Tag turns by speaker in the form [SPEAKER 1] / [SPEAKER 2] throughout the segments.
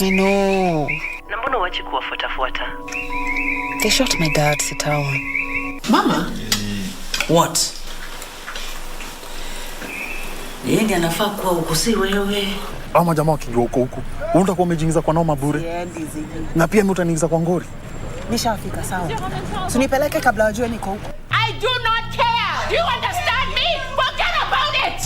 [SPEAKER 1] I know.
[SPEAKER 2] Na mbona wachi kuwafuata?
[SPEAKER 1] They shot my dad, Sitawa.
[SPEAKER 2] Mama? What? Yeye ndiye anafaa kuwa huko, si wewe.
[SPEAKER 3] Ama jamaa wakijua huko. Unataka kuwa umejingiza kwa noma bure. Na pia mimi utaniingiza kwa ngori.
[SPEAKER 1] Nishafika sawa. Usinipeleke kabla wajue niko huko.
[SPEAKER 4] I do not care. Do you understand me? Forget about it.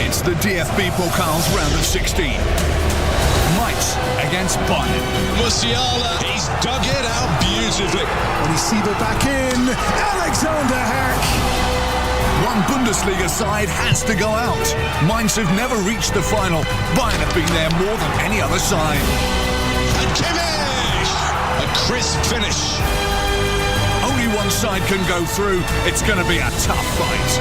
[SPEAKER 5] It's the DFB Pokals round of 16. Mainz against Bayern.
[SPEAKER 6] Musiala, he's dug it out beautifully.
[SPEAKER 5] Onisiva back in. Alexander Hack. One Bundesliga side has to go out. Mainz have never reached the final. Bayern have been there more than any other side.
[SPEAKER 6] And Kimmich! A crisp finish.
[SPEAKER 5] Only one side can go through. It's going to be a tough fight.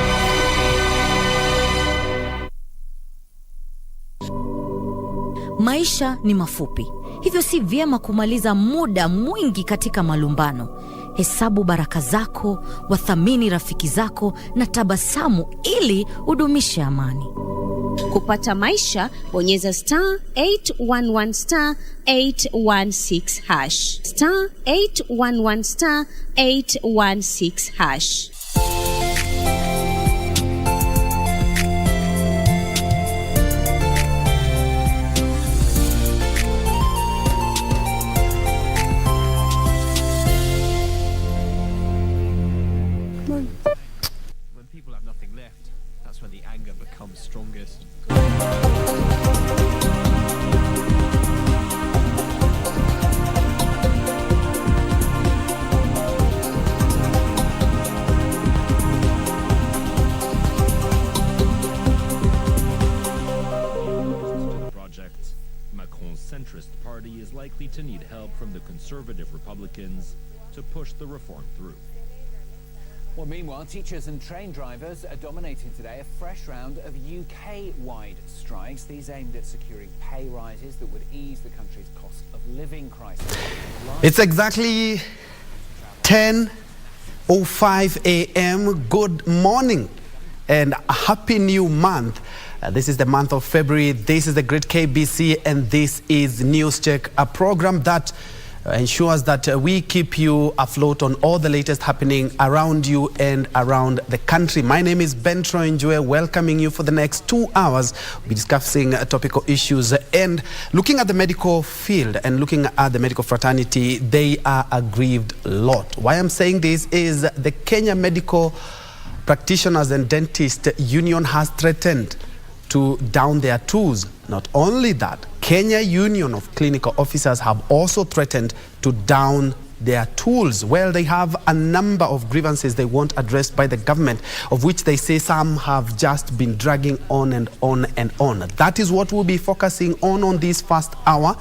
[SPEAKER 7] Maisha ni mafupi. Hivyo si vyema kumaliza muda mwingi katika malumbano. Hesabu baraka zako, wathamini rafiki zako na tabasamu ili udumishe amani.
[SPEAKER 8] Kupata maisha, bonyeza *811 *816 hash. *811 *816 hash.
[SPEAKER 9] When people have nothing left, that's when the anger becomes strongest. Project. Macron's centrist party is likely to need help from the conservative Republicans to push the reform through.
[SPEAKER 10] Well, meanwhile, teachers and train drivers are dominating today a fresh round of UK-wide strikes. These aimed at securing pay rises that would ease the country's cost of living crisis.
[SPEAKER 11] It's exactly 10:05 a.m. Good morning and a happy new month. This is the month of February. This is the great KBC and this is NewsCheck, a program that ensures that we keep you afloat on all the latest happening around you and around the country. My name is Ben Troy-Njue, welcoming you for the next 2 hours. We'll be discussing topical issues and looking at the medical field and looking at the medical fraternity. They are a grieved lot. Why I'm saying this is the Kenya Medical Practitioners and Dentists Union has threatened to down their tools. Not only that, Kenya Union of Clinical Officers have also threatened to down their tools. Well, they have a number of grievances they want addressed by the government, of which they say some have just been dragging on and on and on. That is what we'll be focusing on this first hour.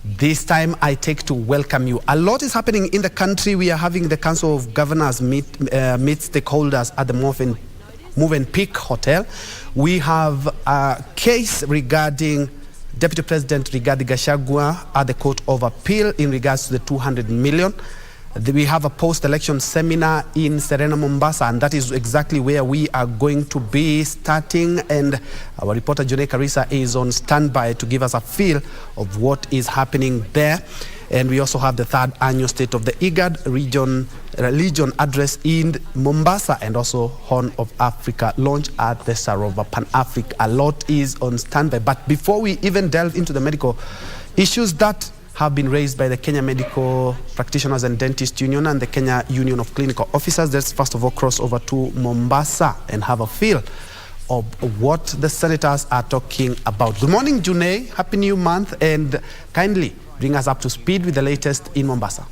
[SPEAKER 11] This time I take to welcome you. A lot is happening in the country. We are having the Council of Governors meet stakeholders at the Movenpick Hotel. We have a case regarding Deputy President Rigathi Gachagua at the Court of Appeal in regards to the 200 million. We have a post-election seminar in Serena, Mombasa, and that is exactly where we are going to be starting. And our reporter, Jonay Karisa, is on standby to give us a feel of what is happening there. And we also have the third annual State of the IGAD Region Address in Mombasa and also Horn of Africa launch at the Sarova Pan-Africa. A lot is on standby. But before we even delve into the medical issues that have been raised by the Kenya Medical Practitioners and Dentists Union and the Kenya Union of Clinical Officers, let's first of all cross over to Mombasa and have a feel of what the senators are talking about. Good morning, Junei. Happy new month, and kindly bring us up to speed with the latest in Mombasa.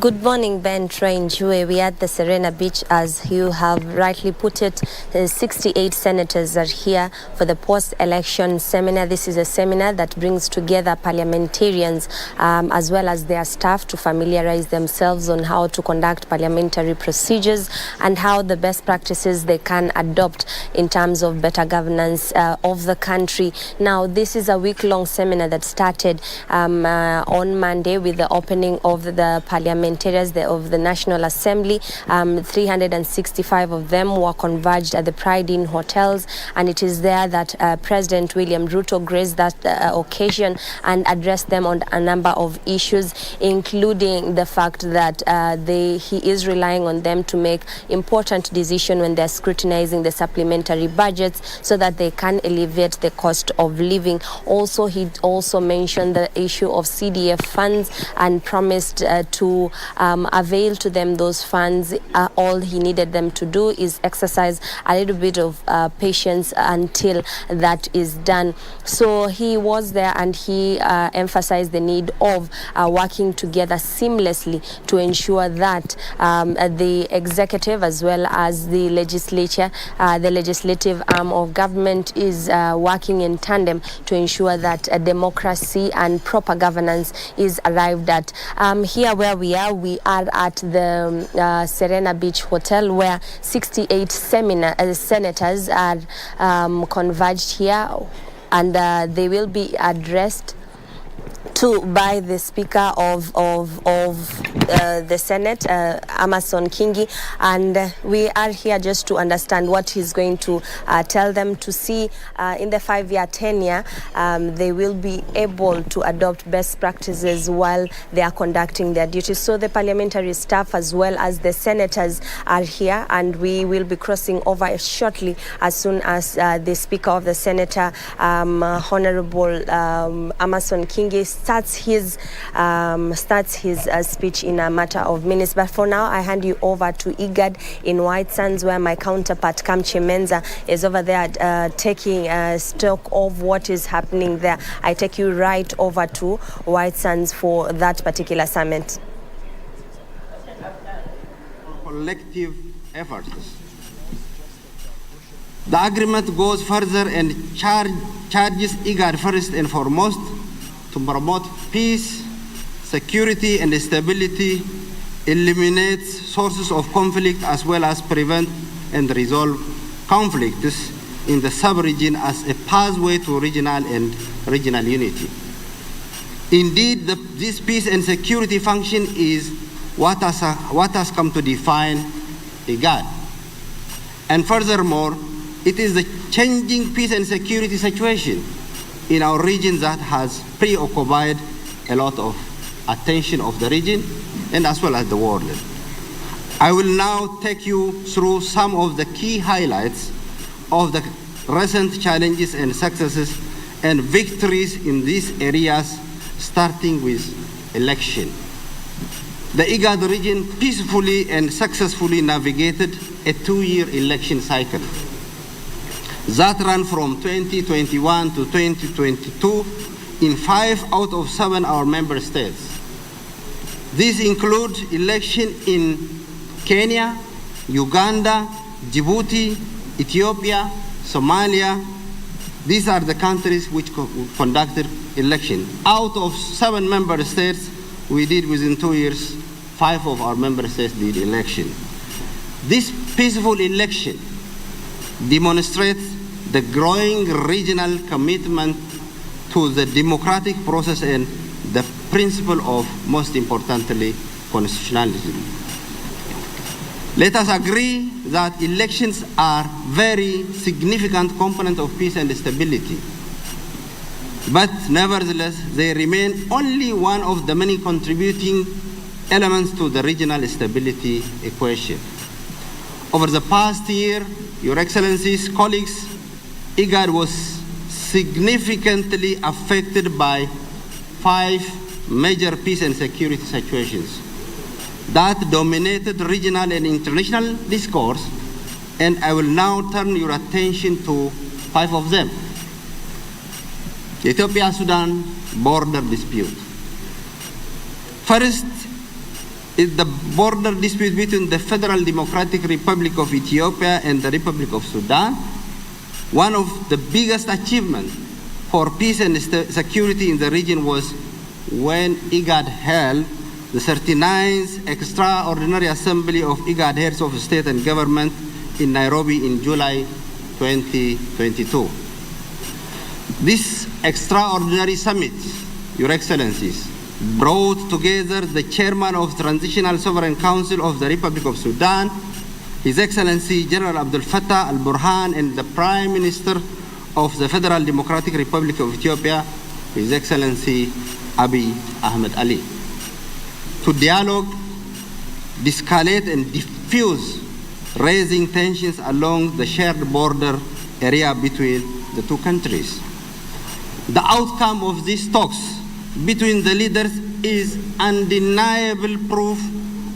[SPEAKER 12] Good morning, Ben Troy-Njue. We are at the Serena Beach, as you have rightly put it. 68 senators are here for the post-election seminar. This is a seminar that brings together parliamentarians as well as their staff to familiarize themselves on how to conduct parliamentary procedures and how the best practices they can adopt in terms of better governance of the country. Now, this is a week-long seminar that started on Monday with the opening of the parliamentarians of the National Assembly. 365 of them were converged at the Pride Inn hotels, and it is there that President William Ruto graced that occasion and addressed them on a number of issues, including the fact that he is relying on them to make important decisions when they're scrutinizing the supplementary budgets so that they can alleviate the cost of living. Also, he also mentioned the issue of CDF funds and promised to avail to them those funds. All he needed them to do is exercise a little bit of patience until that is done. So he was there and he emphasized the need of working together seamlessly to ensure that the executive as well as the legislature, the legislative arm of government is working in tandem to ensure that democracy and proper governance is arrived at. Here where we are at the Serena Beach Hotel, where 68 senators are converged here, and they will be addressed by the Speaker of the Senate, Amason Kingi, and we are here just to understand what he's going to tell them to see in the 5-year tenure. They will be able to adopt best practices while they are conducting their duties. So the parliamentary staff as well as the senators are here, and we will be crossing over shortly as soon as the Speaker of the Senate, Honorable Amason Kingi, starts his speech in a matter of minutes. But for now, I hand you over to IGAD in White Sands, where my counterpart Kamche Menza is over there taking stock of what is happening there. I take you right over to White Sands for that particular summit.
[SPEAKER 13] Collective efforts. The agreement goes further and charges IGAD first and foremost to promote peace, security, and stability, eliminate sources of conflict, as well as prevent and resolve conflicts in the sub-region as a pathway to regional unity. Indeed, this peace and security function is what has come to define IGAD. And furthermore, it is the changing peace and security situation in our region that has preoccupied a lot of attention of the region and as well as the world. I will now take you through some of the key highlights of the recent challenges and successes and victories in these areas, starting with election. The IGAD region peacefully and successfully navigated a 2-year election cycle that ran from 2021 to 2022 in 5 out of 7 our member states. These include election in Kenya, Uganda, Djibouti, Ethiopia, Somalia. These are the countries which conducted election. Out of 7 member states, we did within 2 years, 5 of our member states did election. This peaceful election demonstrates the growing regional commitment to the democratic process and the principle of, most importantly, constitutionalism. Let us agree that elections are very significant component of peace and stability. But nevertheless, they remain only one of the many contributing elements to the regional stability equation. Over the past year, Your Excellencies, colleagues, IGAD was significantly affected by 5 major peace and security situations that dominated regional and international discourse, and I will now turn your attention to 5 of them. The Ethiopia-Sudan border dispute. First is the border dispute between the Federal Democratic Republic of Ethiopia and the Republic of Sudan. One of the biggest achievements for peace and security in the region was when IGAD held the 39th Extraordinary Assembly of IGAD Heads of State and Government in Nairobi in July 2022. This extraordinary summit, Your Excellencies, brought together the chairman of Transitional Sovereign Council of the Republic of Sudan, His Excellency General Abdel Fattah al-Burhan, and the Prime Minister of the Federal Democratic Republic of Ethiopia, His Excellency Abiy Ahmed Ali, to dialogue, de-escalate and diffuse raising tensions along the shared border area between the two countries. The outcome of these talks between the leaders is undeniable proof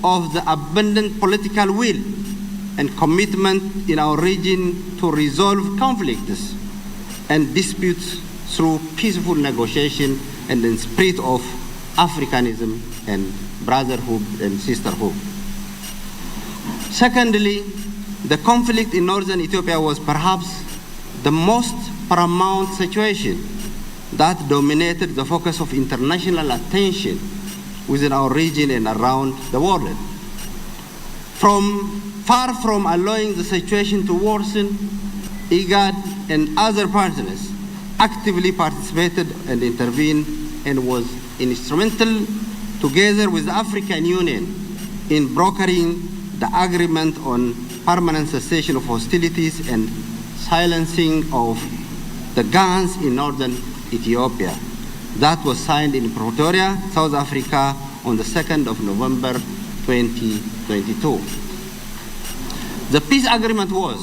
[SPEAKER 13] of the abundant political will and commitment in our region to resolve conflicts and disputes through peaceful negotiation and in spirit of Africanism and brotherhood and sisterhood. Secondly, the conflict in northern Ethiopia was perhaps the most paramount situation that dominated the focus of international attention within our region and around the world. Far from allowing the situation to worsen, IGAD and other partners actively participated and intervened and was instrumental, together with the African Union, in brokering the agreement on permanent cessation of hostilities and silencing of the guns in northern Ethiopia. That was signed in Pretoria, South Africa on the 2nd of November 2022. The peace agreement was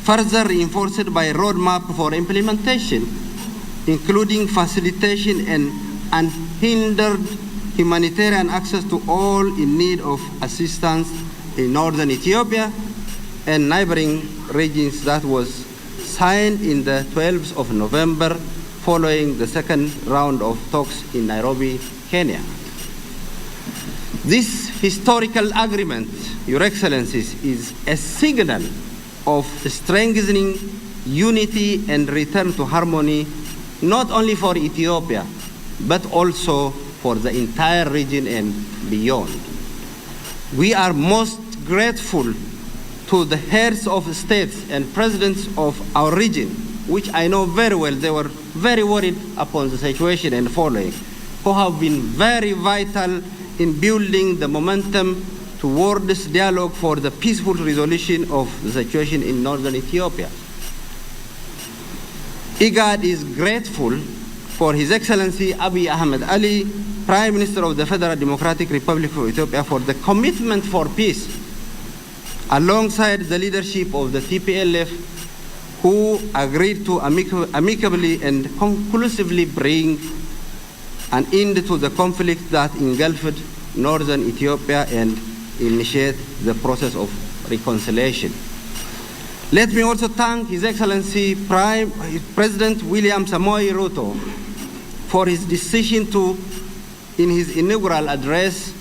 [SPEAKER 13] further reinforced by a roadmap for implementation, including facilitation and unhindered humanitarian access to all in need of assistance in northern Ethiopia and neighboring regions. That was signed in the 12th of November following the second round of talks in Nairobi, Kenya. This historical agreement, Your Excellencies, is a signal of strengthening unity and return to harmony, not only for Ethiopia, but also for the entire region and beyond. We are most grateful to the heads of states and presidents of our region, which I know very well. They were very worried upon the situation and following, who have been very vital in building the momentum toward this dialogue for the peaceful resolution of the situation in northern Ethiopia. IGAD is grateful for His Excellency Abiy Ahmed Ali, Prime Minister of the Federal Democratic Republic of Ethiopia, for the commitment for peace, alongside the leadership of the TPLF, who agreed to amicably and conclusively bring an end to the conflict that engulfed northern Ethiopia and initiate the process of reconciliation. Let me also thank His Excellency President William Samoei Ruto for his decision to, in his inaugural address,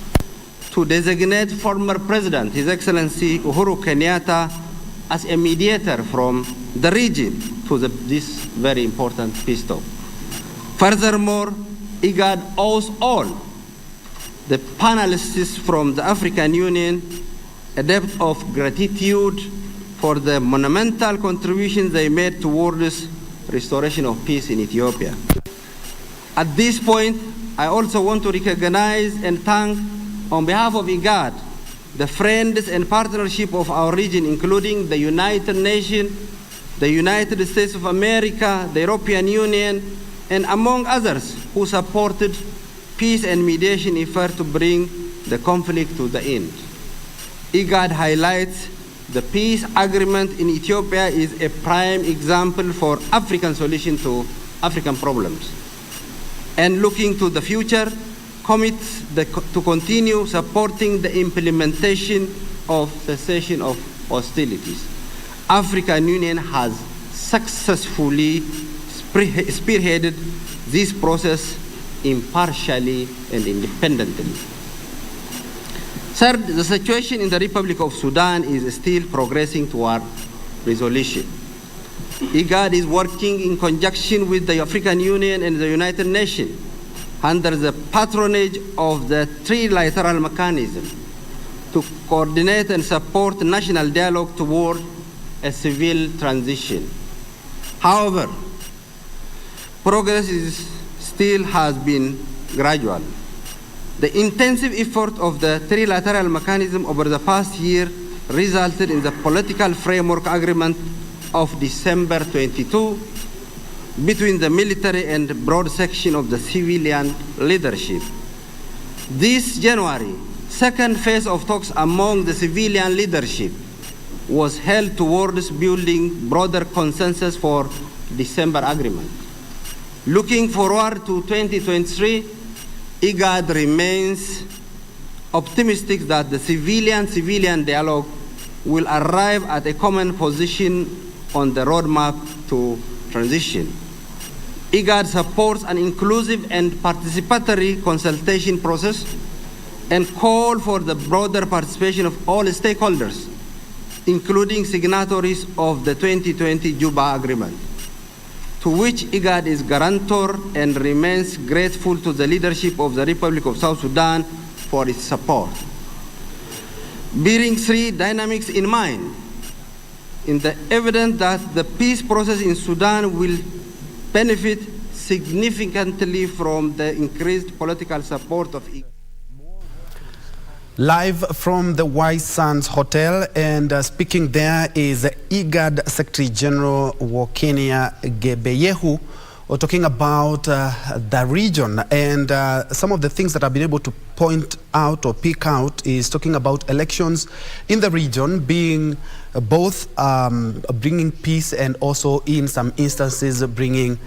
[SPEAKER 13] to designate former President, His Excellency Uhuru Kenyatta, as a mediator from the region to this very important peace talk. Furthermore, IGAD owes all the panelists from the African Union a debt of gratitude for the monumental contributions they made towards restoration of peace in Ethiopia. At this point, I also want to recognize and thank, on behalf of IGAD, the friends and partnership of our region, including the United Nations, the United States of America, the European Union, and among others, who supported peace and mediation effort to bring the conflict to the end. IGAD highlights the peace agreement in Ethiopia is a prime example for African solution to African problems. And looking to the future, commits to continue supporting the implementation of cessation of hostilities. African Union has successfully spearheaded this process impartially and independently. Third, the situation in the Republic of Sudan is still progressing toward resolution. IGAD is working in conjunction with the African Union and the United Nations under the patronage of the trilateral mechanism to coordinate and support national dialogue toward a civil transition. However, progress still has been gradual. The intensive effort of the trilateral mechanism over the past year resulted in the political framework agreement of December 22 between the military and broad section of the civilian leadership. This January, second phase of talks among the civilian leadership was held towards building broader consensus for December agreement. Looking forward to 2023, IGAD remains optimistic that the civilian dialogue will arrive at a common position on the roadmap to transition. IGAD supports an inclusive and participatory consultation process and call for the broader participation of all stakeholders, including signatories of the 2020 Juba Agreement, to which IGAD is guarantor and remains grateful to the leadership of the Republic of South Sudan for its support. Bearing three dynamics in mind, in the evidence that the peace process in Sudan will benefit significantly from the increased political support of IGAD.
[SPEAKER 11] Live from the White Sands Hotel, and speaking there is IGAD Secretary General Wokenia Gebeyehu, talking about the region, and some of the things that I've been able to point out or pick out is talking about elections in the region being both bringing peace and also in some instances bringing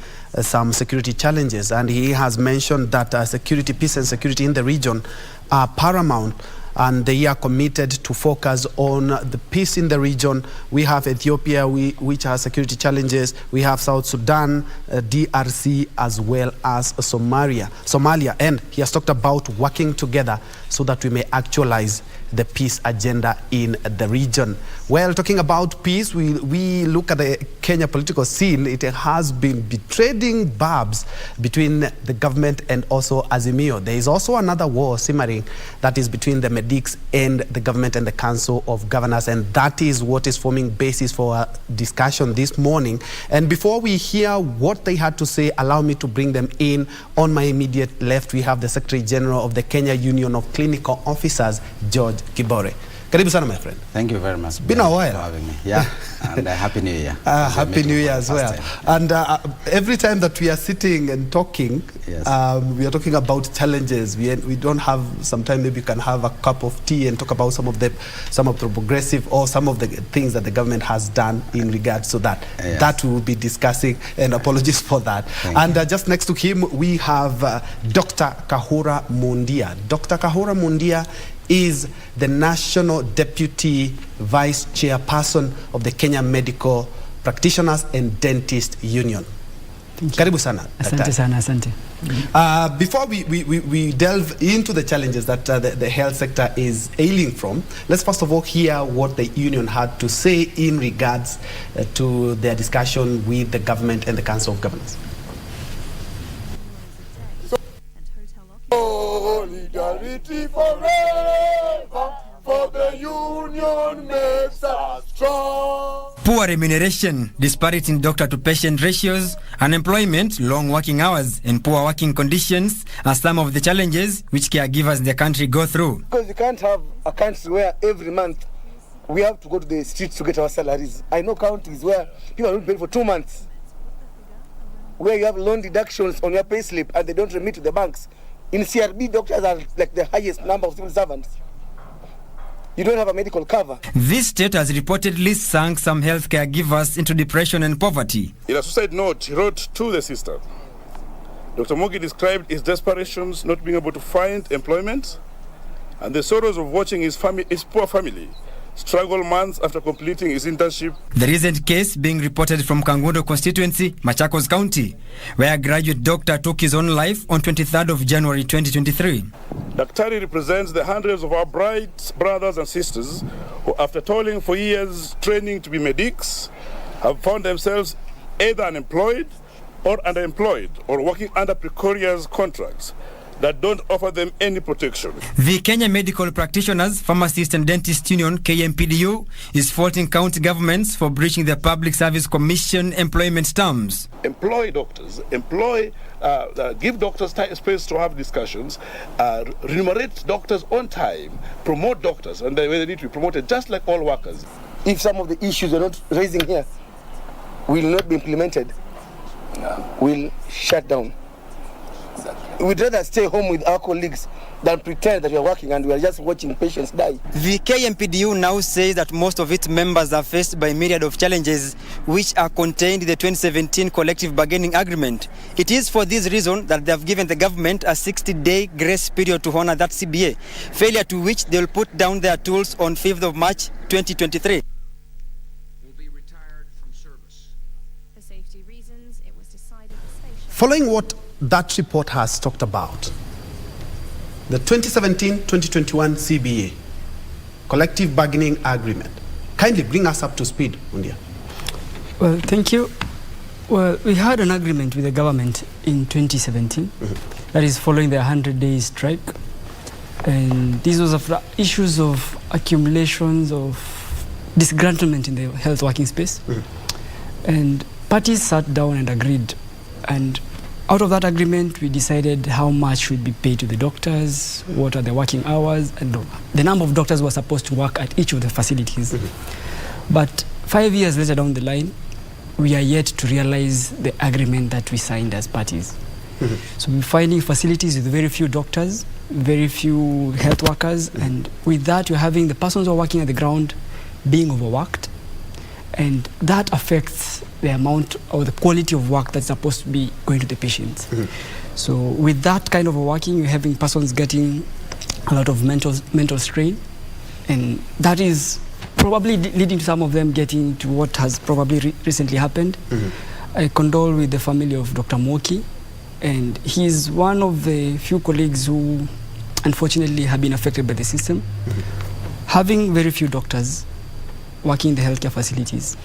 [SPEAKER 11] some security challenges. And he has mentioned that security, peace and security in the region are paramount, and they are committed to focus on the peace in the region. We have Ethiopia, which has security challenges. We have South Sudan, DRC, as well as Somalia. And he has talked about working together so that we may actualize the peace agenda in the region. Well, talking about peace, we look at the Kenya political scene. It has been trading barbs between the government and also Azimio. There is also another war simmering that is between the Medics and the government and the Council of Governors, and that is what is forming basis for a discussion this morning. And before we hear what they had to say, allow me to bring them in. On my immediate left, we have the Secretary General of the Kenya Union of Clinical Officers, George Kibore. Karibu sana, my friend.
[SPEAKER 14] Thank you very much.
[SPEAKER 11] Been a while.
[SPEAKER 14] For having me. Yeah, and Happy New Year.
[SPEAKER 11] Happy New Year as well. And every time that we are sitting and talking,
[SPEAKER 14] yes,
[SPEAKER 11] we are talking about challenges. We don't have some time. Maybe you can have a cup of tea and talk about some of the progressive or some of the things that the government has done in regards to that.
[SPEAKER 14] Yes.
[SPEAKER 11] That we will be discussing, and apologies for that. And just next to him, we have Dr. Kahura Mundia. Dr. Kahura Mundia is the National Deputy Vice Chairperson of the Kenya Medical Practitioners and Dentist Union. Karibu sana.
[SPEAKER 15] Asante sana, asante.
[SPEAKER 11] Before we delve into the challenges that the health sector is ailing from, let's first of all hear what the union had to say in regards to their discussion with the government and the Council of Governors.
[SPEAKER 16] Solidarity forever, for the union makes us strong.
[SPEAKER 17] Poor remuneration, disparity in doctor-to-patient ratios, unemployment, long working hours, and poor working conditions are some of the challenges which caregivers in the country go through.
[SPEAKER 18] Because you can't have a country where every month we have to go to the streets to get our salaries. I know counties where people are not paid for 2 months, where you have loan deductions on your pay slip and they don't remit to the banks. In CRB, doctors are like the highest number of civil servants. You don't have a medical cover.
[SPEAKER 17] This state has reportedly sunk some health caregivers into depression and poverty.
[SPEAKER 19] In a suicide note he wrote to the sister, Dr. Mogi described his desperations, not being able to find employment, and the sorrows of watching his poor family struggle months after completing his internship.
[SPEAKER 17] The recent case being reported from Kangundo constituency, Machakos County, where a graduate doctor took his own life on 23rd of January 2023.
[SPEAKER 19] Daktari represents the hundreds of our bright brothers and sisters who, after toiling for years training to be medics, have found themselves either unemployed or underemployed or working under precarious contracts. that don't offer them any protection.
[SPEAKER 17] The Kenya Medical Practitioners, Pharmacists and Dentists Union, KMPDU, is faulting county governments for breaching their Public Service Commission employment terms.
[SPEAKER 19] Employ doctors, give doctors space to have discussions, remunerate doctors on time, promote doctors, and they need to be promoted just like all workers.
[SPEAKER 18] If some of the issues we're not raising here will not be implemented, we'll shut down. Exactly. We'd rather stay home with our colleagues than pretend that we are working and we are just watching patients die.
[SPEAKER 17] The KMPDU now says that most of its members are faced by a myriad of challenges which are contained in the 2017 collective bargaining agreement. It is for this reason that they have given the government a 60-day grace period to honor that CBA, failure to which they will put down their tools on 5th of March 2023.
[SPEAKER 11] Following what that report has talked about, the 2017-2021 CBA, Collective Bargaining Agreement, kindly bring us up to speed, Mundia.
[SPEAKER 15] Well, thank you. Well, we had an agreement with the government in 2017, that is following the 100-day strike. And this was of the issues of accumulations of disgruntlement in the health working space. And parties sat down and agreed. And out of that agreement, we decided how much should be paid to the doctors, what are the working hours, and the number of doctors who were supposed to work at each of the facilities. But 5 years later down the line, we are yet to realize the agreement that we signed as parties. So we're finding facilities with very few doctors, very few health workers, and with that, you're having the persons who are working at the ground being overworked, and that affects the amount or the quality of work that's supposed to be going to the patients. So with that kind of working, you're having persons getting a lot of mental strain, and that is probably leading to some of them getting to what has probably recently happened. I condole with the family of Dr. Moki, and he's one of the few colleagues who unfortunately have been affected by the system. Having very few doctors working in the healthcare facilities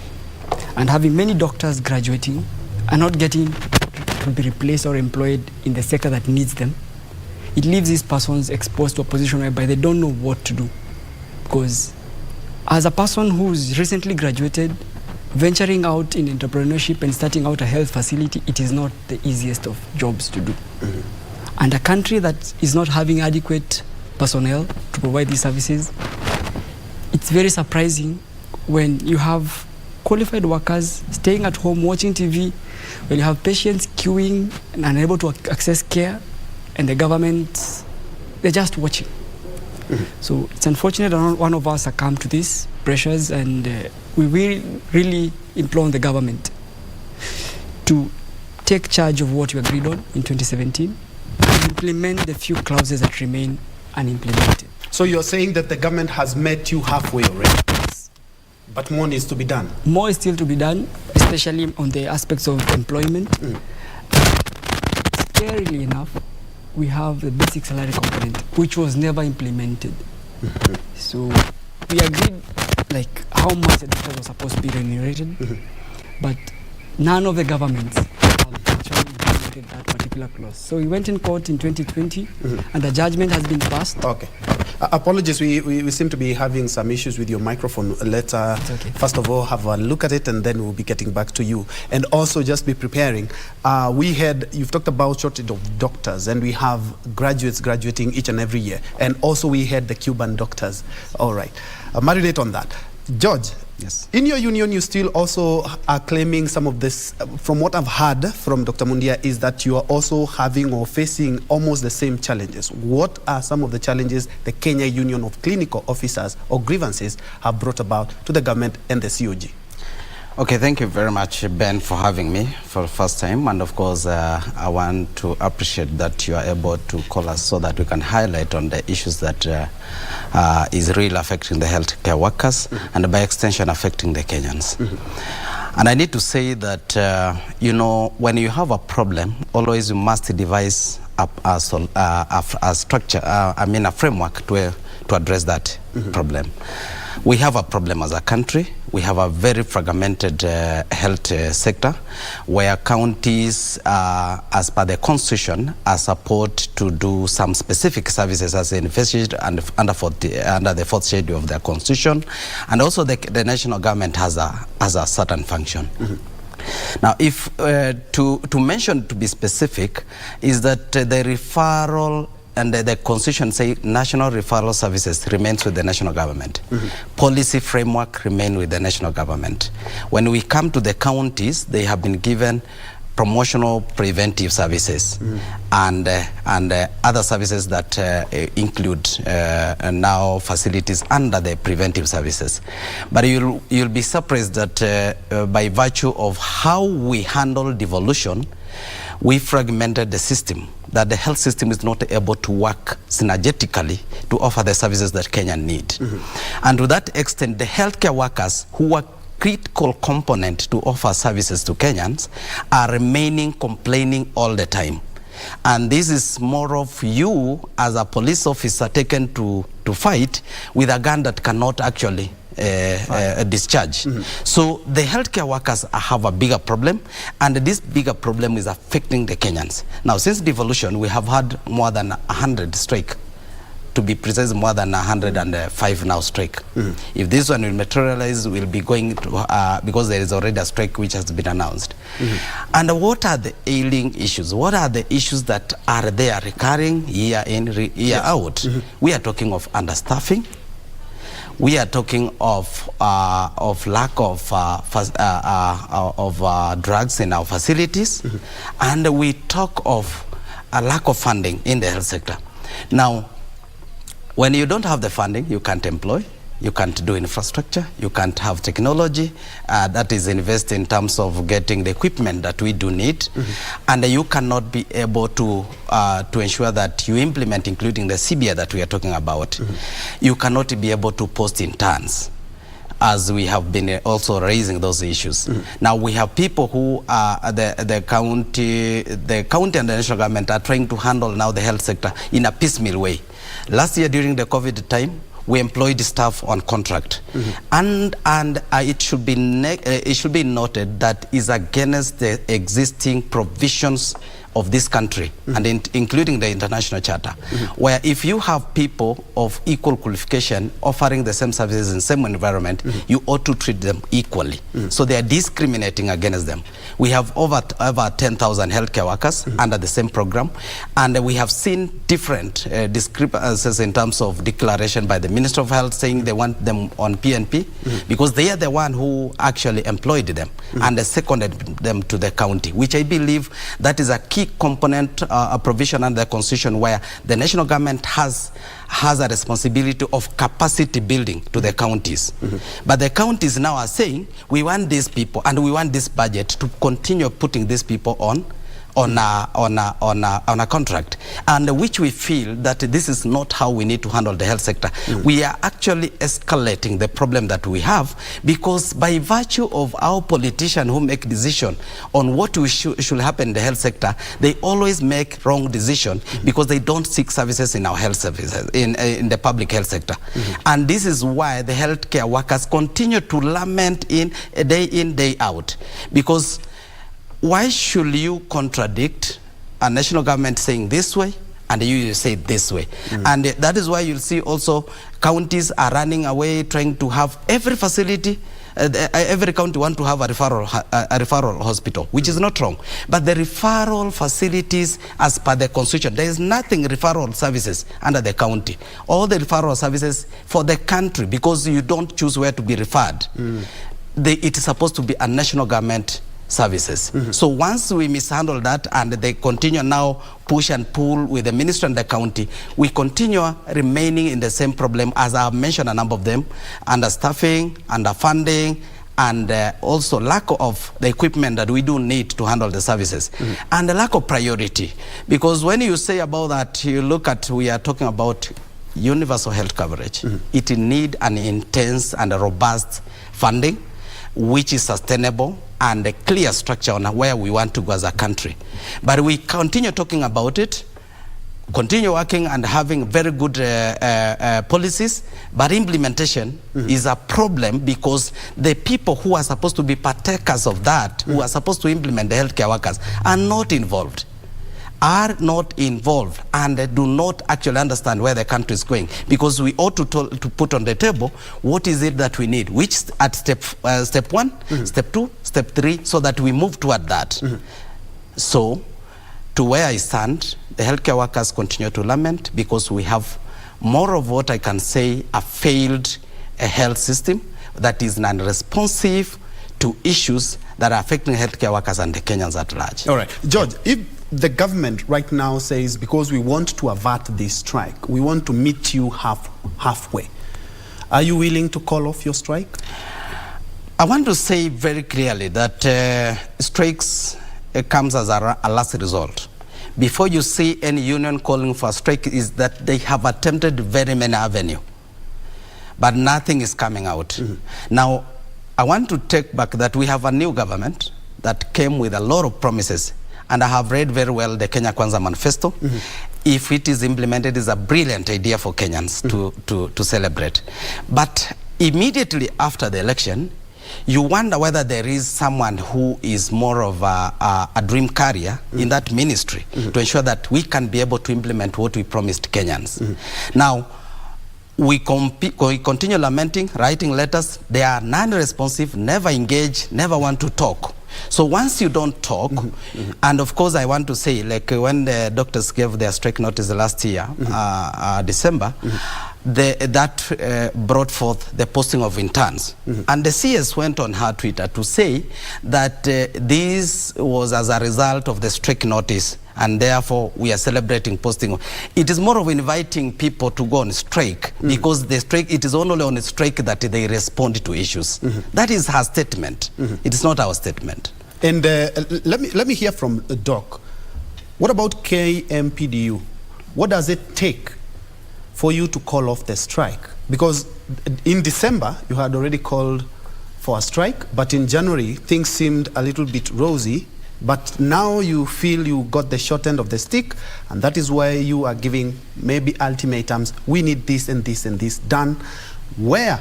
[SPEAKER 15] and having many doctors graduating and not getting to be replaced or employed in the sector that needs them, it leaves these persons exposed to a position whereby they don't know what to do. Because as a person who's recently graduated, venturing out in entrepreneurship and starting out a health facility, it is not the easiest of jobs to do. And a country that is not having adequate personnel to provide these services, it's very surprising when you have qualified workers staying at home watching TV, when you have patients queuing and unable to access care, and the government, they're just watching. So it's unfortunate that one of us succumbed to these pressures, and we will really implore the government to take charge of what we agreed on in 2017 and implement the few clauses that remain unimplemented.
[SPEAKER 11] So you're saying that the government has met you halfway already, but more needs to be done?
[SPEAKER 15] More is still to be done, especially on the aspects of employment. Scarily enough, we have the basic salary component, which was never implemented. So we agreed like how much the doctors were supposed to be remunerated, but none of the governments have actually implemented that particular clause. So we went in court in 2020, and the judgment has been passed.
[SPEAKER 11] Okay. Apologies, we seem to be having some issues with your microphone. Let's first of all have a look at it, and then we'll be getting back to you. And also just be preparing. You've talked about shortage of doctors, and we have graduates graduating each and every year. And also we had the Cuban doctors. All right. Marinate on that. George, yes. In your union, you still also are claiming some of this. From what I've heard from Dr. Mundia, is that you are also having or facing almost the same challenges. What are some of the challenges the Kenya Union of Clinical Officers or Grievances have brought about to the government and the COG?
[SPEAKER 14] Okay, thank you very much, Ben, for having me for the first time. And of course, I want to appreciate that you are able to call us so that we can highlight on the issues that is really affecting the healthcare workers and by extension affecting the Kenyans. And I need to say that, when you have a problem, always you must devise a structure, a framework to address that problem. We have a problem as a country. we have a very fragmented health sector where counties, as per the constitution, are supposed to do some specific services as envisaged under the fourth schedule of their constitution, and also the national government has a certain function. Now, if to mention, to be specific, is that the referral and the constitution say national referral services remains with the national government. Policy framework remain with the national government. When we come to the counties, they have been given promotional preventive services and other services that include now facilities under the preventive services. But you'll be surprised that by virtue of how we handle devolution, we fragmented the system, that the health system is not able to work synergetically to offer the services that Kenya need. And to that extent, the healthcare workers who are critical component to offer services to Kenyans are remaining complaining all the time. And this is more of you as a police officer taken to fight with a gun that cannot actually discharge. So the healthcare workers have a bigger problem, and this bigger problem is affecting the Kenyans. Now, since devolution, we have had more than 100 strike. To be precise, more than 105 now strike. If this one will materialize, we'll be going to, because there is already a strike which has been announced. And what are the ailing issues? What are the issues that are there recurring year in, year out? We are talking of understaffing. We are talking of lack of drugs in our facilities, and we talk of a lack of funding in the health sector. Now, when you don't have the funding, you can't employ, you can't do infrastructure, you can't have technology that is invest in terms of getting the equipment that we do need, and you cannot be able to ensure that you implement, including the CBA that we are talking about. You cannot be able to post interns, as we have been also raising those issues. Now we have people who are the county and the national government are trying to handle now the health sector in a piecemeal way. Last year during the COVID time, we employed staff on contract, and it should be noted that is against the existing provisions of this country, and including the international charter, where if you have people of equal qualification offering the same services in the same environment, you ought to treat them equally. So they are discriminating against them. We have over 10,000 healthcare workers under the same program, and we have seen different discrepancies in terms of declaration by the Minister of Health saying they want them on PNP because they are the one who actually employed them and seconded them to the county, which I believe that is a key component, a provision under the constitution where the national government has a responsibility of capacity building to the counties. But the counties now are saying, we want these people and we want this budget to continue putting these people on a contract, and which we feel that this is not how we need to handle the health sector. We are actually escalating the problem that we have, because by virtue of our politicians who make decision on what should happen in the health sector, they always make wrong decision because they don't seek services in our health services, in the public health sector. And this is why the healthcare workers continue to lament in, day out, because why should you contradict a national government saying this way and you say this way? And that is why you'll see also counties are running away trying to have every facility, every county want to have a referral hospital, which is not wrong. But the referral facilities as per the constitution, there is nothing referral services under the county. All the referral services for the country, because you don't choose where to be referred. It is supposed to be a national government services. So once we mishandle that and they continue now push and pull with the minister and the county, we continue remaining in the same problem as I have mentioned a number of them: understaffing, underfunding, and also lack of the equipment that we do need to handle the services, and the lack of priority. Because when you say about that, you look at, we are talking about universal health coverage. It needs an intense and a robust funding, which is sustainable, and a clear structure on where we want to go as a country. But we continue talking about it, continue working and having very good policies, but implementation is a problem because the people who are supposed to be partakers of that, who are supposed to implement the healthcare workers, are not involved and do not actually understand where the country is going, because we ought to put on the table what is it that we need, which at step 1, step 2, step 3, so that we move toward that. So to where I stand, the healthcare workers continue to lament because we have more of what I can say a failed health system that is non-responsive to issues that are affecting healthcare workers and the Kenyans at large.
[SPEAKER 11] All right, George, if the government right now says, because we want to avert this strike, we want to meet you halfway, are you willing to call off your strike?
[SPEAKER 14] I want to say very clearly that strikes comes as a last result. Before you see any union calling for a strike, is that they have attempted very many avenues, but nothing is coming out. Now, I want to take back that we have a new government that came with a lot of promises, and I have read very well the Kenya Kwanza manifesto. If it is implemented, it's a brilliant idea for Kenyans to celebrate. But immediately after the election, you wonder whether there is someone who is more of a dream carrier in that ministry to ensure that we can be able to implement what we promised Kenyans. Now, we continue lamenting, writing letters. They are non-responsive, never engage, never want to talk. So once you don't talk, and of course I want to say, like when the doctors gave their strike notice last year, December, that brought forth the posting of interns. And the CS went on her Twitter to say that this was as a result of the strike notice, and therefore we are celebrating posting. It is more of inviting people to go on strike, because the strike, it is only on a strike that they respond to issues. That is her statement. It is not our statement.
[SPEAKER 11] And let me hear from Doc. What about KMPDU? What does it take for you to call off the strike? Because in December, you had already called for a strike, but in January, things seemed a little bit rosy. But now you feel you got the short end of the stick, and that is why you are giving maybe ultimatums. We need this and this and this done. Where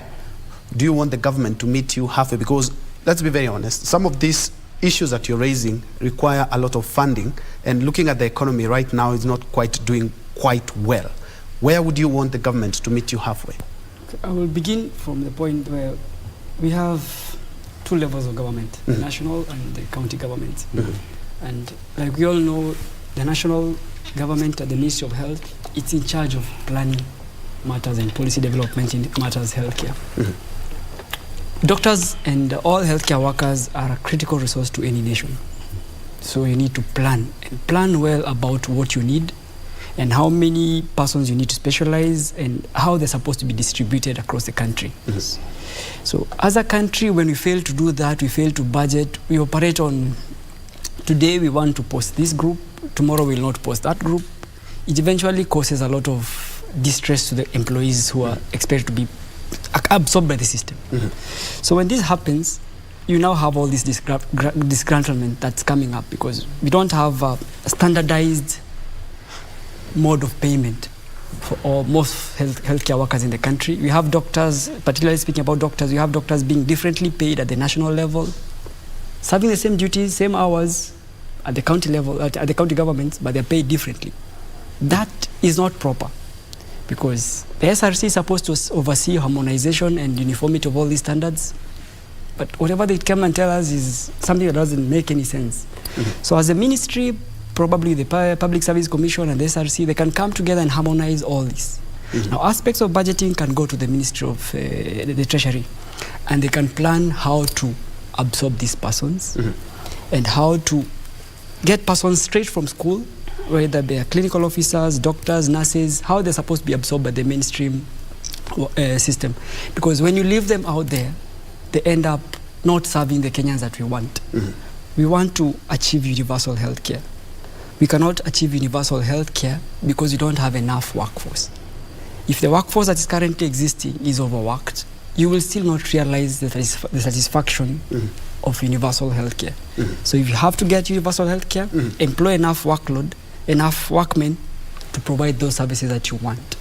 [SPEAKER 11] do you want the government to meet you halfway? Because let's be very honest, some of these issues that you're raising require a lot of funding, and looking at the economy right now is not quite doing quite well. Where would you want the government to meet you halfway?
[SPEAKER 15] I will begin from the point where we have two levels of government, the national and the county government. And like we all know, the national government at the Ministry of Health, it's in charge of planning matters and policy development in matters healthcare. Doctors and all healthcare workers are a critical resource to any nation. So you need to plan, and plan well about what you need and how many persons you need to specialize and how they're supposed to be distributed across the country. So as a country, when we fail to do that, we fail to budget, we operate on, today we want to post this group, tomorrow we will not post that group. It eventually causes a lot of distress to the employees who are expected to be absorbed by the system. So when this happens, you now have all this disgruntlement that's coming up, because we don't have a standardized mode of payment for most healthcare workers in the country. We have doctors, particularly speaking about doctors, we have doctors being differently paid at the national level, serving the same duties, same hours at the county level, at the county governments, but they're paid differently. That is not proper, because the SRC is supposed to oversee harmonization and uniformity of all these standards, but whatever they come and tell us is something that doesn't make any sense. So as a ministry, probably the Public Service Commission and the SRC, they can come together and harmonize all this. Now, aspects of budgeting can go to the Ministry of the Treasury, and they can plan how to absorb these persons and how to get persons straight from school, whether they are clinical officers, doctors, nurses, how they're supposed to be absorbed by the mainstream system. Because when you leave them out there, they end up not serving the Kenyans that we want. We want to achieve universal health care. We cannot achieve universal health care because we don't have enough workforce. If the workforce that is currently existing is overworked, you will still not realize the satisfaction of universal health care. So if you have to get universal health care, employ enough workload, enough workmen to provide those services that you want.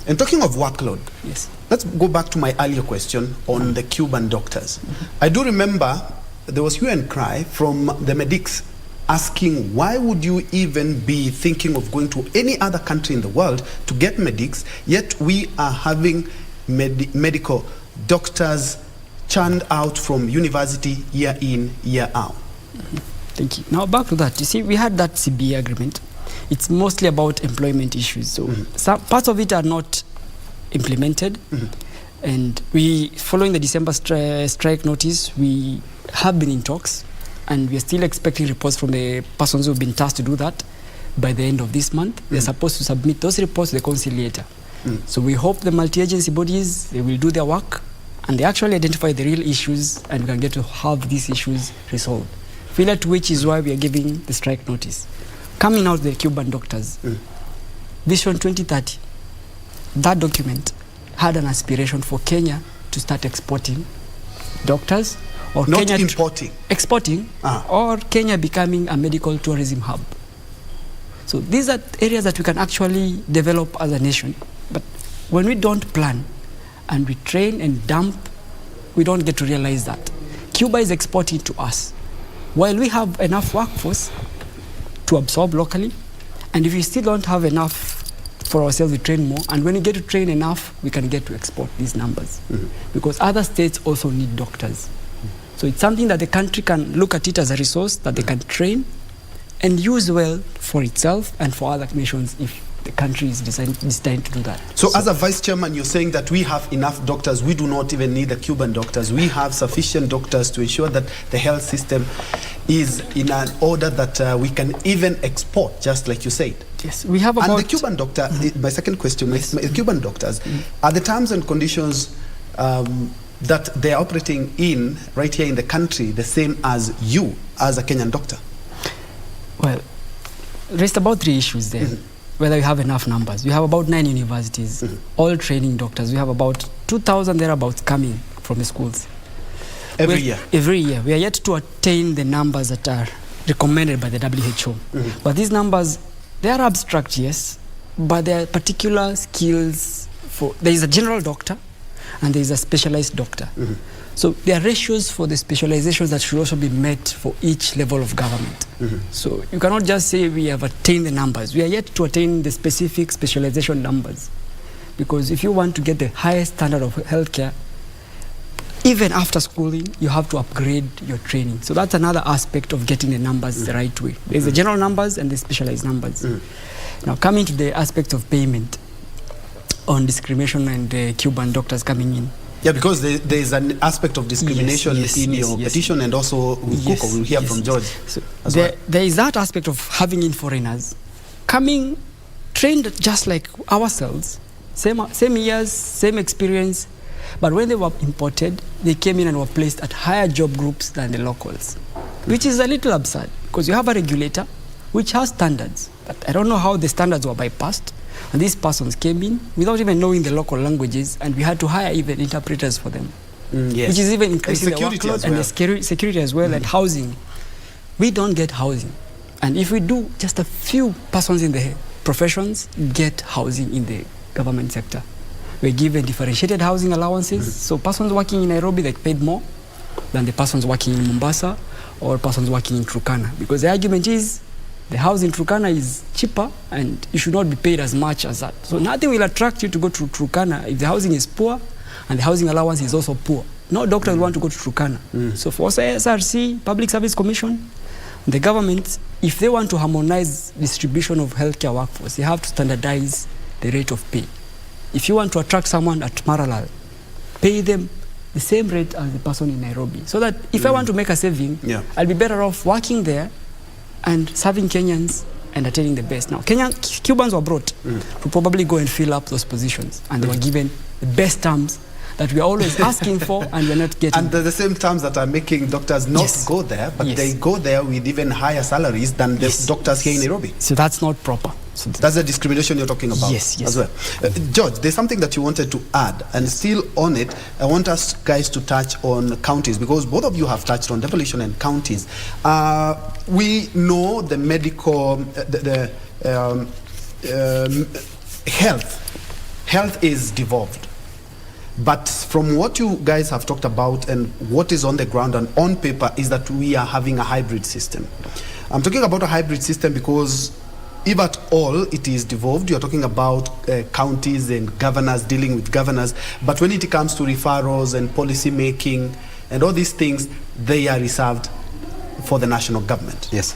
[SPEAKER 11] And talking of workload,
[SPEAKER 15] yes,
[SPEAKER 11] let's go back to my earlier question on the Cuban doctors. I do remember there was hue and cry from the medics asking, why would you even be thinking of going to any other country in the world to get medics, yet we are having medical doctors churned out from university year in, year out.
[SPEAKER 15] Thank you. Now back to that. You see, we had that CBA agreement. It's mostly about employment issues. So some parts of it are not implemented. And we, following the December strike notice, we have been in talks, and we are still expecting reports from the persons who have been tasked to do that by the end of this month. They're supposed to submit those reports to the conciliator. So we hope the multi-agency bodies, they will do their work, and they actually identify the real issues, and we can get to have these issues resolved. Failure to which is why we are giving the strike notice. Coming out the Cuban doctors, Vision 2030, that document had an aspiration for Kenya to start exporting doctors, or
[SPEAKER 11] not
[SPEAKER 15] Kenya
[SPEAKER 11] importing,
[SPEAKER 15] exporting, or Kenya becoming a medical tourism hub. So these are areas that we can actually develop as a nation. But when we don't plan and we train and dump, we don't get to realize that Cuba is exporting to us, while we have enough workforce to absorb locally. And if we still don't have enough for ourselves, we train more. And when we get to train enough, we can get to export these numbers. Because other states also need doctors. So it's something that the country can look at it as a resource that they can train and use well for itself and for other nations if the country is designed to do that.
[SPEAKER 11] So as a vice chairman, you're saying that we have enough doctors. We do not even need the Cuban doctors. We have sufficient doctors to ensure that the health system is in an order that we can even export, just like you said.
[SPEAKER 15] Yes, we have about...
[SPEAKER 11] And the Cuban doctor, my second question, my Cuban doctors, are the terms and conditions that they are operating in right here in the country the same as you, as a Kenyan doctor?
[SPEAKER 15] Well, there's about 3 issues there. Whether we have enough numbers. We have about 9 universities, all training doctors. We have about 2,000 thereabouts coming from the schools.
[SPEAKER 11] Every year?
[SPEAKER 15] Every year. We are yet to attain the numbers that are recommended by the WHO. But these numbers, they are abstract, yes, but there are particular skills for... There is a general doctor and there is a specialized doctor. So there are ratios for the specializations that should also be met for each level of government. So you cannot just say we have attained the numbers. We are yet to attain the specific specialization numbers. Because if you want to get the highest standard of healthcare, even after schooling, you have to upgrade your training. So that's another aspect of getting the numbers the right way. There's the general numbers and the specialized numbers. Now coming to the aspect of payment on discrimination and Cuban doctors coming in.
[SPEAKER 11] Yeah, because there is an aspect of discrimination in your petition, and also we'll hear from George.
[SPEAKER 15] So there is that aspect of having in foreigners coming trained just like ourselves, same years, same experience, but when they were imported, they came in and were placed at higher job groups than the locals, which is a little absurd because you have a regulator which has standards. But I don't know how the standards were bypassed. And these persons came in without even knowing the local languages, and we had to hire even interpreters for them, which is even increasing the workload and the security as well, and housing. We don't get housing. And if we do, just a few persons in the professions get housing in the government sector. We're given differentiated housing allowances, so persons working in Nairobi, they paid more than the persons working in Mombasa or persons working in Turkana, because the argument is the house in Turkana is cheaper and you should not be paid as much as that. So nothing will attract you to go to Turkana if the housing is poor and the housing allowance is also poor. No doctor will want to go to Turkana. So for SRC, Public Service Commission, the government, if they want to harmonize distribution of healthcare workforce, they have to standardize the rate of pay. If you want to attract someone at Maralal, pay them the same rate as the person in Nairobi. So that if I want to make a saving, I'll be better off working there and serving Kenyans and attaining the best. Now, Cubans were brought to probably go and fill up those positions, and they were given the best terms that we are always asking for, and we're not getting.
[SPEAKER 11] And the same terms that are making doctors not go there, but they go there with even higher salaries than the doctors here in Nairobi.
[SPEAKER 15] So that's not proper.
[SPEAKER 11] So that's the discrimination you're talking about as well. George, there's something that you wanted to add, and still on it, I want us guys to touch on counties, because both of you have touched on devolution and counties. We know the medical, Health is devolved. But from what you guys have talked about and what is on the ground and on paper is that we are having a hybrid system. I'm talking about a hybrid system because if at all it is devolved, you're talking about counties and governors dealing with governors. But when it comes to referrals and policy making and all these things, they are reserved for the national government.
[SPEAKER 14] Yes.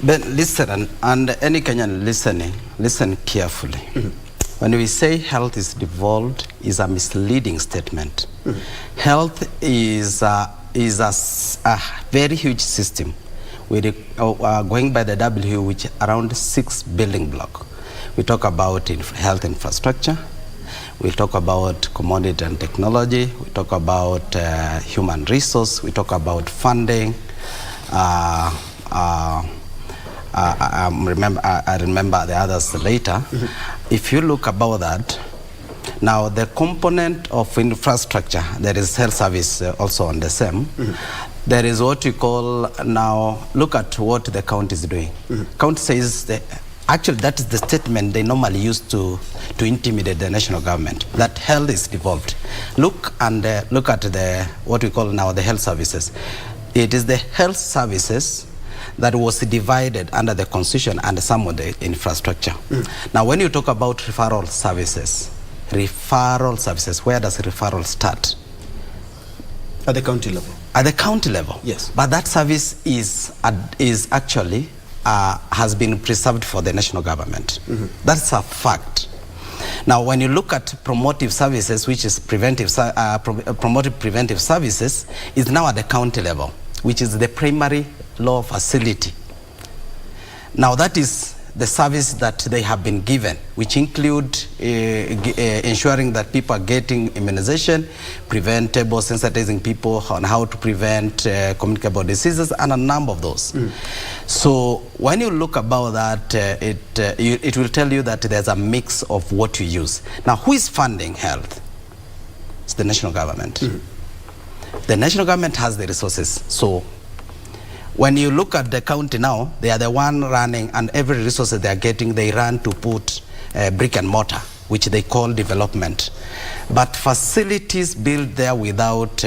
[SPEAKER 14] But listen, and any Kenyan listening, listen carefully. When we say health is devolved, is a misleading statement. Health is a very huge system. We are going by the WHO, which around 6 building blocks. We talk about health infrastructure. We talk about commodity and technology. We talk about human resource. We talk about funding. I remember the others later. If you look about that, now the component of infrastructure, there is health service also on the same. There is what we call now, look at what the county is doing. County says, actually that is the statement they normally use to intimidate the national government, that health is devolved. Look at what we call now the health services. It is the health services that was divided under the constitution and some of the infrastructure. Now, when you talk about referral services, where does referral start?
[SPEAKER 11] At the county level.
[SPEAKER 14] At the county level.
[SPEAKER 11] Yes.
[SPEAKER 14] But that service is actually has been preserved for the national government. That's a fact. Now, when you look at promotive services, which is preventive services, is now at the county level, which is the primary law facility. Now, that is the service that they have been given, which include ensuring that people are getting immunization, preventable, sensitizing people on how to prevent communicable diseases, and a number of those. So when you look about that, it will tell you that there's a mix of what you use. Now, who is funding health? It's the national government. The national government has the resources. So when you look at the county now, they are the one running, and every resource they are getting, they run to put brick and mortar, which they call development. But facilities built there without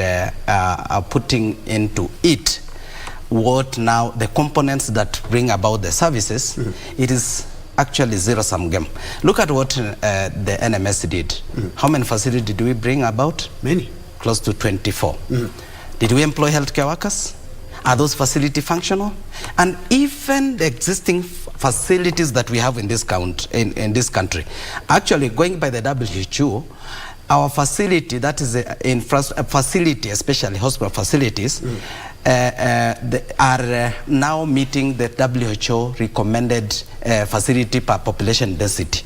[SPEAKER 14] putting into it what now the components that bring about the services, it is actually zero-sum game. Look at what the NMS did. How many facilities did we bring about?
[SPEAKER 11] Many. Close
[SPEAKER 14] to 24. Did we employ healthcare workers? Are those facilities functional? And even the existing facilities that we have in this country, actually going by the WHO, our facility, that is a facility, especially hospital facilities, they are now meeting the WHO recommended facility per population density.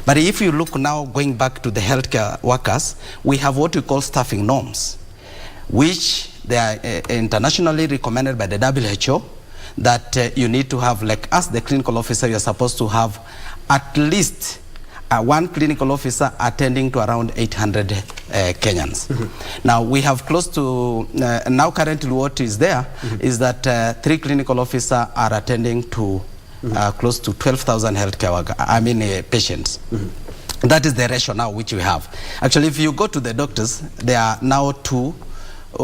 [SPEAKER 14] But if you look now, going back to the healthcare workers, we have what we call staffing norms, which they are internationally recommended by the WHO, that you need to have, like as the clinical officer, you're supposed to have at least one clinical officer attending to around 800 Kenyans. Now we have close to, now currently what is there is that 3 clinical officers are attending to close to 12,000 healthcare workers, patients. That is the ratio now which we have. Actually, if you go to the doctors, there are now 2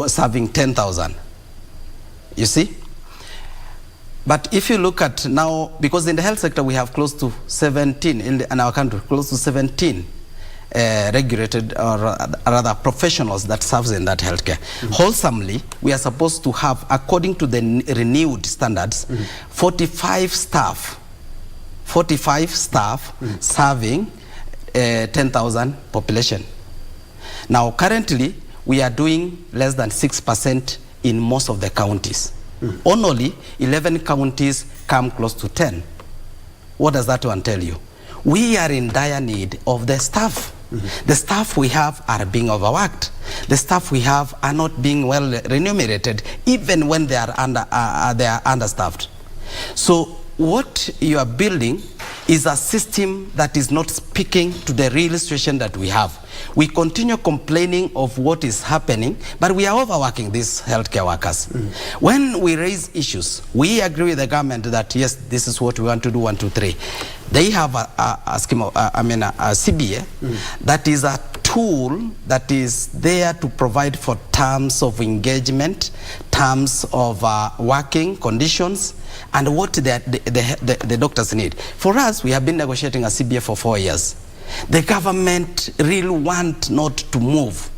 [SPEAKER 14] serving 10,000. You see? But if you look at now, because in the health sector we have close to 17 in our country, close to 17 regulated or rather professionals that serves in that healthcare. Wholesomely, we are supposed to have, according to the renewed standards, 45 staff serving 10,000 population. Now currently we are doing less than 6% in most of the counties. Only 11 counties come close to 10. What does that one tell you? We are in dire need of the staff. The staff we have are being overworked. The staff we have are not being well remunerated, even when they are understaffed. So what you are building is a system that is not speaking to the real situation that we have. We continue complaining of what is happening, but we are overworking these healthcare workers. When we raise issues, we agree with the government that yes, this is what we want to do, 1, 2, 3. They have a scheme of, a CBA that is a tool that is there to provide for terms of engagement, terms of working conditions, and what the doctors need. For us, we have been negotiating a CBA for 4 years. The government really want not to move.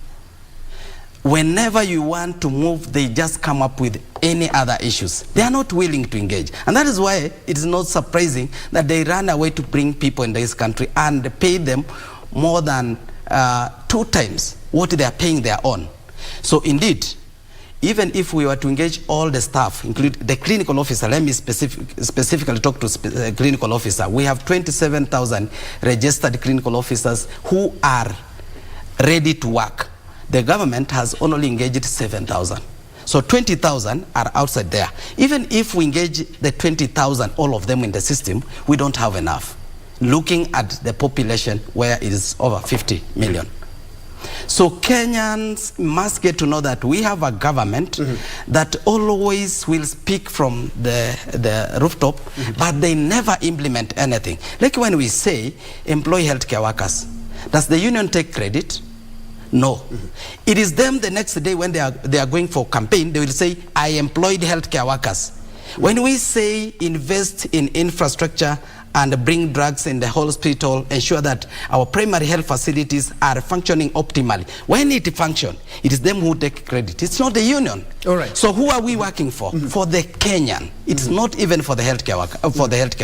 [SPEAKER 14] Whenever you want to move, they just come up with any other issues. They are not willing to engage. And that is why it is not surprising that they run away to bring people in this country and pay them more than 2 times what they are paying their own. So indeed, even if we were to engage all the staff, including the clinical officer, let me specifically talk to clinical officer. We have 27,000 registered clinical officers who are ready to work. The government has only engaged 7,000. So 20,000 are outside there. Even if we engage the 20,000, all of them in the system, we don't have enough. Looking at the population where it is over 50 million. So Kenyans must get to know that we have a government that always will speak from the rooftop, but they never implement anything. Like when we say employ healthcare workers, does the union take credit? No. It is them the next day when they are going for campaign, they will say, I employed healthcare workers. When we say invest in infrastructure and bring drugs in the hospital, ensure that our primary health facilities are functioning optimally. When it functions, it is them who take credit. It's not the union.
[SPEAKER 11] All right.
[SPEAKER 14] So who are we working for? For the Kenyan. It's not even for the healthcare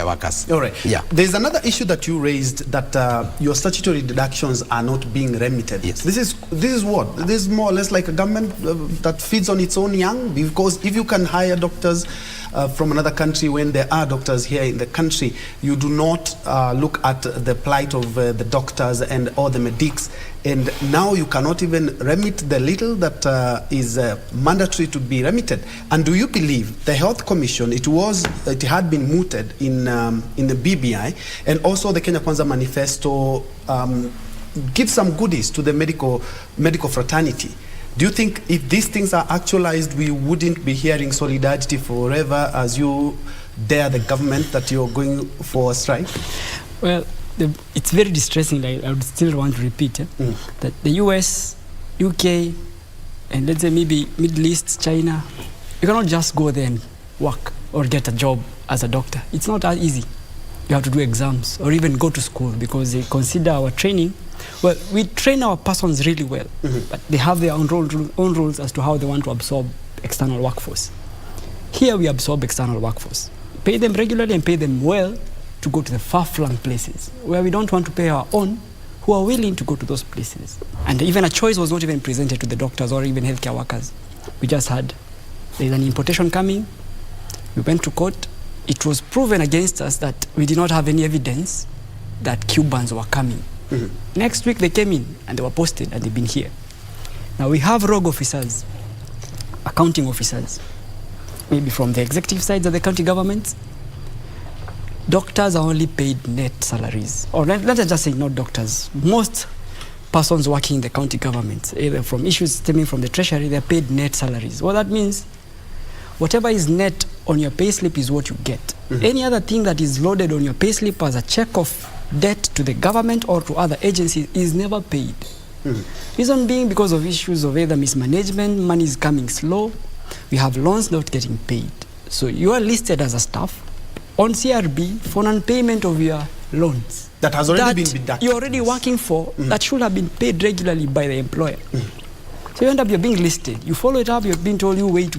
[SPEAKER 14] workers.
[SPEAKER 11] All right.
[SPEAKER 14] Yeah.
[SPEAKER 11] There's another issue that you raised, that your statutory deductions are not being remitted.
[SPEAKER 14] Yes.
[SPEAKER 11] This is what? This is more or less like a government that feeds on its own young, because if you can hire doctors from another country when there are doctors here in the country, you do not look at the plight of the doctors and all the medics, and now you cannot even remit the little that is mandatory to be remitted. And do you believe the Health Commission, it had been mooted in the BBI, and also the Kenya Kwanza Manifesto gives some goodies to the medical fraternity? Do you think if these things are actualized, we wouldn't be hearing solidarity forever as you dare the government that you're going for a strike?
[SPEAKER 15] Well, it's very distressing. I would still want to repeat that the US, UK, and let's say maybe Middle East, China, you cannot just go there and work or get a job as a doctor. It's not that easy. You have to do exams or even go to school, because they consider our training. Well, we train our persons really well, but they have their own rules as to how they want to absorb external workforce. Here we absorb external workforce, pay them regularly and pay them well to go to the far-flung places where we don't want to pay our own, who are willing to go to those places. And even a choice was not even presented to the doctors or even healthcare workers. We just had, there's an importation coming, we went to court, it was proven against us that we did not have any evidence that Cubans were coming. Next week they came in and they were posted and they've been here. Now we have rogue officers, accounting officers, maybe from the executive sides of the county governments. Doctors are only paid net salaries, or let us just say not doctors. Most persons working in the county government, either from issues stemming from the treasury, they're paid net salaries. What that means, whatever is net on your payslip is what you get. Any other thing that is loaded on your payslip as a check of debt to the government or to other agencies is never paid. Reason being because of issues of either mismanagement, money is coming slow, we have loans not getting paid. So you are listed as a staff on CRB for non-payment of your loans.
[SPEAKER 11] That has already been deducted.
[SPEAKER 15] You're already working for, that should have been paid regularly by the employer. So you end up, you're being listed. You follow it up, you're being told you wait.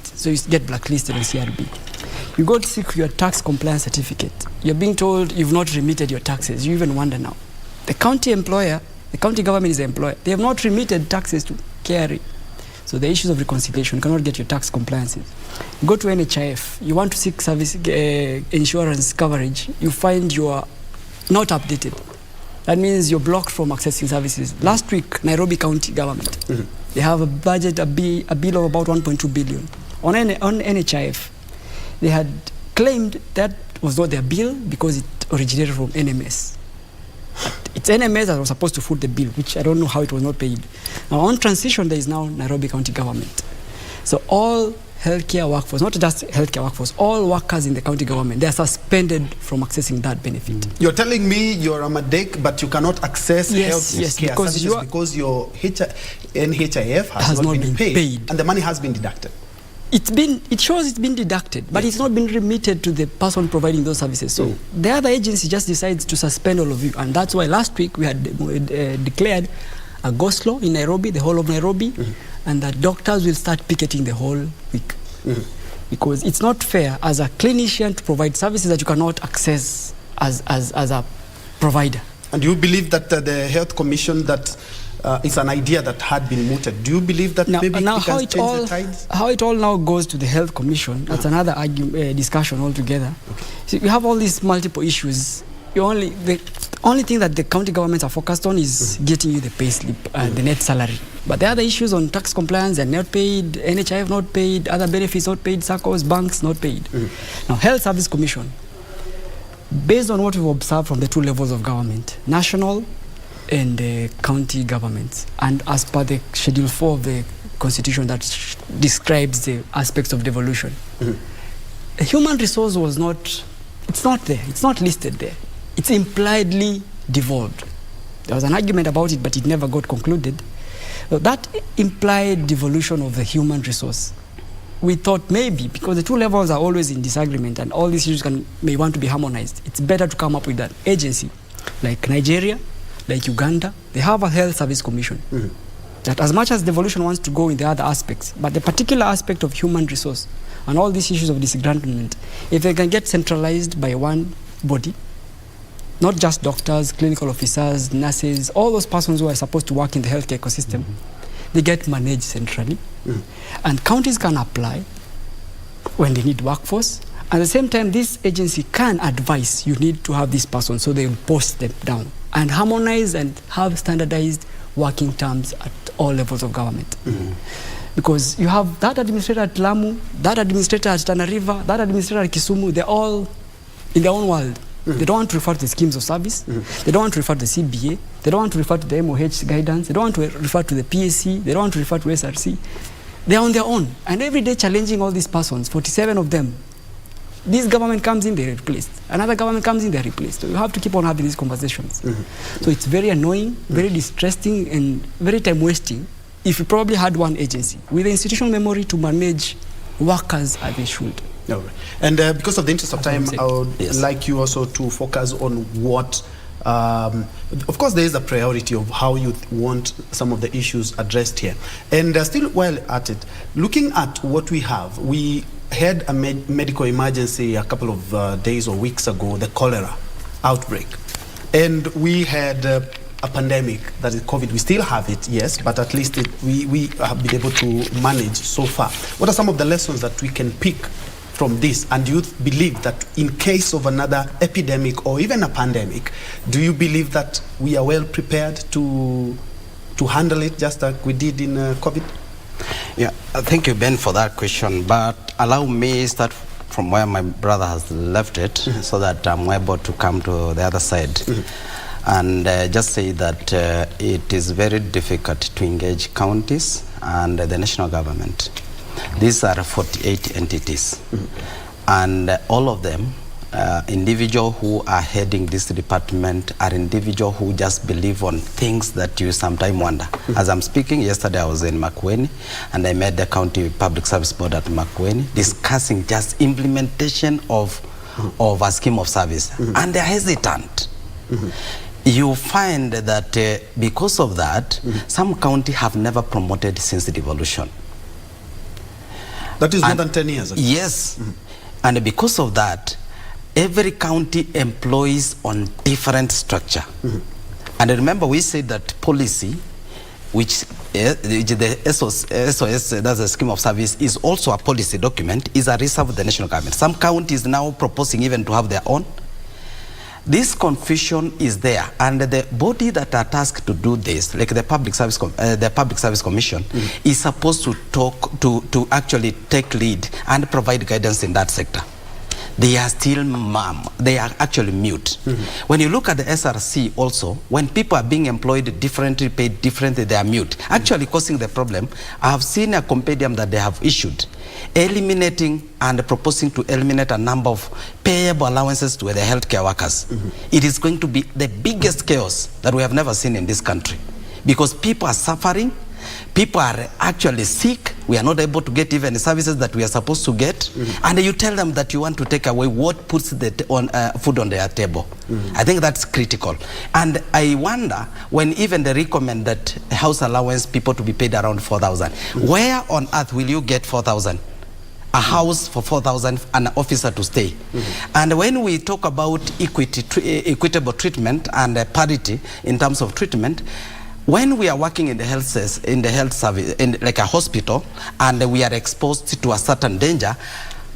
[SPEAKER 15] So you get blacklisted on CRB. You go to seek your tax compliance certificate. You're being told you've not remitted your taxes. You even wonder now. The county employer, the county government is the employer. They have not remitted taxes to KRA. So the issues of reconciliation, you cannot get your tax compliances. You go to NHIF, you want to seek service insurance coverage, you find you are not updated. That means you're blocked from accessing services. Last week, Nairobi County government, they have a budget, a bill of about 1.2 billion. On NHIF, they had claimed that was not their bill because it originated from NMS. It's NMS that was supposed to foot the bill, which I don't know how it was not paid. Now on transition, there is now Nairobi County government. So all healthcare workforce, not just healthcare workforce, all workers in the county government, they are suspended from accessing that benefit.
[SPEAKER 11] You're telling me you're a Madek, but you cannot access health care
[SPEAKER 15] because
[SPEAKER 11] services because your NHIF has not been paid, and the money has been deducted.
[SPEAKER 15] It shows it's been deducted, but it's not been remitted to the person providing those services. So the other agency just decides to suspend all of you, and that's why last week we had declared a ghost law in Nairobi, the whole of Nairobi, and that doctors will start picketing the whole week. Because it's not fair as a clinician to provide services that you cannot access as a provider.
[SPEAKER 11] And do you believe that the Health Commission that is an idea that had been mooted? Do you believe that maybe it has changed the tides?
[SPEAKER 15] How it all now goes to the Health Commission, that's another discussion altogether. So you have all these multiple issues. The only thing that the county governments are focused on is getting you the pay slip, the net salary. But the other issues on tax compliance are not paid, NHIF not paid, other benefits not paid, SACCOs, banks not paid. Now, Health Service Commission, based on what we've observed from the two levels of government, national and county governments, and as per the Schedule 4 of the Constitution that describes the aspects of devolution, a human resource was not, it's not there, it's not listed there. It's impliedly devolved. There was an argument about it, but it never got concluded. That implied devolution of the human resource, we thought maybe, because the two levels are always in disagreement and all these issues may want to be harmonized, it's better to come up with an agency like Nigeria, like Uganda. They have a Health Service Commission. That as much as devolution wants to go in the other aspects, but the particular aspect of human resource and all these issues of disgruntlement, if they can get centralized by one body, not just doctors, clinical officers, nurses, all those persons who are supposed to work in the healthcare ecosystem, they get managed centrally. And counties can apply when they need workforce. At the same time, this agency can advise you need to have this person, so they will post them down and harmonize and have standardized working terms at all levels of government. Because you have that administrator at Lamu, that administrator at Tana River, that administrator at Kisumu, they're all in their own world. They don't want to refer to the schemes of service. They don't want to refer to the CBA. They don't want to refer to the MOH guidance. They don't want to refer to the PSC. They don't want to refer to SRC. They're on their own. And every day challenging all these persons, 47 of them. This government comes in, they're replaced. Another government comes in, they're replaced. So you have to keep on having these conversations. So it's very annoying, very distressing, and very time-wasting if you probably had one agency with the institutional memory to manage workers as they should.
[SPEAKER 11] All right. And because of the interest of time, I would like you also to focus on what, of course, there is a priority of how you want some of the issues addressed here. And still while at it, looking at what we have, we had a medical emergency a couple of days or weeks ago, the cholera outbreak. And we had a pandemic, that is COVID. We still have it, yes, but at least we have been able to manage so far. What are some of the lessons that we can pick from this? And do you believe that in case of another epidemic or even a pandemic, do you believe that we are well prepared to handle it just like we did in COVID?
[SPEAKER 14] Yeah, thank you, Ben, for that question. But allow me start from where my brother has left it, so that I'm able to come to the other side. And just say that it is very difficult to engage counties and the national government. These are 48 entities, and all of them, individuals who are heading this department are individuals who just believe on things that you sometimes wonder. As I'm speaking, yesterday I was in Makueni, and I met the County Public Service Board at Makueni discussing just implementation of a scheme of service, and they're hesitant. You find that because of that, some counties have never promoted since the devolution.
[SPEAKER 11] That is more than 10 years ago.
[SPEAKER 14] Yes. And because of that, every county employs on different structure. And remember, we said that policy, which the SOS, that's a scheme of service, is also a policy document, is a reserve of the national government. Some counties now proposing even to have their own. This confusion is there, and the body that are tasked to do this, like the Public Service Commission, is supposed to actually take lead and provide guidance in that sector. they are still they are actually mute. When you look at the SRC also, when people are being employed differently, paid differently, they are mute, actually causing the problem. I have seen a compendium that they have issued eliminating and proposing to eliminate a number of payable allowances to the healthcare workers. It is going to be the biggest chaos that we have never seen in this country, because people are suffering, people are actually sick, we are not able to get even the services that we are supposed to get, and you tell them that you want to take away what puts the food on their table. I think that's critical. And I wonder, when even they recommend that house allowance people to be paid around 4,000, where on earth will you get 4,000? A house for 4,000, an officer to stay. And when we talk about equitable treatment and parity in terms of treatment, when we are working in the health service, in like a hospital, and we are exposed to a certain danger,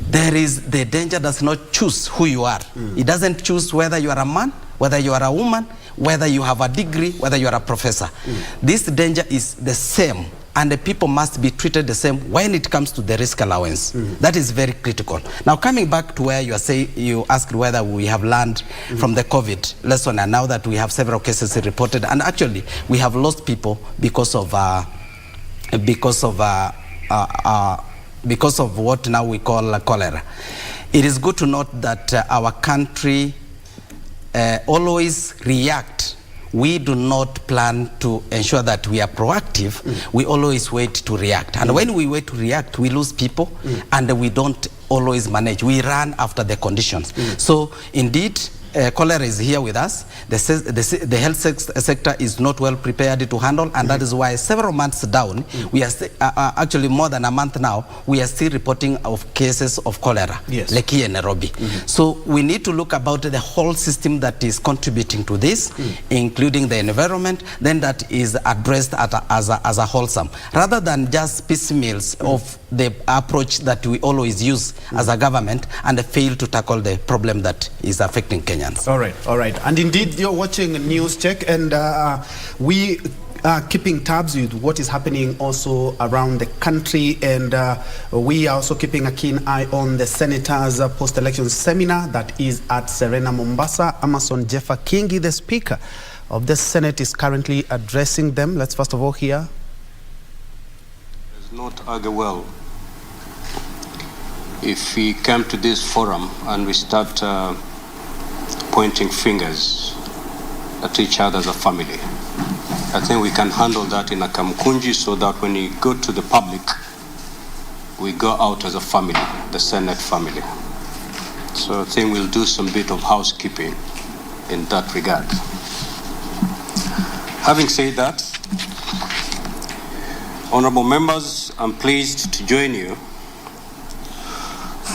[SPEAKER 14] the danger does not choose who you are. It doesn't choose whether you are a man, whether you are a woman, whether you have a degree, whether you are a professor. This danger is the same, and the people must be treated the same when it comes to the risk allowance. That is very critical. Now, coming back to where you asked whether we have learned from the COVID lesson, and now that we have several cases reported, and actually we have lost people because of what now we call cholera. It is good to note that our country always react. We do not plan to ensure that we are proactive. We always wait to react. And when we wait to react, we lose people, and we don't always manage. We run after the conditions. So indeed, cholera is here with us. The health sector is not well prepared to handle, and that is why several months down, we are actually more than a month now, we are still reporting of cases of cholera, like here in Nairobi. So we need to look about the whole system that is contributing to this, including the environment, then that is addressed as a wholesome, rather than just piecemeals of the approach that we always use as a government and fail to tackle the problem that is affecting Kenyans.
[SPEAKER 11] All right. And indeed, you're watching NewsCheck, and we are keeping tabs with what is happening also around the country, and we are also keeping a keen eye on the Senators' post-election seminar that is at Serena, Mombasa. Amason Jeffa Kingi, the Speaker of the Senate, is currently addressing them. Let's first of all hear.
[SPEAKER 20] It's not argue well if we come to this forum and we start pointing fingers at each other as a family. I think we can handle that in a kamkunji, so that when we go to the public, we go out as a family, the Senate family. So I think we'll do some bit of housekeeping in that regard. Having said that, honorable members, I'm pleased to join you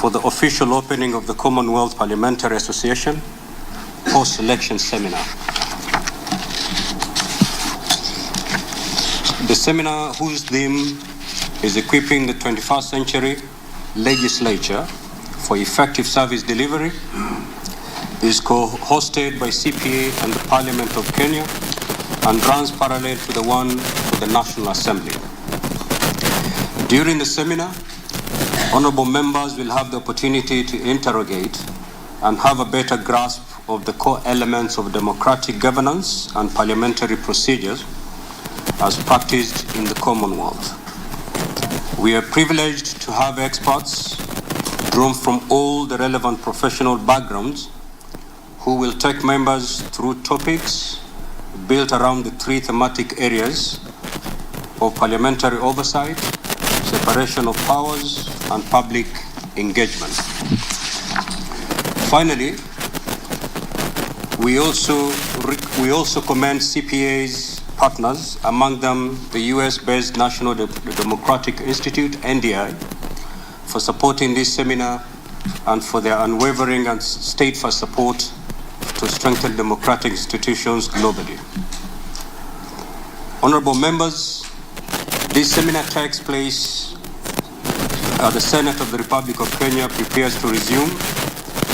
[SPEAKER 20] for the official opening of the Commonwealth Parliamentary Association post-election seminar. The seminar, whose theme is equipping the 21st century legislature for effective service delivery, is co-hosted by CPA and the Parliament of Kenya and runs parallel to the one for the National Assembly. During the seminar, honorable members will have the opportunity to interrogate and have a better grasp of the core elements of democratic governance and parliamentary procedures as practiced in the Commonwealth. We are privileged to have experts drawn from all the relevant professional backgrounds who will take members through topics built around the three thematic areas of parliamentary oversight, separation of powers, and public engagement. Finally, we also commend CPA's partners, among them the US-based National Democratic Institute, NDI, for supporting this seminar and for their unwavering and steadfast support to strengthen democratic institutions globally. Honorable members, this seminar takes place the Senate of the Republic of Kenya prepares to resume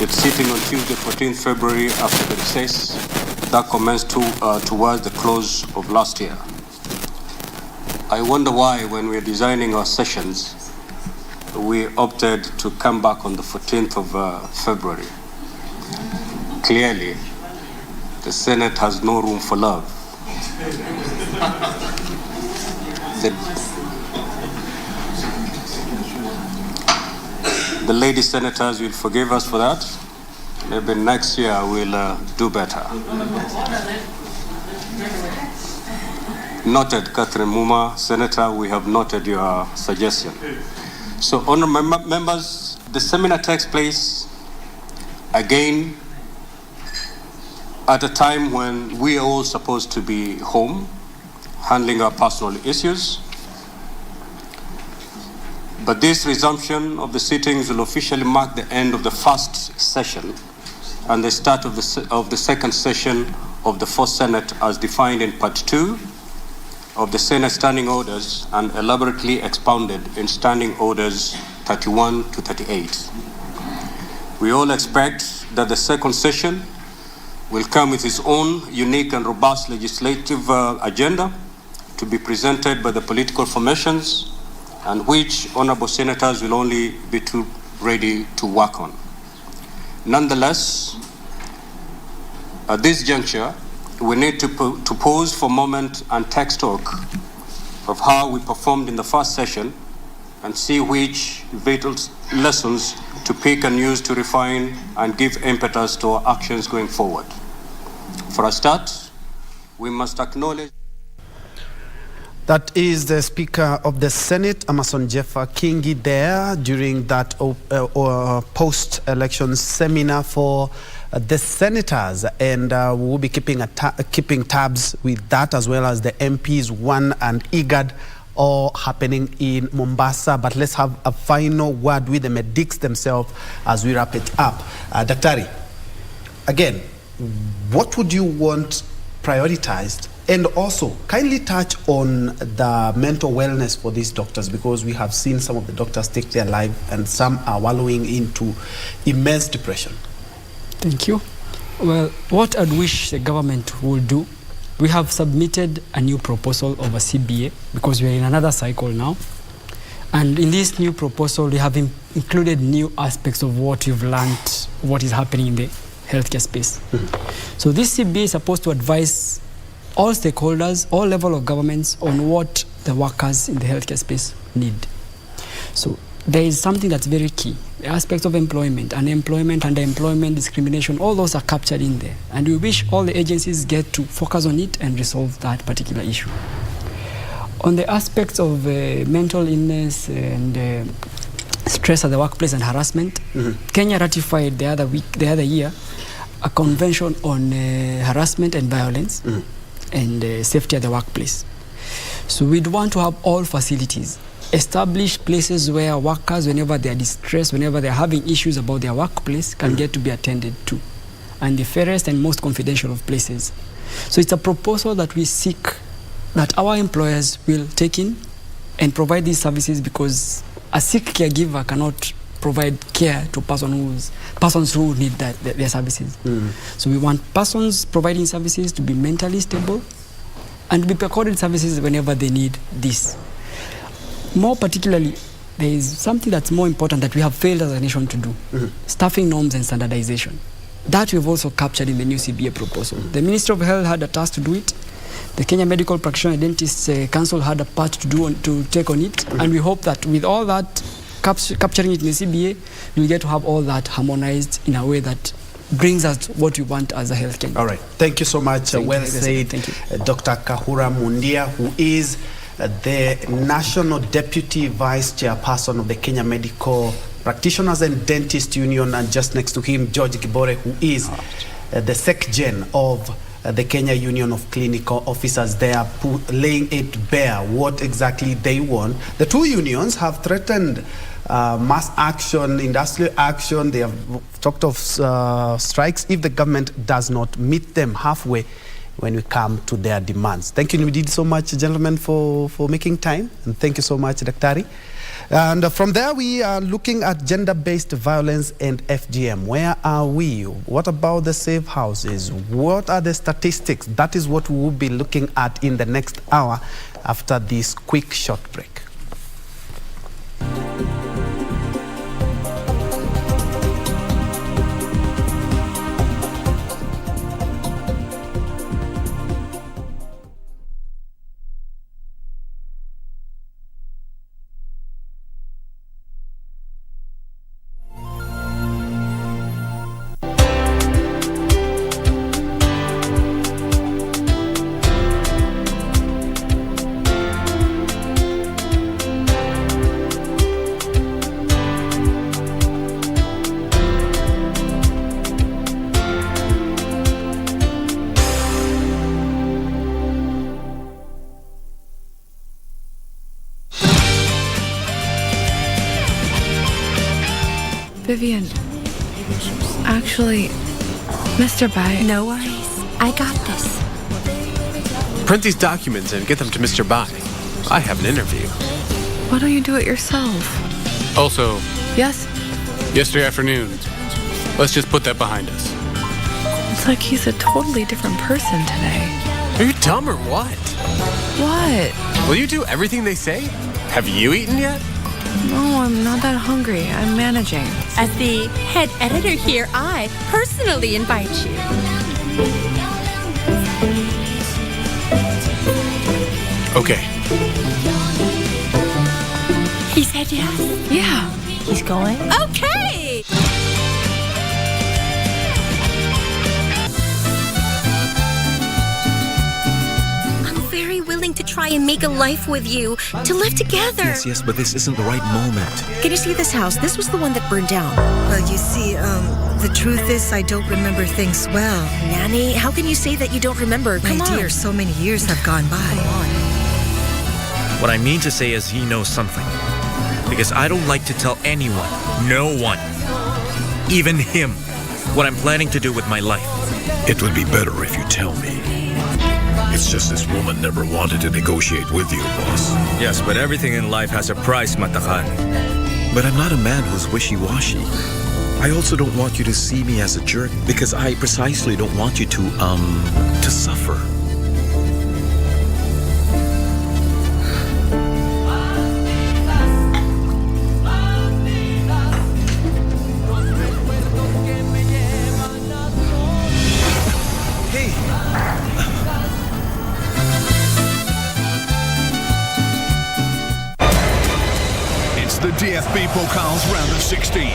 [SPEAKER 20] its sitting on Tuesday, 14th February, after the recess that commenced towards the close of last year. I wonder why, when we're designing our sessions, we opted to come back on the 14th of February. Clearly, the Senate has no room for love. The lady senators will forgive us for that. Maybe next year we'll do better. Noted, Catherine Muma, Senator, we have noted your suggestion. So, honourable members, the seminar takes place again at a time when we are all supposed to be home, handling our personal issues. But this resumption of the sittings will officially mark the end of the first session and the start of the second session of the fourth Senate as defined in Part 2 of the Senate Standing Orders and elaborately expounded in Standing Orders 31 to 38. We all expect that the second session will come with its own unique and robust legislative agenda to be presented by the political formations and which honourable senators will only be too ready to work on. Nonetheless, at this juncture, we need to pause for a moment and take stock of how we performed in the first session and see which vital lessons to pick and use to refine and give impetus to our actions going forward. For a start, we must acknowledge.
[SPEAKER 11] That is the Speaker of the Senate, Amason Jeffa Kingi, there during that post-election seminar for the senators, and we will be keeping tabs with that, as well as the MPs 1 and IGAD, all happening in Mombasa. But let's have a final word with the medics themselves as we wrap it up. Daktari, again, what would you want prioritized? And also, kindly touch on the mental wellness for these doctors, because we have seen some of the doctors take their life and some are wallowing into immense depression.
[SPEAKER 15] Thank you. Well, what I'd wish the government would do, we have submitted a new proposal of a CBA because we are in another cycle now. And in this new proposal, we have included new aspects of what you've learned, what is happening in the healthcare space. So this CBA is supposed to advise all stakeholders, all level of governments on what the workers in the healthcare space need. So there is something that's very key. The aspects of employment, unemployment, underemployment, discrimination, all those are captured in there. And we wish all the agencies get to focus on it and resolve that particular issue. On the aspects of mental illness and stress at the workplace and harassment, Kenya ratified the other year a convention on harassment and violence and safety at the workplace. So we'd want to have all facilities, establish places where workers, whenever they are distressed, whenever they're having issues about their workplace, can get to be attended to, and the fairest and most confidential of places. So it's a proposal that we seek that our employers will take in and provide these services, because a sick caregiver cannot provide care to persons who need their services. So we want persons providing services to be mentally stable and to be accorded services whenever they need this. More particularly, there is something that's more important that we have failed as a nation to do, staffing norms and standardization. That we've also captured in the new CBA proposal. The Ministry of Health had a task to do it. The Kenya Medical Practitioner Dentists Council had a part to take on it, and we hope that with all that, capturing it in the CBA, we'll get to have all that harmonized in a way that brings us what we want as a healthcare.
[SPEAKER 11] All right. Thank you so much. Well said. Thank you. Dr. Kahura Mundia, who is the National Deputy Vice Chairperson of the Kenya Medical Practitioners and Dentist Union, and just next to him, George Gibore, who is the SecGen of the Kenya Union of Clinical Officers. They are laying it bare what exactly they want. The two unions have threatened mass action, industrial action. They have talked of strikes if the government does not meet them halfway when we come to their demands. Thank you indeed so much, gentlemen, for making time. And thank you so much, Daktari. And from there, we are looking at gender-based violence and FGM. Where are we? What about the safe houses? What are the statistics? That is what we will be looking at in the next hour after this quick short break.
[SPEAKER 21] Vivian, actually, Mr. Bai...
[SPEAKER 22] No worries. I got this.
[SPEAKER 23] Print these documents and get them to Mr. Bai. I have an interview.
[SPEAKER 21] Why don't you do it yourself?
[SPEAKER 23] Also,
[SPEAKER 21] Yes?
[SPEAKER 23] yesterday afternoon, let's just put that behind us.
[SPEAKER 21] It's like he's a totally different person today.
[SPEAKER 23] Are you dumb or what?
[SPEAKER 21] What?
[SPEAKER 23] Will you do everything they say? Have you eaten yet?
[SPEAKER 21] No, I'm not that hungry. I'm managing.
[SPEAKER 22] As the head editor here, I personally invite you.
[SPEAKER 23] Okay.
[SPEAKER 22] He said yes.
[SPEAKER 21] Yeah.
[SPEAKER 22] He's going? Okay! I'm very willing to try and make a life with you, to live together.
[SPEAKER 24] Yes, but this isn't the right moment.
[SPEAKER 25] Can you see this house? This was the one that burned down. Well, you see, the truth is I don't remember things well.
[SPEAKER 22] Nanny, how can you say that you don't remember? Come
[SPEAKER 25] My dear, so many years have gone by.
[SPEAKER 24] What I mean to say is he knows something. Because I don't like to tell anyone, no one, even him, what I'm planning to do with my life.
[SPEAKER 6] It would be better if you tell me. It's just this woman never wanted to negotiate with you, boss.
[SPEAKER 24] Yes, but everything in life has a price, Matakan.
[SPEAKER 6] But I'm not a man who's wishy-washy. I also don't want you to see me as a jerk because I precisely don't want you to suffer.
[SPEAKER 5] The DFB Pokals round of 16.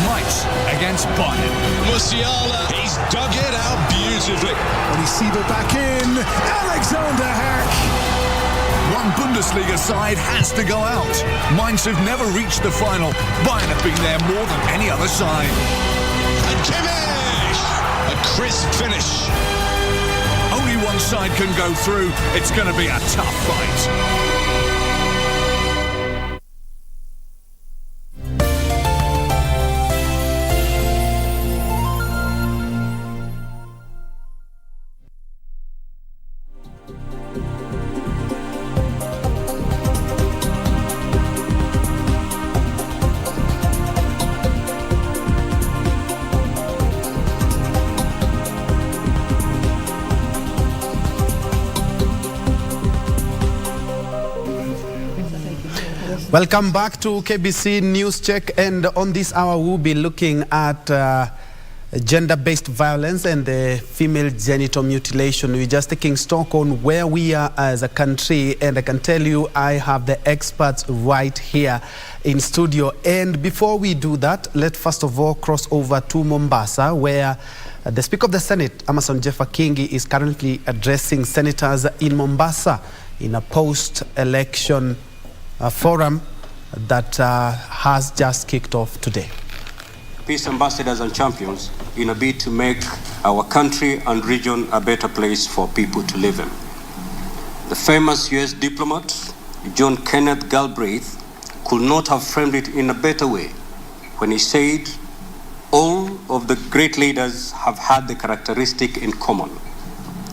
[SPEAKER 5] Mainz against Bayern.
[SPEAKER 6] Musiala, he's dug it out beautifully.
[SPEAKER 5] Onisiba back in. Alexander Herk. One Bundesliga side has to go out. Mainz have never reached the final. Bayern have been there more than any other side.
[SPEAKER 6] And Kimmich! A crisp finish.
[SPEAKER 5] Only one side can go through. It's going to be a tough fight.
[SPEAKER 11] Welcome back to KBC News Check, and on this hour we'll be looking at gender-based violence and the female genital mutilation. We're just taking stock on where we are as a country, and I can tell you I have the experts right here in studio. And before we do that, let's first of all cross over to Mombasa, where the Speaker of the Senate, Amason Jeffa Kingi, is currently addressing senators in Mombasa in a post-election forum that has just kicked off today.
[SPEAKER 20] Peace ambassadors and champions in a bid to make our country and region a better place for people to live in. The famous US diplomat, John Kenneth Galbraith, could not have framed it in a better way when he said, all of the great leaders have had the characteristic in common.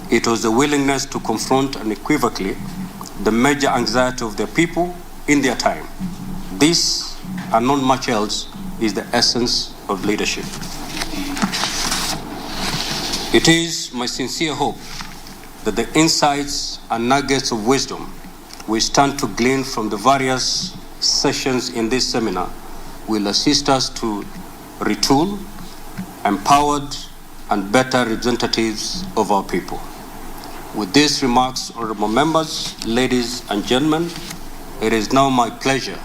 [SPEAKER 20] It was the willingness to confront unequivocally the major anxiety of their people in their time. This, and not much else, is the essence of leadership. It is my sincere hope that the insights and nuggets of wisdom we stand to glean from the various sessions in this seminar will assist us to retool empowered and better representatives of our people. With these remarks, honorable members, ladies and gentlemen, it is now my pleasure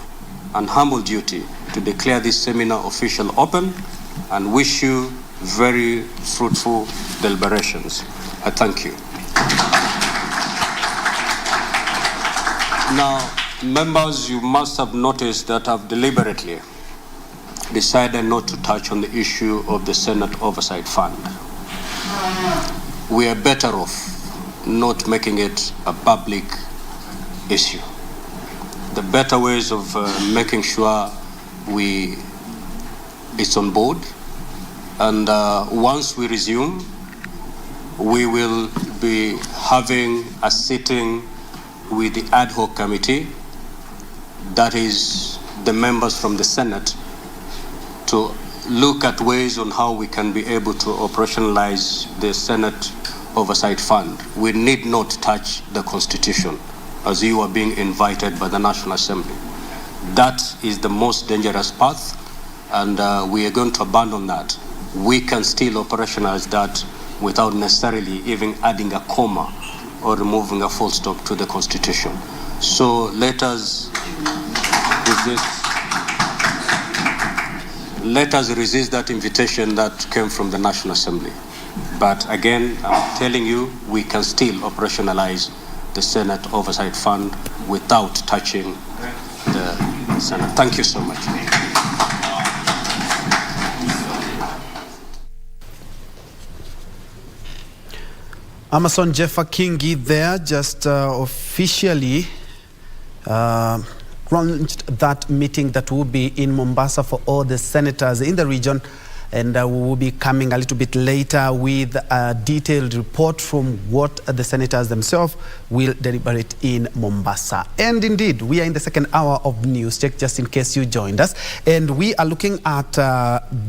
[SPEAKER 20] and humble duty to declare this seminar officially open and wish you very fruitful deliberations. I thank you. Now, members, you must have noticed that I've deliberately decided not to touch on the issue of the Senate Oversight Fund. We are better off not making it a public issue. The better ways of making sure we is on board. And once we resume, we will be having a sitting with the ad hoc committee, that is the members from the Senate, to look at ways on how we can be able to operationalize the Senate Oversight Fund. We need not touch the Constitution, as you are being invited by the National Assembly. That is the most dangerous path, and we are going to abandon that. We can still operationalize that without necessarily even adding a comma or removing a full stop to the Constitution. So let us resist that invitation that came from the National Assembly. But again, I'm telling you, we can still operationalize the Senate Oversight Fund without touching the Senate. Thank you so much.
[SPEAKER 11] Amason Jeffa Kingi there just officially launched that meeting that will be in Mombasa for all the senators in the region, and we will be coming a little bit later with a detailed report from what the senators themselves will deliberate in Mombasa. And indeed, we are in the second hour of NewsCheck, just in case you joined us, and we are looking at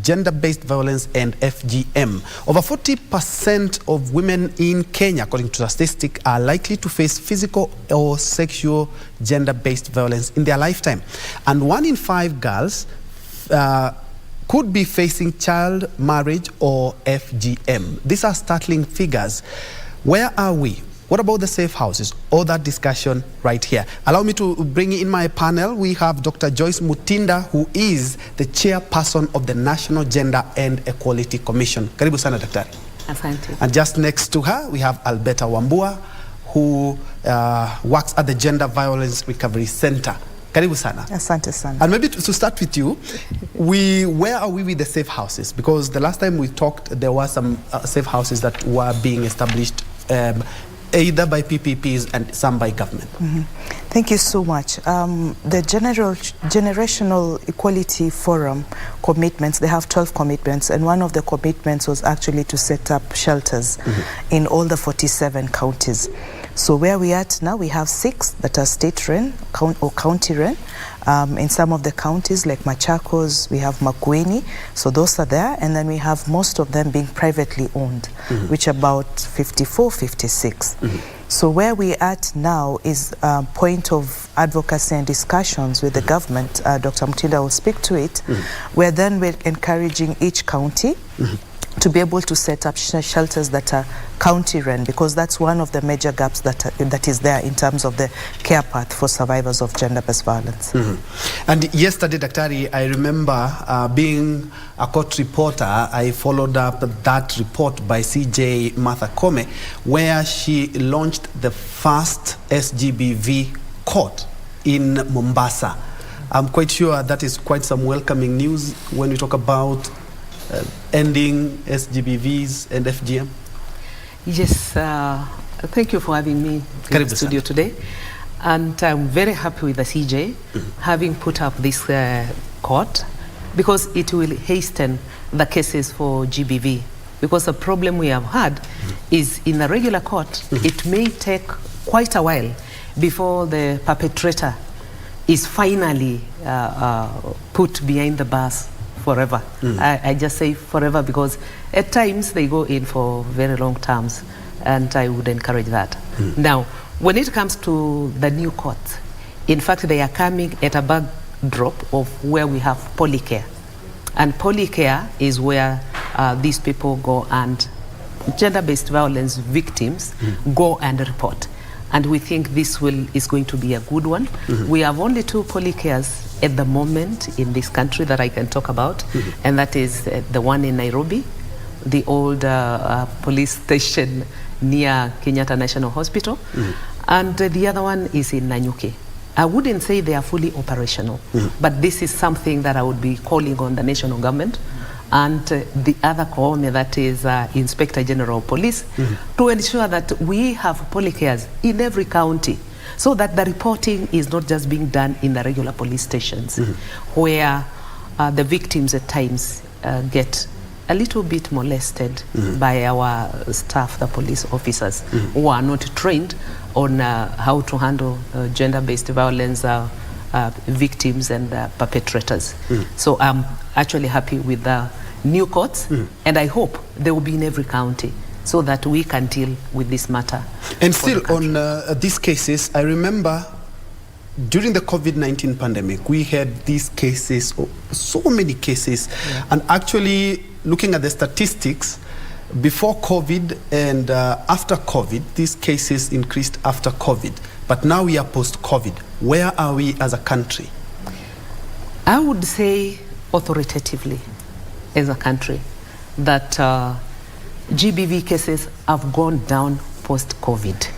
[SPEAKER 11] gender-based violence and FGM. Over 40% of women in Kenya, according to the statistic, are likely to face physical or sexual gender-based violence in their lifetime. And 1 in 5 girls could be facing child marriage or FGM. These are startling figures. Where are we? What about the safe houses? All that discussion right here. Allow me to bring in my panel. We have Dr. Joyce Mutinda, who is the chairperson of the National Gender and Equality Commission. Karibu sana, Daktari.
[SPEAKER 1] Asante.
[SPEAKER 11] And just next to her, we have Alberta Wambua, who works at the Gender Violence Recovery Center. Karibu sana.
[SPEAKER 1] Asante sana.
[SPEAKER 11] And maybe to start with you, where are we with the safe houses? Because the last time we talked, there were some safe houses that were being established either by PPPs and some by government.
[SPEAKER 1] Thank you so much. The Generational Equality Forum commitments, they have 12 commitments, and one of the commitments was actually to set up shelters in all the 47 counties. So where we are at now, we have 6 that are state-run or county-run. In some of the counties like Machakos, we have Makueni, so those are there, and then we have most of them being privately owned, which about 54, 56. So where we are at now is a point of advocacy and discussions with the government. Dr. Mutinda will speak to it, where then we're encouraging each county to be able to set up shelters that are county-run, because that's one of the major gaps that is there in terms of the care path for survivors of gender-based violence.
[SPEAKER 11] And yesterday, Daktari, I remember being a court reporter, I followed up that report by CJ Martha Koome, where she launched the first SGBV court in Mombasa. I'm quite sure that is quite some welcoming news when we talk about ending SGBVs and FGM.
[SPEAKER 1] Yes, thank you for having me in the studio today. And I'm very happy with the CJ having put up this court, because it will hasten the cases for GBV. Because the problem we have had is in a regular court, it may take quite a while before the perpetrator is finally put behind the bars forever. I just say forever because at times they go in for very long terms, and I would encourage that. Now, when it comes to the new courts, in fact, they are coming at a backdrop of where we have polycare. And polycare is where these people go, and gender-based violence victims go and report. And we think this is going to be a good one. We have only 2 polycares at the moment in this country that I can talk about, and that is the one in Nairobi, the old police station near Kenyatta National Hospital, and the other one is in Nanyuki. I wouldn't say they are fully operational, but this is something that I would be calling on the national government and the other Koome, that is Inspector General of Police, to ensure that we have polycares in every county, so that the reporting is not just being done in the regular police stations, where the victims at times get a little bit molested by our staff, the police officers, who are not trained on how to handle gender-based violence victims and perpetrators. So I'm actually happy with the new courts, and I hope they will be in every county so that we can deal with this matter.
[SPEAKER 11] And still on these cases, I remember during the COVID-19 pandemic, we had these cases, so many cases, and actually looking at the statistics, before COVID and after COVID, these cases increased after COVID. But now we are post-COVID. Where are we as a country?
[SPEAKER 1] I would say authoritatively as a country that GBV cases have gone down post-COVID.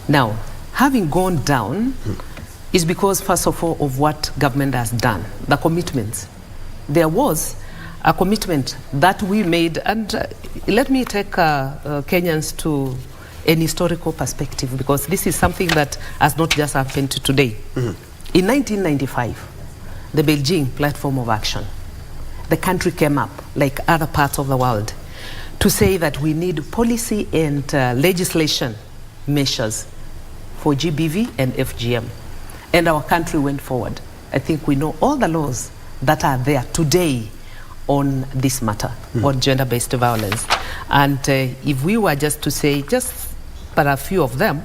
[SPEAKER 1] Now, having gone down is because, first of all, of what government has done, the commitments. There was a commitment that we made, and let me take Kenyans to an historical perspective, because this is something that has not just happened today. In 1995, the Beijing Platform of Action, the country came up, like other parts of the world, to say that we need policy and legislation measures for GBV and FGM. And our country went forward. I think we know all the laws that are there today on this matter, on gender-based violence. And if we were just to say, just but a few of them,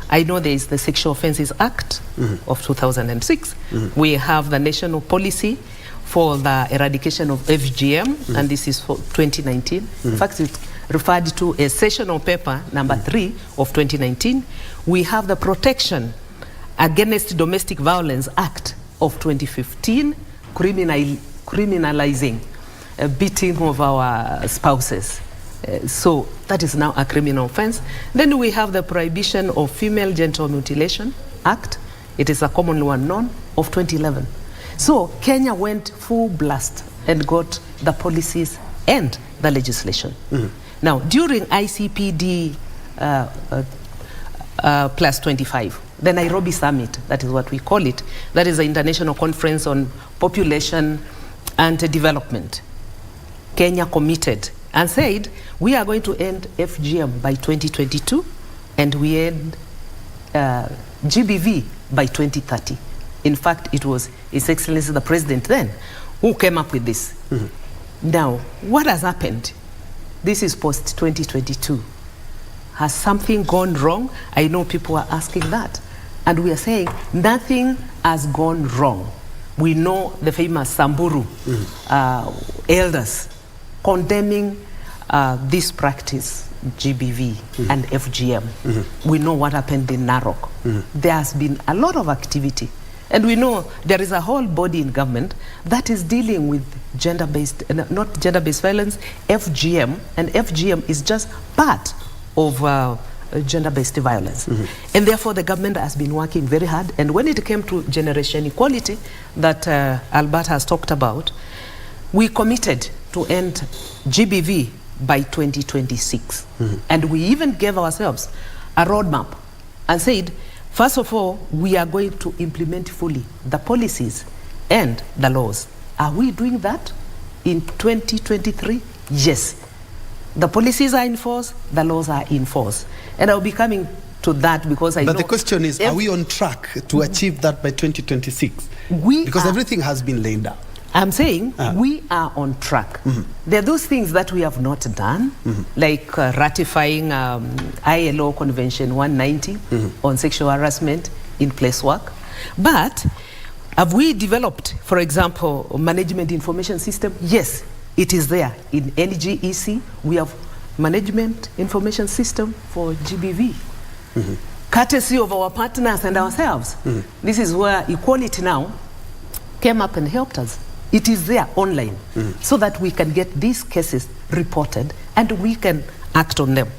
[SPEAKER 1] I know there is the Sexual Offences Act of 2006. We have the National Policy for the Eradication of FGM, and this is for 2019. In fact, it's referred to as Sessional Paper number 3 of 2019. We have the Protection Against Domestic Violence Act of 2015, criminalizing beating of our spouses. So that is now a criminal offense. Then we have the Prohibition of Female Genital Mutilation Act. It is a common one known of 2011. So Kenya went full blast and got the policies and the legislation. Now, during ICPD plus 25, the Nairobi Summit, that is what we call it, that is the International Conference on Population and Development, Kenya committed and said, we are going to end FGM by 2022, and we end GBV by 2030. In fact, it was His Excellency the President then who came up with this. Now, what has happened? This is post-2022. Has something gone wrong? I know people are asking that. And we are saying nothing has gone wrong. We know the famous Samburu elders condemning this practice, GBV and FGM. We know what happened in Narok. There has been a lot of activity. And we know there is a whole body in government that is dealing with gender-based, not gender-based violence, FGM, and FGM is just part of gender-based violence. And therefore the government has been working very hard. And when it came to generation equality that Albert has talked about, we committed to end GBV by 2026. And we even gave ourselves a roadmap and said, first of all, we are going to implement fully the policies and the laws. Are we doing that in 2023? Yes. The policies are in force, the laws are in force. And I'll be coming to that because I know...
[SPEAKER 11] But the question is, are we on track to achieve that by 2026? Because everything has been laid down.
[SPEAKER 1] I'm saying we are on track. There are those things that we have not done, like ratifying ILO Convention 190 on sexual harassment in place work. But have we developed, for example, management information system? Yes, it is there. In NGEC, we have management information system for GBV. Courtesy of our partners and ourselves. This is where Equality Now came up and helped us. It is there online so that we can get these cases reported and we can act on them.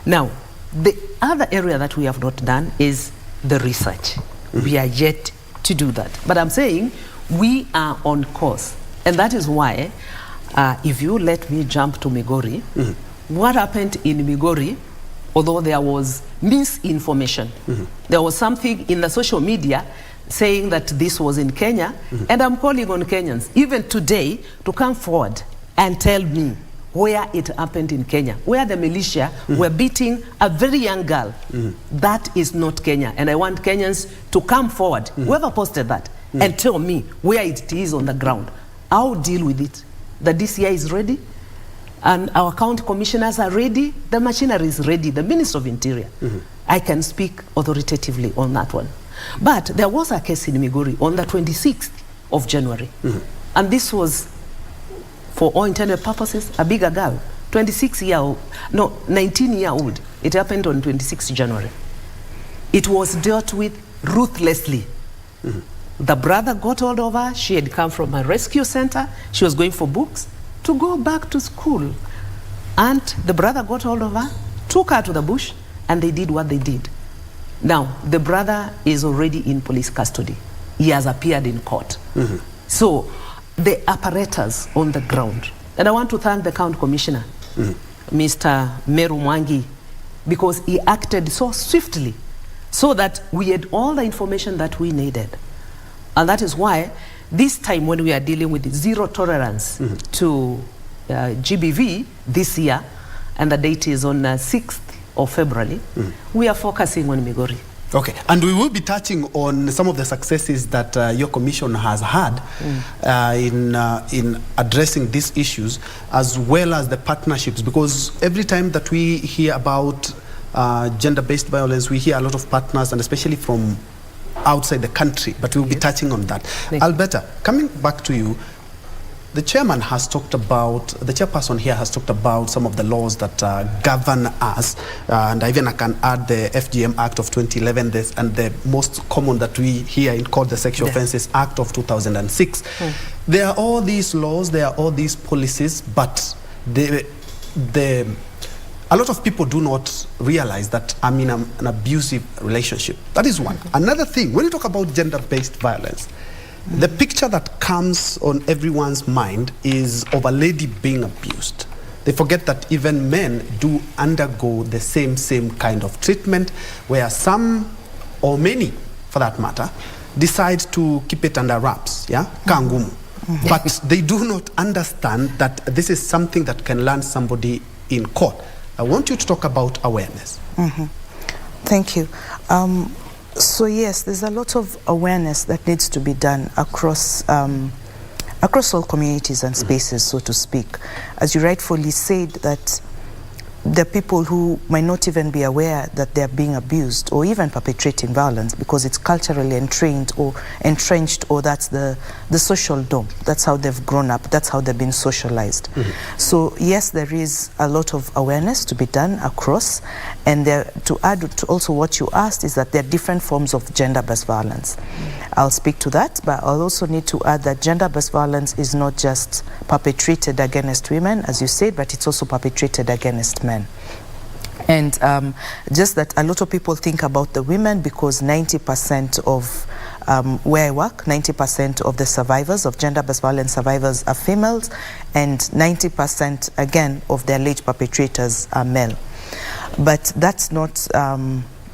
[SPEAKER 1] Now, the other area that we have not done is the research. We are yet to do that. But I'm saying we are on course. And that is why, if you let me jump to Migori, what happened in Migori, although there was misinformation, there was something in the social media saying that this was in Kenya, and I'm calling on Kenyans, even today, to come forward and tell me where it happened in Kenya, where the militia were beating a very young girl. That is not Kenya, and I want Kenyans to come forward, whoever posted that, and tell me where it is on the ground. I'll deal with it. The DCI is ready, and our county commissioners are ready, the machinery is ready, the Minister of Interior. I can speak authoritatively on that one. But there was a case in Migori on the 26th of January, and this was, for all intended purposes, a bigger girl, 19-year-old. It happened on 26th January. It was dealt with ruthlessly. The brother got hold of her. She had come from a rescue center. She was going for books to go back to school. And the brother got hold of her, took her to the bush, and they did what they did. Now, the brother is already in police custody. He has appeared in court. So, the apparatus on the ground. And I want to thank the county commissioner, Mr. Meru Mwangi, because he acted so swiftly so that we had all the information that we needed. And that is why this time when we are dealing with zero tolerance to GBV this year, and the date is on 6th of February, we are focusing on Migori.
[SPEAKER 11] Okay, and we will be touching on some of the successes that your commission has had in addressing these issues, as well as the partnerships, because every time that we hear about gender-based violence, we hear a lot of partners, and especially from outside the country, but we'll be touching on that. Alberta, coming back to you, the chairperson here has talked about some of the laws that govern us, and even I can add the FGM Act of 2011, and the most common that we hear in court, the Sexual Offences Act of 2006. There are all these laws, there are all these policies, but a lot of people do not realize that I'm in an abusive relationship. That is one. Another thing, when you talk about gender-based violence, the picture that comes on everyone's mind is of a lady being abused. They forget that even men do undergo the same kind of treatment, where some, or many for that matter, decide to keep it under wraps, kangumu. But they do not understand that this is something that can land somebody in court. I want you to talk about awareness.
[SPEAKER 2] Thank you. So yes, there's a lot of awareness that needs to be done across all communities and spaces, so to speak. As you rightfully said, that there are people who might not even be aware that they're being abused or even perpetrating violence because it's culturally entrenched, or that's the social norm. That's how they've grown up. That's how they've been socialized. So yes, there is a lot of awareness to be done across. And to add to also what you asked is that there are different forms of gender-based violence. I'll speak to that, but I'll also need to add that gender-based violence is not just perpetrated against women, as you said, but it's also perpetrated against men. And just that a lot of people think about the women, because 90% of where I work, 90% of the survivors of gender-based violence survivors are females, and 90% again of the alleged perpetrators are male. But that's not,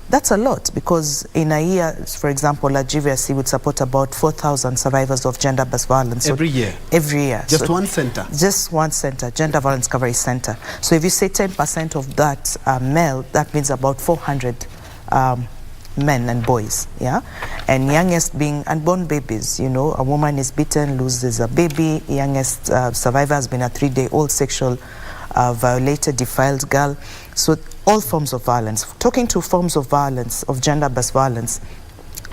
[SPEAKER 2] that's a lot, because in a year, for example, at GVC would support about 4,000 survivors of gender-based violence.
[SPEAKER 11] Every year?
[SPEAKER 2] Every year.
[SPEAKER 11] Just one center? Just
[SPEAKER 2] one center, Gender Violence Recovery Center. So if you say 10% of that are male, that means about 400 men and boys, and youngest being unborn babies. A woman is beaten, loses a baby. Youngest survivor has been a 3-day-old sexual violated, defiled girl. So all forms of violence. Talking to forms of violence, of gender-based violence,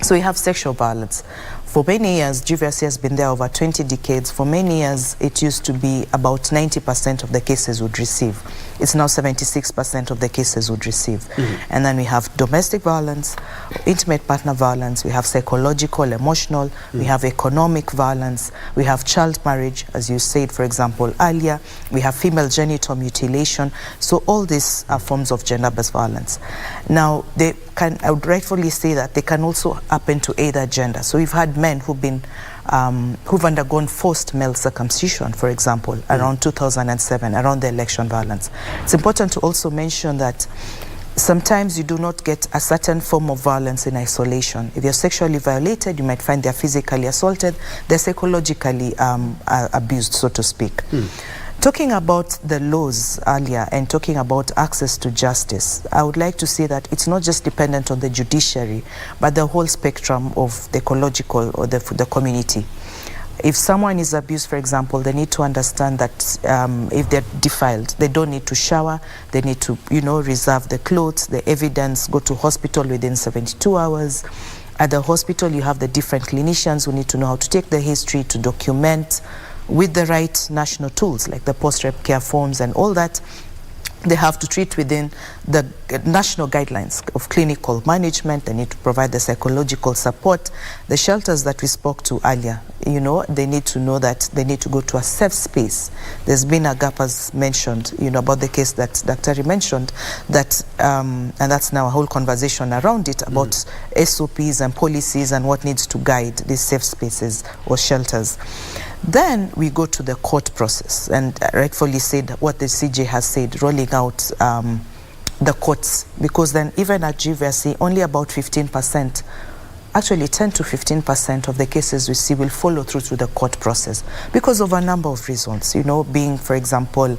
[SPEAKER 2] so we have sexual violence. For many years, GVC has been there over 20 decades. For many years, it used to be about 90% of the cases would receive. It's now 76% of the cases would receive. And then we have domestic violence, intimate partner violence, we have psychological, emotional, we have economic violence, we have child marriage, as you said, for example, earlier, we have female genital mutilation. So all these are forms of gender-based violence. Now, I would rightfully say that they can also happen to either gender. So we've had men who've undergone forced male circumcision, for example, around 2007, around the election violence. It's important to also mention that Sometimes you do not get a certain form of violence in isolation. If you're sexually violated, you might find they're physically assaulted, they're psychologically abused, so to speak. Talking about the laws earlier and talking about access to justice, I would like to say that it's not just dependent on the judiciary, but the whole spectrum of the ecological or the community. If someone is abused, for example, they need to understand that if they're defiled, they don't need to shower, they need to, reserve the clothes, the evidence, go to hospital within 72 hours. At the hospital, you have the different clinicians who need to know how to take the history, to document with the right national tools, like the post-rep care forms and all that. They have to treat within the national guidelines of clinical management. They need to provide the psychological support. The shelters that we spoke to earlier, they need to know that they need to go to a safe space. There's been a gap, as mentioned, about the case that Dr. mentioned, that, and that's now a whole conversation around it, about SOPs and policies and what needs to guide these safe spaces or shelters. Then we go to the court process, and rightfully said what the CJ has said, rolling out the courts, because then even at GVC, only about 15%, actually 10 to 15% of the cases we see will follow through to the court process because of a number of reasons, being, for example,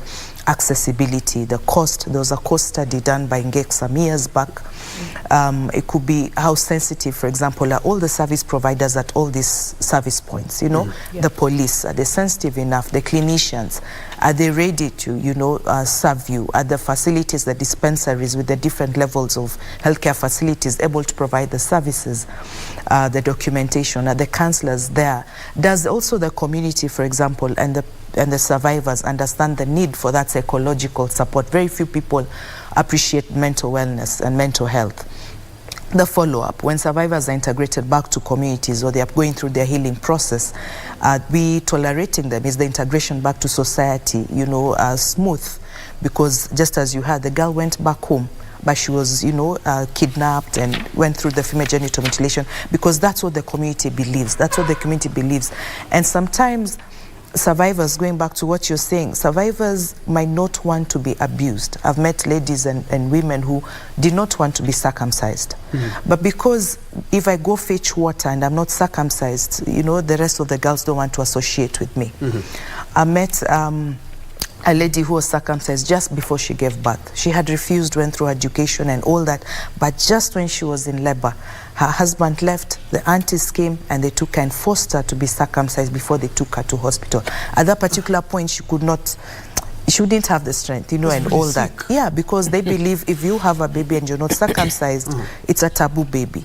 [SPEAKER 2] accessibility, the cost. There was a cost study done by Ngek some years back. It could be how sensitive, for example, are all the service providers at all these service points, the police, are they sensitive enough? The clinicians, are they ready to, serve you? Are the facilities, the dispensaries with the different levels of healthcare facilities able to provide the services, the documentation? Are the counselors there? Does also the community, for example, and the survivors understand the need for that psychological support? Very few people appreciate mental wellness and mental health. The follow-up, when survivors are integrated back to communities or they are going through their healing process, we tolerating them, is the integration back to society, smooth? Because just as you heard, the girl went back home, but she was, kidnapped and went through the female genital mutilation, because that's what the community believes. That's what the community believes. And sometimes survivors, going back to what you're saying, survivors might not want to be abused. I've met ladies and women who did not want to be circumcised. But because if I go fetch water and I'm not circumcised, the rest of the girls don't want to associate with me. I met a lady who was circumcised just before she gave birth. She had refused, went through education and all that, but just when she was in labor, her husband left, the aunties came and they took her and forced her to be circumcised before they took her to hospital. At that particular point, she wouldn't have the strength, and all that. Yeah, because they believe if you have a baby and you're not circumcised, it's a taboo baby,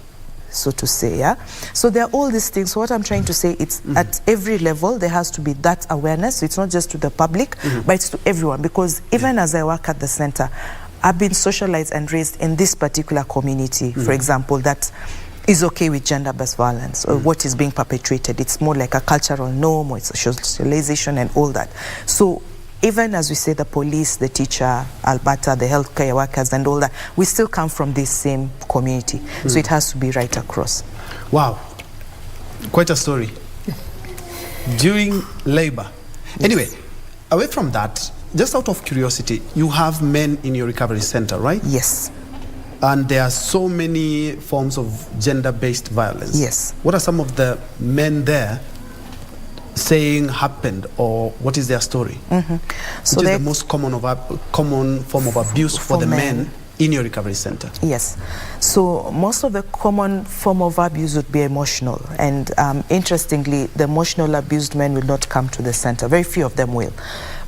[SPEAKER 2] so to say, yeah? So there are all these things. So what I'm trying to say, it's at every level, there has to be that awareness. So it's not just to the public, but it's to everyone. Because even as I work at the center, I've been socialized and raised in this particular community, for example, that is okay with gender-based violence or what is being perpetrated. It's more like a cultural norm, or it's a socialization and all that. So even as we say the police, the teacher, Alberta, the healthcare workers and all that, we still come from this same community. So it has to be right across.
[SPEAKER 11] Wow. Quite a story. During labor. Anyway, away from that, just out of curiosity, you have men in your recovery center, right?
[SPEAKER 2] Yes.
[SPEAKER 11] And there are so many forms of gender-based violence.
[SPEAKER 2] Yes.
[SPEAKER 11] What are some of the men there saying happened, or what is their story?
[SPEAKER 2] So
[SPEAKER 11] which is the most common form of abuse for the men in your recovery center?
[SPEAKER 2] Yes. So most of the common form of abuse would be emotional. And interestingly, the emotional abused men will not come to the center. Very few of them will.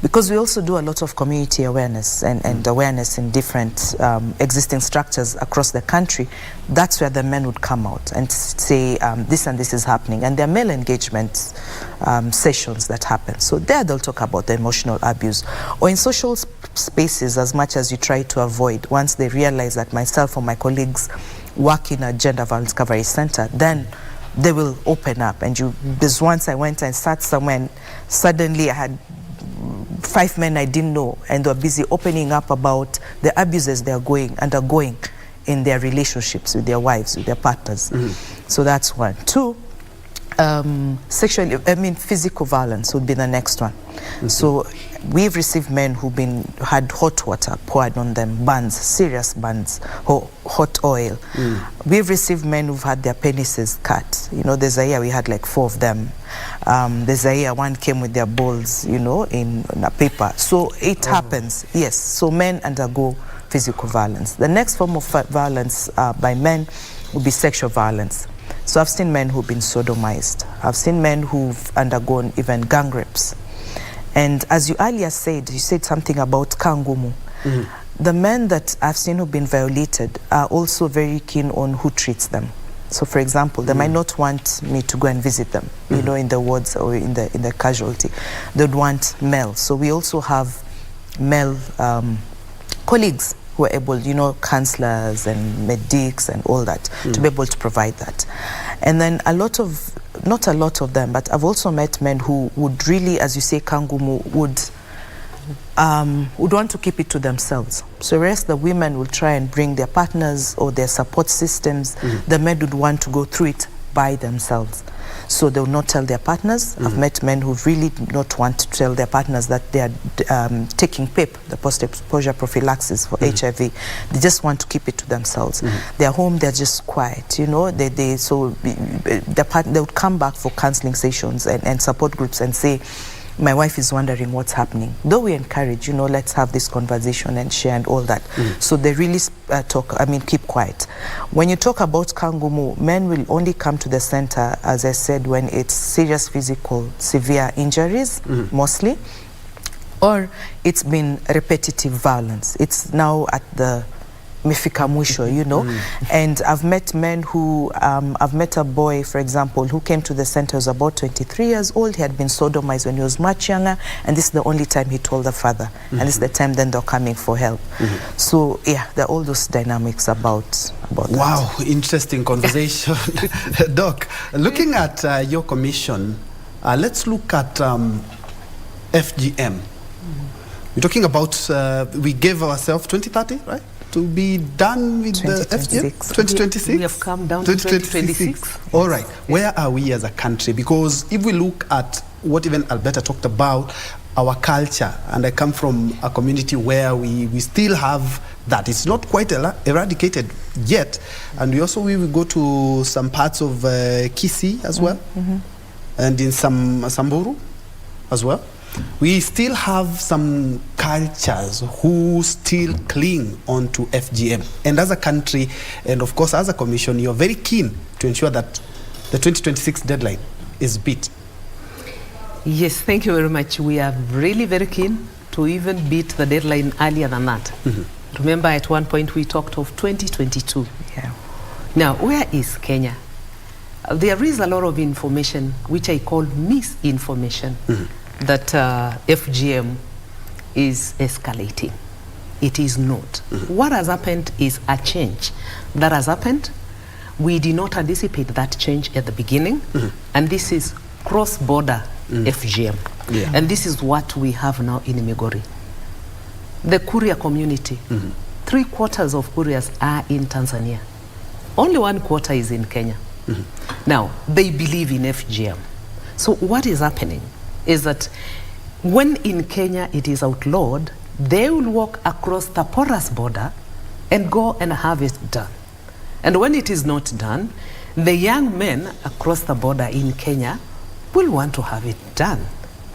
[SPEAKER 2] Because we also do a lot of community awareness and awareness in different existing structures across the country. That's where the men would come out and say, this and this is happening. And there are male engagement sessions that happen. So there they'll talk about the emotional abuse. Or in social spaces, as much as you try to avoid, once they realize that myself or my colleagues work in a gender violence recovery center, then they will open up. And there's once I went and sat somewhere and suddenly I had 5 men I didn't know, and they were busy opening up about the abuses they are undergoing in their relationships with their wives, with their partners. So that's one. 2, physical violence would be the next one. So we've received men who've had hot water poured on them, burns, serious burns, hot oil. We've received men who've had their penises cut. You know, there's a year we had like 4 of them. There's a year one came with their balls, you know, in a paper. So it happens, yes. So men undergo physical violence. The next form of violence by men would be sexual violence. So I've seen men who've been sodomized. I've seen men who've undergone even gang rapes. And as you earlier said, you said something about kangumu. The men that I've seen who've been violated are also very keen on who treats them. So for example, they might not want me to go and visit them, you know, in the wards or in the casualty. They'd want male. So we also have male colleagues who are able, you know, counselors and medics and all that, to be able to provide that. And then not a lot of them, but I've also met men who would really, as you say, kangumu, would want to keep it to themselves. So whereas the women will try and bring their partners or their support systems, the men would want to go through it by themselves. So they will not tell their partners. I've met men who really do not want to tell their partners that they are taking PEP, the post-exposure prophylaxis for HIV. They just want to keep it to themselves. They're home, they're just quiet, you know. They would come back for counseling sessions and support groups and say, my wife is wondering what's happening. Though we encourage, you know, let's have this conversation and share and all that. So they really keep quiet. When you talk about kangumu, men will only come to the center, as I said, when it's serious physical, severe injuries, mostly, or it's been repetitive violence. It's now at the mefika mwisho, you know. And I've met men who, I've met a boy, for example, who came to the center, was about 23 years old. He had been sodomized when he was much younger, and this is the only time he told the father. And this is the time then they're coming for help. So yeah, there are all those dynamics about that.
[SPEAKER 11] Wow, interesting conversation. Doc, looking at your commission, let's look at FGM. We're talking about, we gave ourselves 2030, right? To be done with the FGM? 2026?
[SPEAKER 1] We have come down to 2026.
[SPEAKER 11] All right. Where are we as a country? Because if we look at what even Alberta talked about, our culture, and I come from a community where we still have that. It's not quite eradicated yet. And we will go to some parts of Kisii as well, and in some Samburu as well. We still have some cultures who still cling on to FGM. And as a country, and of course as a commission, you're very keen to ensure that the 2026 deadline is beat.
[SPEAKER 1] Yes, thank you very much. We are really very keen to even beat the deadline earlier than that. Remember, at one point we talked of 2022. Now, where is Kenya? There is a lot of information, which I call misinformation, that FGM is escalating. It is not. What has happened is a change that has happened. We did not anticipate that change at the beginning, and this is cross-border FGM. And this is what we have now in Migori. The Kuria community, 3/4 of Kurias are in Tanzania. Only 1/4 is in Kenya. Now, they believe in FGM. So what is happening is that when in Kenya it is outlawed, they will walk across the porous border and go and have it done. And when it is not done, the young men across the border in Kenya will want to have it done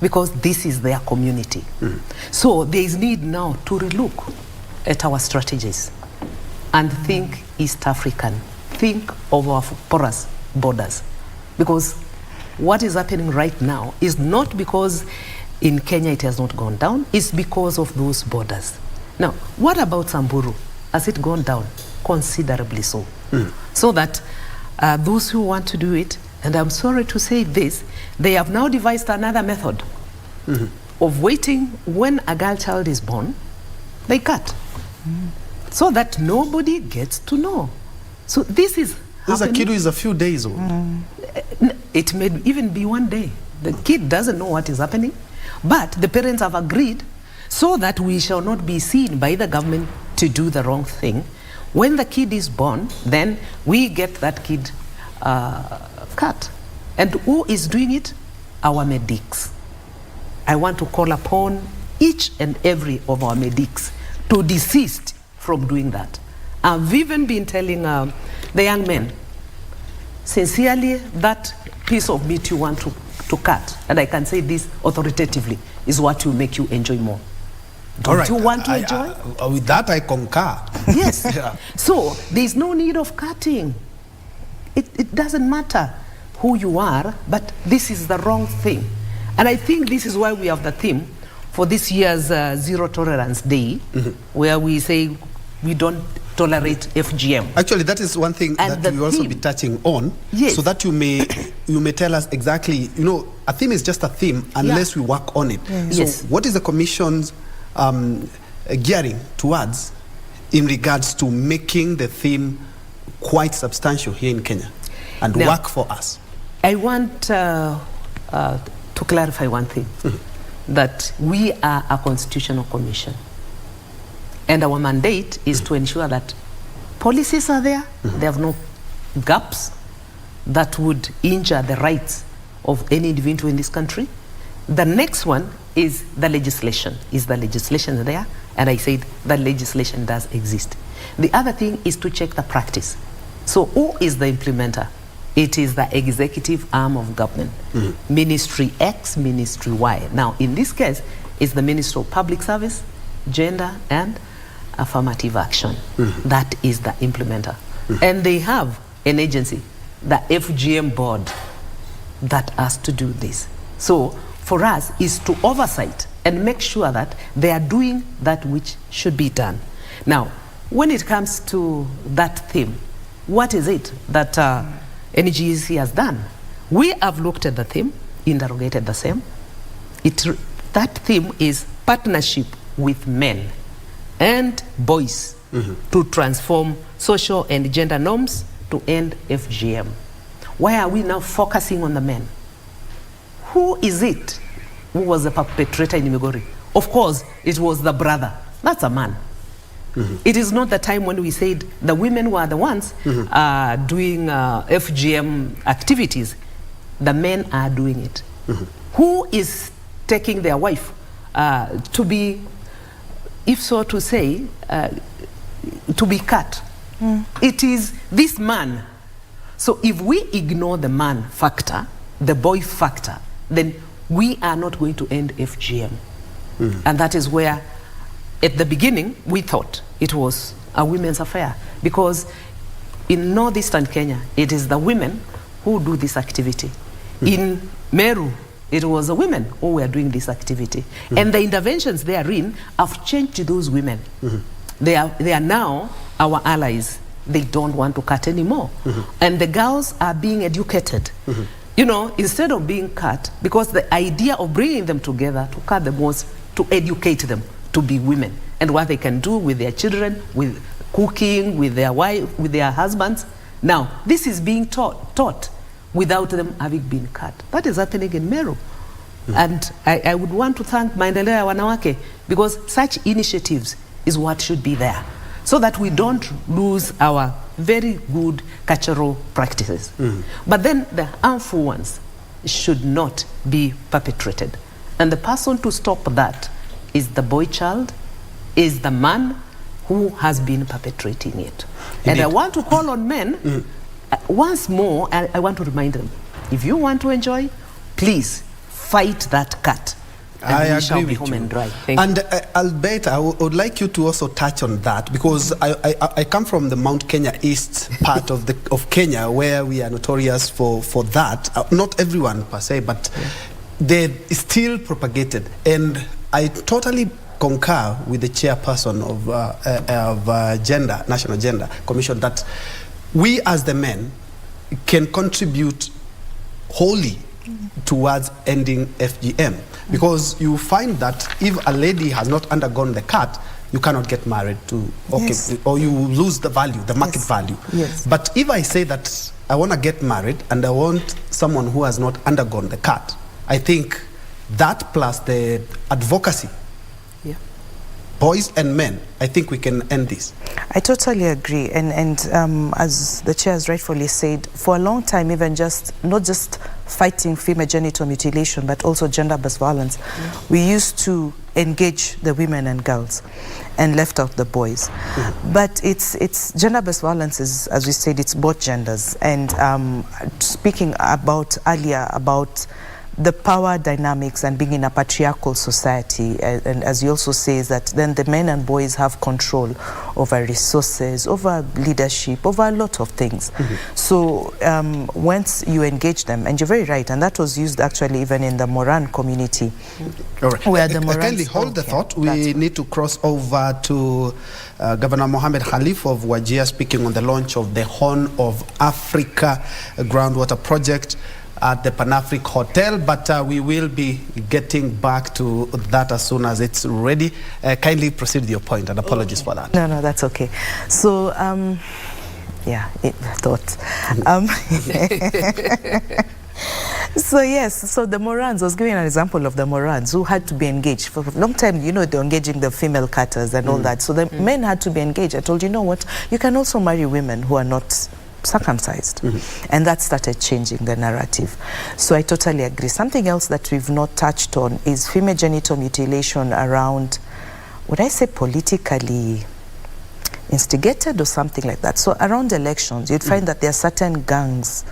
[SPEAKER 1] because this is their community. So there is need now to relook at our strategies and think East African, think of our porous borders, because what is happening right now is not because in Kenya it has not gone down, it's because of those borders. Now, what about Samburu? Has it gone down? Considerably so. So that those who want to do it, and I'm sorry to say this, they have now devised another method of waiting when a girl child is born, they cut, so that nobody gets to know. So this is
[SPEAKER 11] This kid who is a few days old.
[SPEAKER 1] It may even be one day. The kid doesn't know what is happening, but the parents have agreed so that we shall not be seen by the government to do the wrong thing. When the kid is born, then we get that kid cut. And who is doing it? Our medics. I want to call upon each and every of our medics to desist from doing that. I've even been telling the young men, sincerely, that piece of meat you want to cut, and I can say this authoritatively, is what will make you enjoy more. Don't you want to enjoy?
[SPEAKER 11] With that, I concur.
[SPEAKER 1] Yes. Yeah. So there's no need of cutting. It doesn't matter who you are, but this is the wrong thing. And I think this is why we have the theme for this year's Zero Tolerance Day, where we say we don't tolerate FGM.
[SPEAKER 11] Actually, that is one thing that we will also be touching on, so that you may tell us exactly, you know, a theme is just a theme unless we work on it. So what is the Commission's gearing towards in regards to making the theme quite substantial here in Kenya and now, work for us?
[SPEAKER 1] I want to clarify one thing, that we are a constitutional commission. And our mandate is to ensure that policies are there, they have no gaps that would injure the rights of any individual in this country. The next one is the legislation. Is the legislation there? And I said the legislation does exist. The other thing is to check the practice. So who is the implementer? It is the executive arm of government. Ministry X, Ministry Y. Now, in this case, it's the Ministry of Public Service, Gender and Affirmative Action. That is the implementer. And they have an agency, the FGM board, that has to do this. So for us is to oversight and make sure that they are doing that which should be done. Now, when it comes to that theme, what is it that NGEC has done? We have looked at the theme, interrogated the same. That theme is partnership with men and boys to transform social and gender norms to end FGM. Why are we now focusing on the men? Who is it who was the perpetrator in Migori? Of course, it was the brother. That's a man. It is not the time when we said the women were the ones doing FGM activities. The men are doing it. Who is taking their wife to be, if so to say, to be cut? It is this man. So if we ignore the man factor, the boy factor, then we are not going to end FGM. And that is where, at the beginning, we thought it was a women's affair, because in northeastern Kenya, it is the women who do this activity. In Meru, it was the women who were doing this activity. And the interventions therein have changed those women. They are now our allies. They don't want to cut anymore. And the girls are being educated. You know, instead of being cut, because the idea of bringing them together to cut them was to educate them to be women and what they can do with their children, with cooking, with their wife, with their husbands. Now, this is being taught without them having been cut. That is happening in Meru. And I would want to thank Maendeleo ya Wanawake, because such initiatives is what should be there, so that we don't lose our very good cultural practices. But then the harmful ones should not be perpetrated. And the person to stop that is the boy child, is the man who has been perpetrating it. And I want to call on men, once more, I want to remind them, if you want to enjoy, please fight that cut. And
[SPEAKER 11] I
[SPEAKER 1] we shall
[SPEAKER 11] agree
[SPEAKER 1] be
[SPEAKER 11] with
[SPEAKER 1] home
[SPEAKER 11] you.
[SPEAKER 1] and dry. Thank
[SPEAKER 11] And
[SPEAKER 1] you.
[SPEAKER 11] Albert, I would like you to also touch on that, because I come from the Mount Kenya East part of Kenya, where we are notorious for that. Not everyone per se, but they still propagated. And I totally concur with the chairperson of Gender, National Gender Commission, that we as the men can contribute wholly towards ending FGM. Because you find that if a lady has not undergone the cut, you cannot get married to, or you lose the value, the market value. But if I say that I want to get married and I want someone who has not undergone the cut, I think that plus the advocacy boys and men, I think we can end this.
[SPEAKER 2] I totally agree. And as the chair has rightfully said, for a long time, even not just fighting female genital mutilation, but also gender-based violence, we used to engage the women and girls and left out the boys. But it's gender-based violence is, as we said, it's both genders. And speaking about earlier about the power dynamics and being in a patriarchal society, and as you also say, is that then the men and boys have control over resources, over leadership, over a lot of things. So once you engage them, and you're very right, and that was used actually even in the Moran community.
[SPEAKER 11] All right.
[SPEAKER 2] Where the Morans,
[SPEAKER 11] kindly hold the thought. We need to cross over to Governor Mohamed Khalif of Wajir speaking on the launch of the Horn of Africa groundwater project at the Pan-Afric Hotel, but we will be getting back to that as soon as it's ready. Kindly proceed with your point, and apologies for that.
[SPEAKER 2] No, that's okay. So, yeah, I thought. So yes, so the Morans, I was giving an example of the Morans who had to be engaged. For a long time, you know, they're engaging the female cutters and all that. So the men had to be engaged. I told you know what, you can also marry women who are not circumcised. And that started changing the narrative. So I totally agree. Something else that we've not touched on is female genital mutilation around, would I say politically instigated or something like that. So around elections, you'd find that there are certain gangs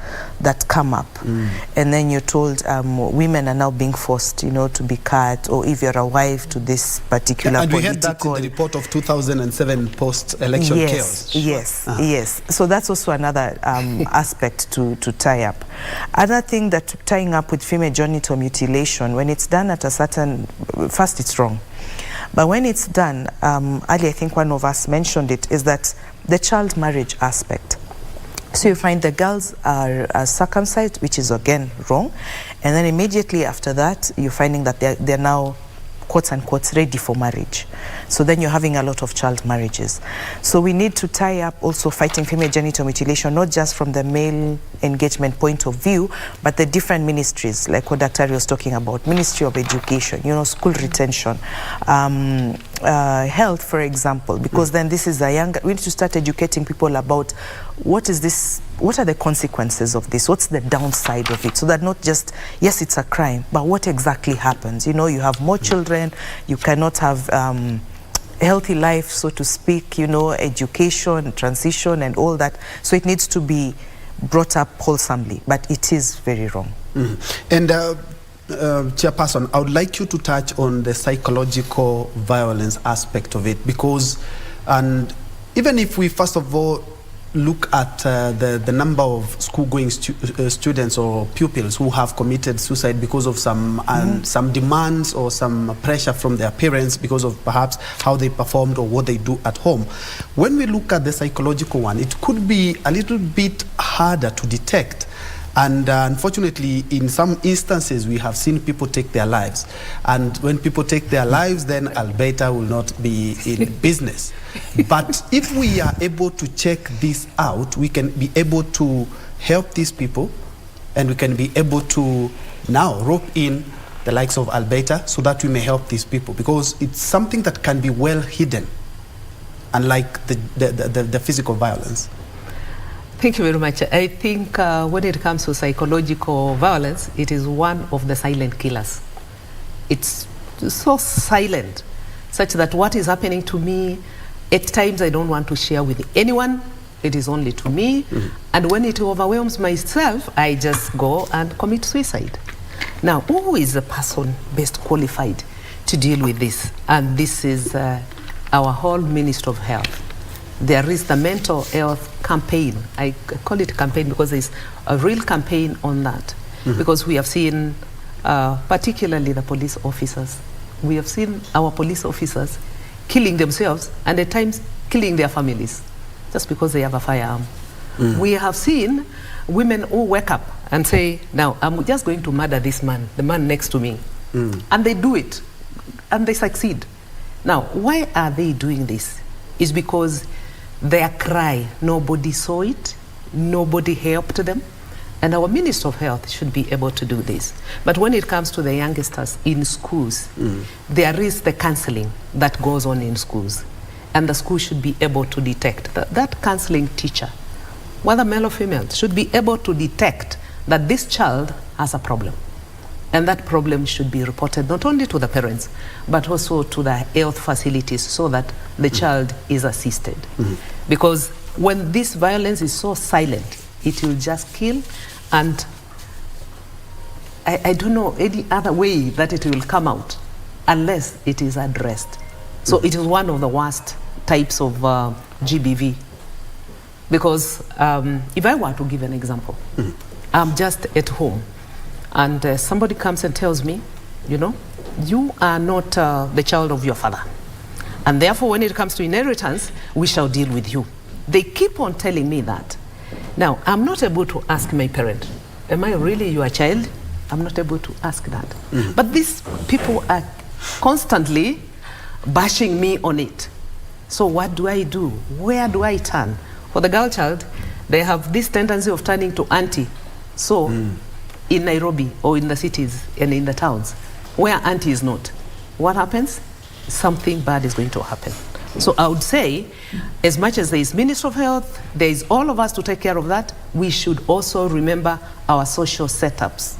[SPEAKER 2] that come up, and then you're told women are now being forced, you know, to be cut, or if you're a wife to this particular
[SPEAKER 11] and
[SPEAKER 2] political...
[SPEAKER 11] we had that in the report of 2007 post-election chaos.
[SPEAKER 2] Yes. So that's also another aspect to tie up. Other thing that tying up with female genital mutilation, when it's done at a certain... First, it's wrong. But when it's done, earlier I think one of us mentioned it, is that the child marriage aspect. So you find the girls are circumcised, which is again wrong. And then immediately after that, you're finding that they're now, quote unquote, ready for marriage. So then you're having a lot of child marriages. So we need to tie up also fighting female genital mutilation, not just from the male engagement point of view, but the different ministries, like what Dr. was talking about, Ministry of Education, you know, school retention, health, for example, because then this is we need to start educating people about what is this, what are the consequences of this, what's the downside of it, so that not just, yes, it's a crime, but what exactly happens? You know, you have more children, you cannot have healthy life, so to speak, you know, education, transition, and all that. So it needs to be brought up wholesomely, but it is very wrong.
[SPEAKER 11] And Chairperson, I would like you to touch on the psychological violence aspect of it, because, and even if we first of all look at the number of school-going students or pupils who have committed suicide because of some demands or some pressure from their parents because of perhaps how they performed or what they do at home. When we look at the psychological one, it could be a little bit harder to detect. And unfortunately, in some instances, we have seen people take their lives. And when people take their lives, then Alberta will not be in business. But if we are able to check this out, we can be able to help these people, and we can be able to now rope in the likes of Alberta so that we may help these people, because it's something that can be well hidden, unlike the physical violence.
[SPEAKER 1] Thank you very much. I think when it comes to psychological violence, it is one of the silent killers. It's so silent, such that what is happening to me, at times I don't want to share with anyone. It is only to me. And when it overwhelms myself, I just go and commit suicide. Now, who is the person best qualified to deal with this? And this is our whole Ministry of Health. There is the mental health campaign. I call it a campaign because there's a real campaign on that. Because we have seen, particularly the police officers, we have seen our police officers killing themselves and at times killing their families just because they have a firearm. We have seen women who wake up and say, now I'm just going to murder this man, the man next to me. And they do it and they succeed. Now, why are they doing this? It's because their cry, nobody saw it, nobody helped them, And our Minister of Health should be able to do this. But when it comes to the youngsters in schools, there is the counseling that goes on in schools. And the school should be able to detect that counseling teacher, whether male or female, should be able to detect that this child has a problem. And that problem should be reported not only to the parents, but also to the health facilities so that the child is assisted. Because when this violence is so silent, it will just kill, and I don't know any other way that it will come out unless it is addressed. So it is one of the worst types of GBV. Because if I were to give an example, I'm just at home and somebody comes and tells me, you know, you are not the child of your father. And therefore, when it comes to inheritance, we shall deal with you. They keep on telling me that. Now, I'm not able to ask my parent, am I really your child? I'm not able to ask that. But these people are constantly bashing me on it. So what do I do? Where do I turn? For the girl child, they have this tendency of turning to auntie. So in Nairobi or in the cities and in the towns, where auntie is not, what happens? Something bad is going to happen. So I would say, as much as there is Minister of Health, there is all of us to take care of that, we should also remember our social setups.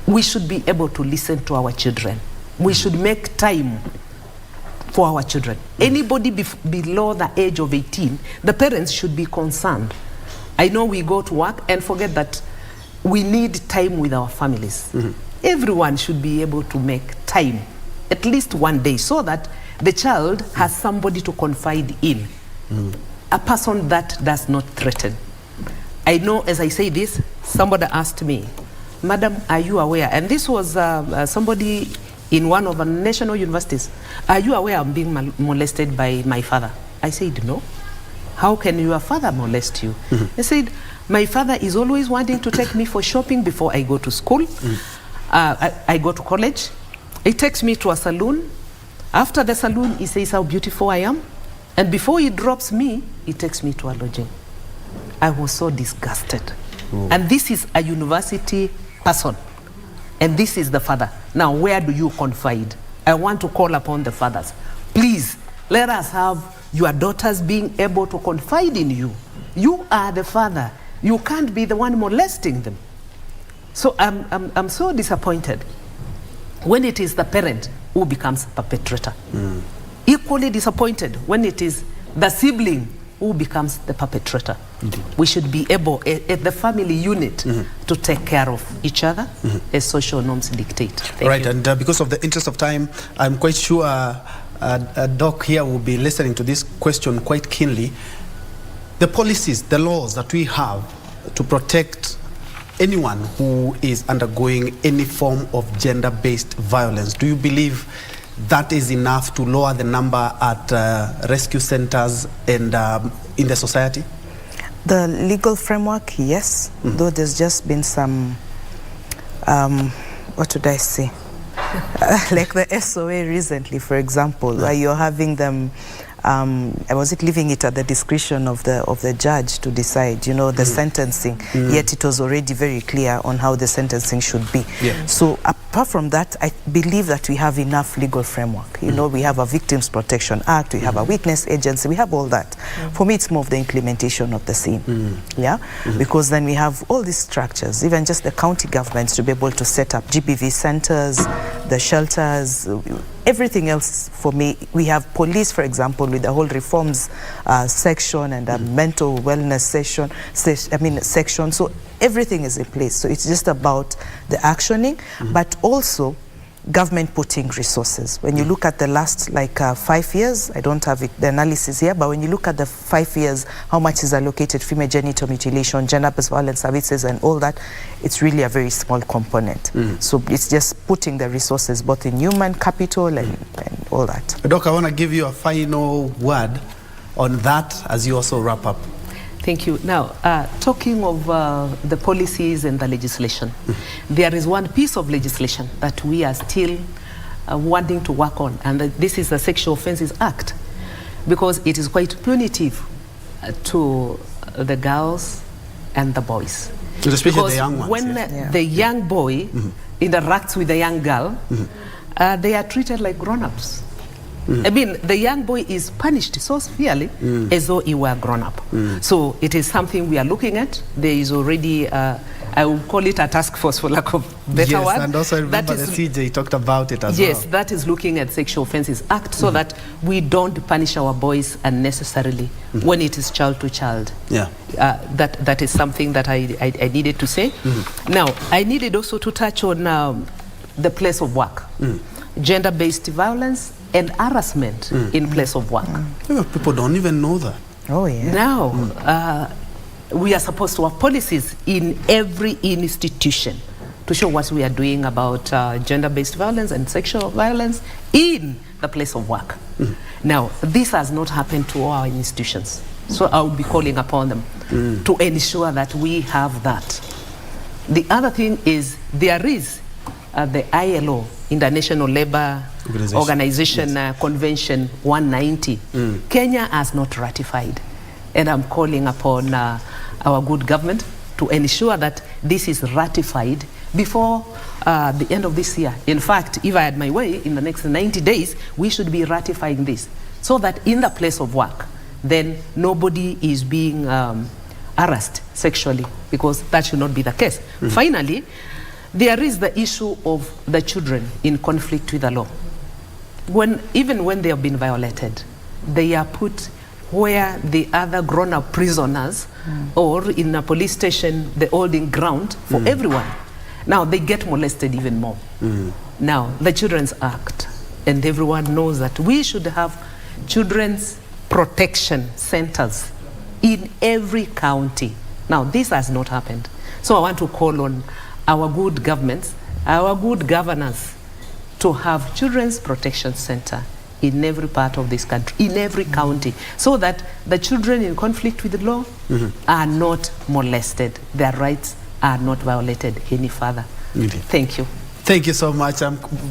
[SPEAKER 1] We should be able to listen to our children. We should make time for our children. Anybody below the age of 18, the parents should be concerned. I know we go to work and forget that we need time with our families. Everyone should be able to make time, at least one day, so that the child has somebody to confide in, a person that does not threaten. I know as I say this, somebody asked me, Madam, are you aware? And this was somebody in one of the national universities. Are you aware I'm being molested by my father? I said, no. How can your father molest you? I said, my father is always wanting to take me for shopping before I go to school. I go to college. He takes me to a salon. After the salon, he says how beautiful I am. And before he drops me, he takes me to a lodging. I was so disgusted. And this is a university person. And this is the father. Now, where do you confide? I want to call upon the fathers. Please, let us have your daughters being able to confide in you. You are the father. You can't be the one molesting them. So I'm so disappointed when it is the parent who becomes perpetrator. Equally disappointed when it is the sibling who becomes the perpetrator. We should be able, at the family unit, to take care of each other as social norms dictate. Thank you.
[SPEAKER 11] And because of the interest of time, I'm quite sure Doc here will be listening to this question quite keenly. The policies, the laws that we have to protect anyone who is undergoing any form of gender-based violence, do you believe that is enough to lower the number at rescue centers and in the society?
[SPEAKER 2] The legal framework, yes, though there's just been some, what would I say? Like the SOA recently, for example, where you're having them, was it leaving it at the discretion of the judge to decide, you know, the sentencing, yet it was already very clear on how the sentencing should be. So apart from that, I believe that we have enough legal framework. You know, we have a Victims Protection Act, we have a witness agency, we have all that. For me, it's more of the implementation of the same, because then we have all these structures, even just the county governments to be able to set up GBV centers, the shelters, everything else. For me, we have police, for example, with the whole reforms section and a mental wellness section. So everything is in place. So it's just about the actioning, but also government putting resources. When you look at the last 5 years, I don't have the analysis here, but when you look at the 5 years, how much is allocated female genital mutilation, gender-based violence services and all that, it's really a very small component. So it's just putting the resources both in human capital and all that.
[SPEAKER 11] Doc, I want to give you a final word on that as you also wrap up.
[SPEAKER 1] Thank you. Now, talking of the policies and the legislation, there is one piece of legislation that we are still wanting to work on, and this is the Sexual Offences Act, because it is quite punitive to the girls and the boys.
[SPEAKER 11] Especially
[SPEAKER 1] because
[SPEAKER 11] the young ones.
[SPEAKER 1] when the young boy interacts with the young girl, they are treated like grown-ups. I mean, the young boy is punished so severely as though he were grown up. So it is something we are looking at. There is already, I will call it a task force for lack of better word.
[SPEAKER 11] Yes, and also I remember the CJ talked about it as well.
[SPEAKER 1] Yes, that is looking at Sexual Offences Act so that we don't punish our boys unnecessarily when it is child to child.
[SPEAKER 11] Yeah.
[SPEAKER 1] That is something that I needed to say. Now, I needed also to touch on the place of work. Gender-based violence and harassment in place of work.
[SPEAKER 11] People don't even know that.
[SPEAKER 2] Oh, yeah.
[SPEAKER 1] Now, we are supposed to have policies in every institution to show what we are doing about gender-based violence and sexual violence in the place of work. Now, this has not happened to our institutions. So I will be calling upon them to ensure that we have that. The other thing is there is the ILO, International Labour Organization Convention 190. Kenya has not ratified. And I'm calling upon our good government to ensure that this is ratified before the end of this year. In fact, if I had my way, in the next 90 days, we should be ratifying this so that in the place of work, then nobody is being harassed sexually, because that should not be the case. Finally, there is the issue of the children in conflict with the law. Even when they have been violated, they are put where the other grown-up prisoners or in a police station, the holding ground for everyone. Now, they get molested even more. Now, the Children's Act, and everyone knows that we should have children's protection centers in every county. Now, this has not happened. So I want to call on our good governments, our good governors, to have children's protection center in every part of this country, in every county, so that the children in conflict with the law are not molested. Their rights are not violated any further. Thank you.
[SPEAKER 11] Thank you so much.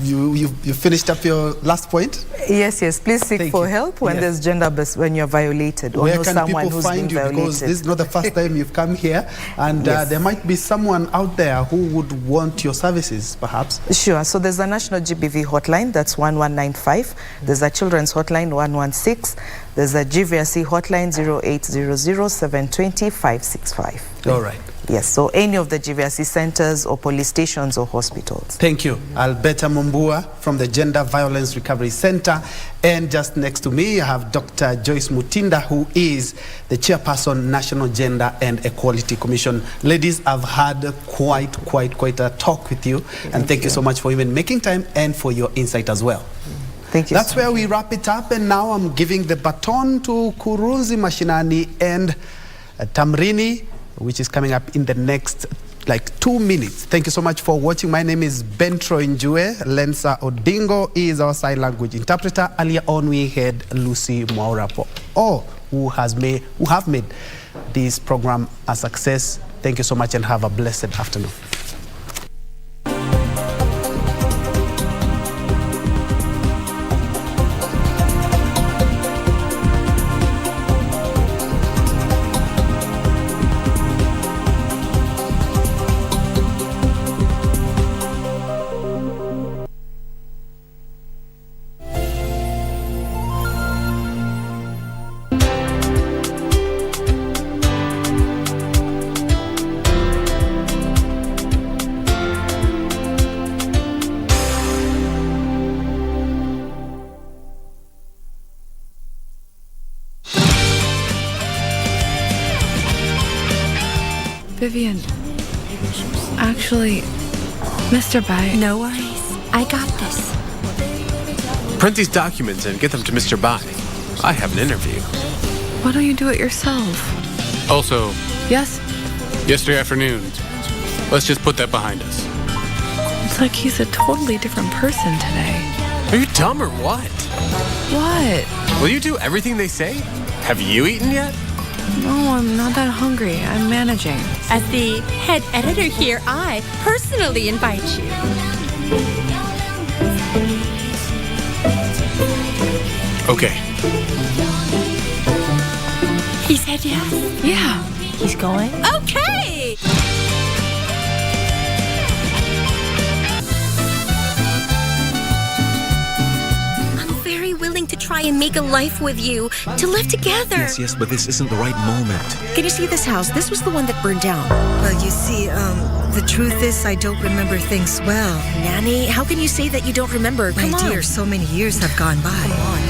[SPEAKER 11] You finished up your last point?
[SPEAKER 2] Yes, please seek for help when there's gender-based, when you're violated, or
[SPEAKER 11] where
[SPEAKER 2] know
[SPEAKER 11] can
[SPEAKER 2] someone
[SPEAKER 11] people
[SPEAKER 2] who's
[SPEAKER 11] find
[SPEAKER 2] been
[SPEAKER 11] you?
[SPEAKER 2] violated.
[SPEAKER 11] Because this is not the first time you've come here, and there might be someone out there who would want your services, perhaps.
[SPEAKER 2] Sure. So there's a national GBV hotline, that's 1195. There's a children's hotline, 116. There's a GVRC hotline, 0800 720 565.
[SPEAKER 11] All right.
[SPEAKER 2] Yes, so any of the GVRC centers or police stations or hospitals.
[SPEAKER 11] Thank you. Alberta Mumbua from the Gender Violence Recovery Center. And just next to me, I have Dr. Joyce Mutinda, who is the chairperson, National Gender and Equality Commission. Ladies, I've had quite a talk with you. And thank you so much for even making time and for your insight as well.
[SPEAKER 2] Thank you.
[SPEAKER 11] That's where we wrap it up. And now I'm giving the baton to Kurunzi Mashinani and Tamrini, which is coming up in the next 2 minutes. Thank you so much for watching. My name is Bentro Njue. Lensa Odingo is our sign language interpreter. Earlier on, we had Lucy Mwaurapo, who have made this program a success. Thank you so much and have a blessed afternoon.
[SPEAKER 21] Vivian, actually, Mr. Bai.
[SPEAKER 22] No worries. I got this.
[SPEAKER 23] Print these documents and get them to Mr. Bai. I have an interview.
[SPEAKER 21] Why don't you do it yourself?
[SPEAKER 23] Also,
[SPEAKER 21] Yes?
[SPEAKER 23] yesterday afternoon, let's just put that behind us.
[SPEAKER 21] It's like he's a totally different person today.
[SPEAKER 23] Are you dumb or what?
[SPEAKER 21] What?
[SPEAKER 23] Will you do everything they say? Have you eaten yet?
[SPEAKER 21] No, I'm not that hungry. I'm managing.
[SPEAKER 22] As the head editor here, I personally invite you.
[SPEAKER 23] Okay.
[SPEAKER 22] He said yes.
[SPEAKER 21] Yeah.
[SPEAKER 22] He's going? Okay! try and make a life with you, to live together.
[SPEAKER 6] Yes, but this isn't the right moment.
[SPEAKER 25] Can you see this house? This was the one that burned down. Well, you see, the truth is I don't remember things well. Nanny, how can you say that you don't remember? My dear, so many years have gone by. Come on.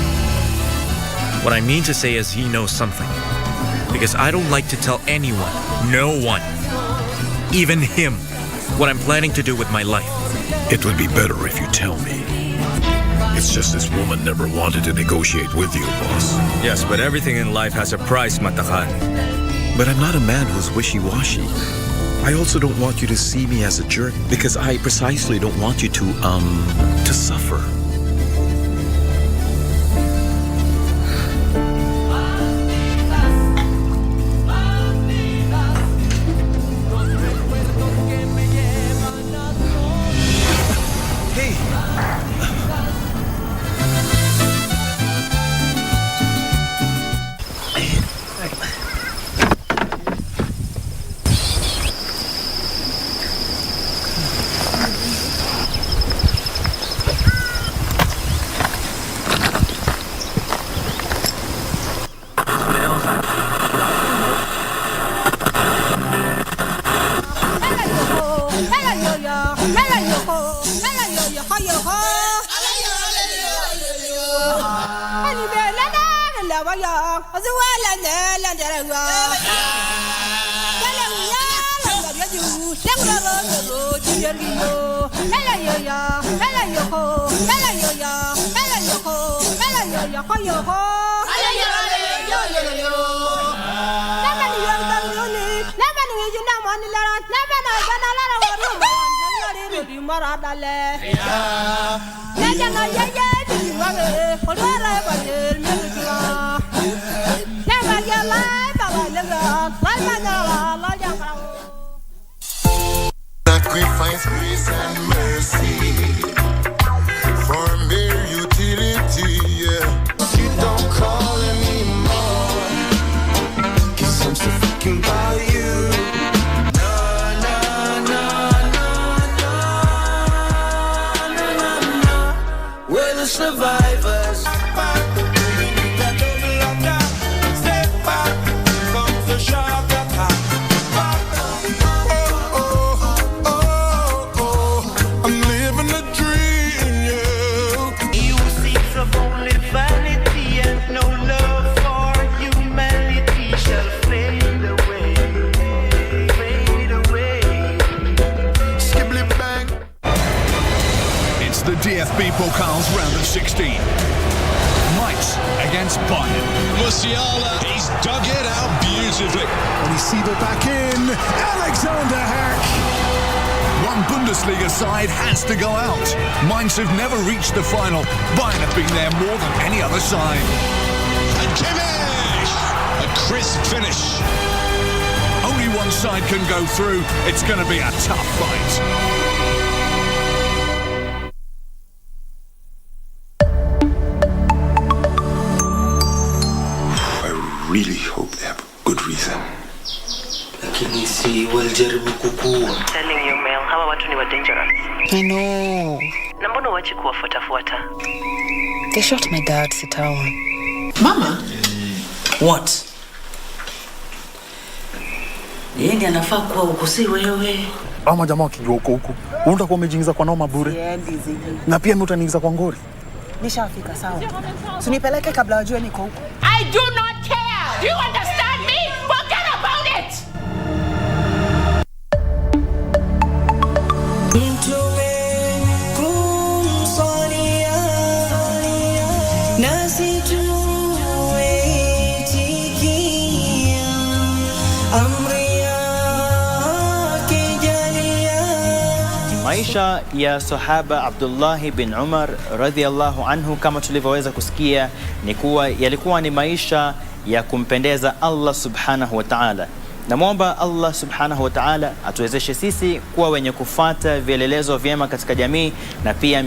[SPEAKER 24] What I mean to say is he knows something. Because I don't like to tell anyone, no one, even him, what I'm planning to do with my life.
[SPEAKER 3] It would be better if you tell me. It's just this woman never wanted to negotiate with you, boss.
[SPEAKER 24] Yes, but everything in life has a price, Matakhan.
[SPEAKER 6] But I'm not a man who's wishy-washy. I also don't want you to see me as a jerk because I precisely don't want you to suffer.
[SPEAKER 16] Sacrifice grace and mercy for mere utility, yeah. You don't call anymore, 'cause I'm so fucking by you. No. We're the survivors. Step back, comes the shark attack.
[SPEAKER 5] DFB Pokals round of 16. Mainz against Bayern.
[SPEAKER 4] Musiala, he's dug it out beautifully.
[SPEAKER 5] And he's seeded back in. Alexander Herk. One Bundesliga side has to go out. Mainz have never reached the final. Bayern have been there more than any other side.
[SPEAKER 4] And Kimmich! A crisp finish.
[SPEAKER 5] Only one side can go through. It's going to be a tough fight.
[SPEAKER 3] Really hope they have good reason.
[SPEAKER 7] Lakini si walijaribu kukua.
[SPEAKER 8] Telling you, Mel, hawa watu ni wa dangerous.
[SPEAKER 7] I know.
[SPEAKER 8] Na mbona wachi kuwafuatafuata?
[SPEAKER 7] They shot my dad, Sitawa.
[SPEAKER 8] Mama? What? Yeye ndiye anafaa kuwa huko, si wewe.
[SPEAKER 9] Ama jamaa wakijua huko. Unataka kuwa umejiingiza kwa noma bure. Na pia mimi utaniingiza kwa ngori.
[SPEAKER 26] Nishafika sawa. Usinipeleke kabla wajue niko huko.
[SPEAKER 27] I do not care. Do you understand me? Forget about it.
[SPEAKER 28] Maisha ya sahaba Abdullah bin Umar radhiallahu anhu, kama tulivyoweza kusikia, ni kuwa yalikuwa ni maisha ya kumpendeza Allah subhanahu wa ta'ala. Namwomba Allah subhanahu wa ta'ala atuwezeshe sisi kuwa wenye kufuata vielelezo vyema katika jamii na pia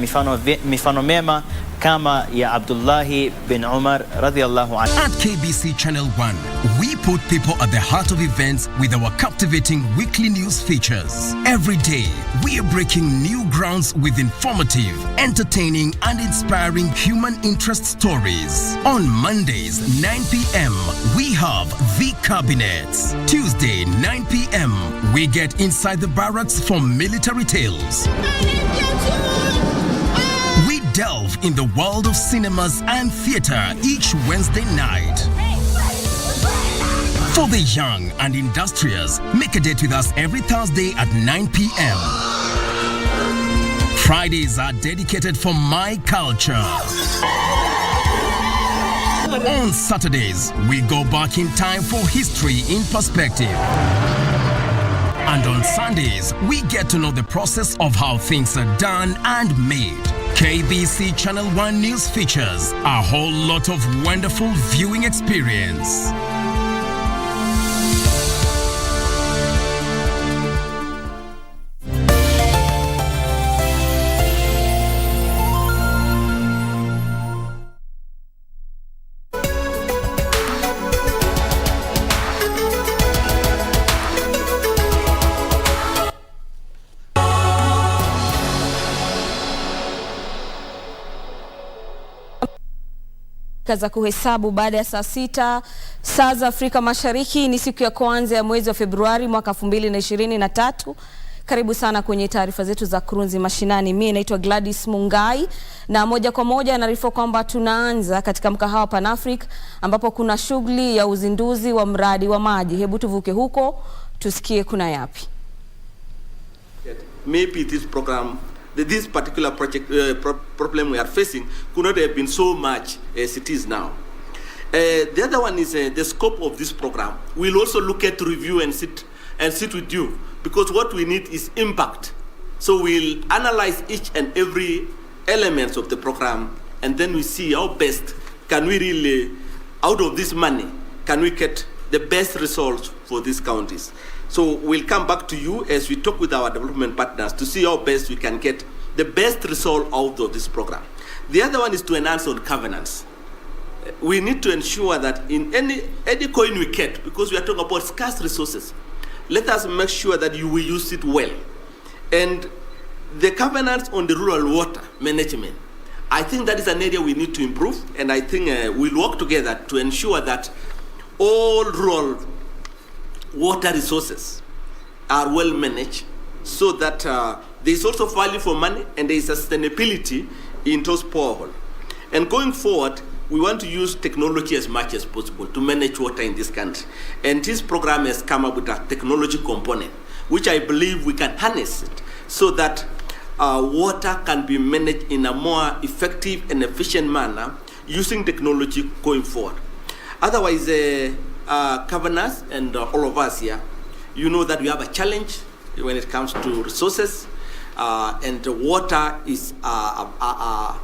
[SPEAKER 28] mifano mema kama ya Abdullahi bin Umar radhiyallahu anhu.
[SPEAKER 10] At KBC Channel 1, we put people at the heart of events with our captivating weekly news features. Every day, we are breaking new grounds with informative, entertaining, and inspiring human interest stories. On Mondays, 9 p.m., we have The Cabinets. Tuesday, 9 p.m., we get inside the barracks for military tales. We delve in the world of cinemas and theater each Wednesday night. For the young and industrious, make a date with us every Thursday at 9 p.m. Fridays are dedicated for my culture. On Saturdays, we go back in time for history in perspective. And on Sundays, we get to know the process of how things are done and made. KBC Channel 1 News features a whole lot of wonderful viewing experience.
[SPEAKER 12] za kuhesabu baada ya saa 6 saa za Afrika Mashariki. Ni siku ya kwanza ya mwezi wa Februari mwaka 2023. Karibu sana kwenye taarifa zetu za Kurunzi Mashinani. Mimi naitwa Gladys Mungai na moja kwa moja naarifu kwamba tunaanza katika mkahawa Pan Africa ambapo kuna shughuli ya uzinduzi wa mradi wa maji. Hebu tuvuke huko tusikie kuna yapi.
[SPEAKER 13] Maybe this particular project problem we are facing could not have been so much as it is now. The other one is the scope of this program. We'll also look at review and sit with you, because what we need is impact. So we'll analyze each and every element of the program, and then we see how best can we really, out of this money, can we get the best results for these counties. So we'll come back to you as we talk with our development partners to see how best we can get the best result out of this program. The other one is to enhance on governance. We need to ensure that in any coin we get, because we are talking about scarce resources, let us make sure that we use it well. And the governance on the rural water management, I think that is an area we need to improve, and I think we'll work together to ensure that all rural water resources are well managed, so that there is also value for money and there is sustainability in those boreholes. And going forward, we want to use technology as much as possible to manage water in this country. And this program has come up with a technology component, which I believe we can harness it so that water can be managed in a more effective and efficient manner using technology going forward. Otherwise, governors and all of us here, you know that we have a challenge when it comes to resources, and water is a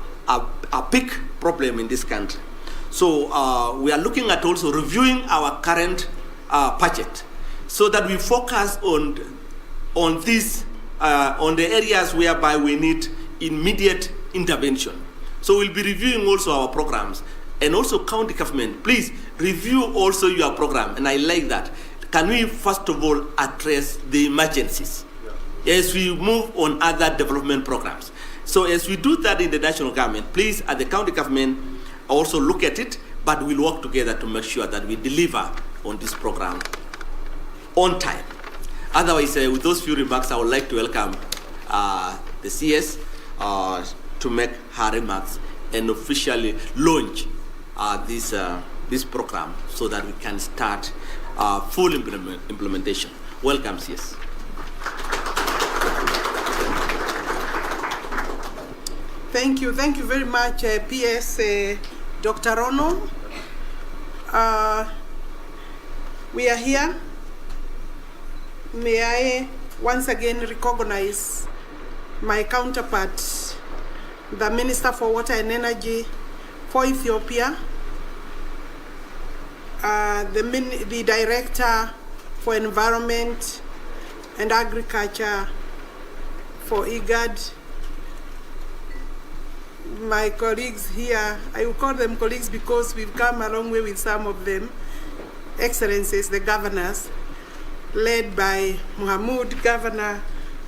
[SPEAKER 13] big problem in this country. So we are looking at also reviewing our current budget, so that we focus on the areas whereby we need immediate intervention. So we'll be reviewing also our programs. And also county government, please review also your program, and I like that. Can we first of all address the emergencies as we move on other development programs? So as we do that in the national government, please at the county government also look at it, but we'll work together to make sure that we deliver on this program on time. Otherwise, with those few remarks, I would like to welcome the CS to make her remarks and officially launch this program so that we can start full implementation. Welcome, CS.
[SPEAKER 14] Thank you very much, PS Dr. Rono. We are here. May I once again recognize my counterpart, the Minister for Water and Energy for Ethiopia, the Director for Environment and Agriculture for IGAD. my colleagues here, I will call them colleagues because we've come a long way with some of them, Excellencies, the governors, led by Mohamud, Governor,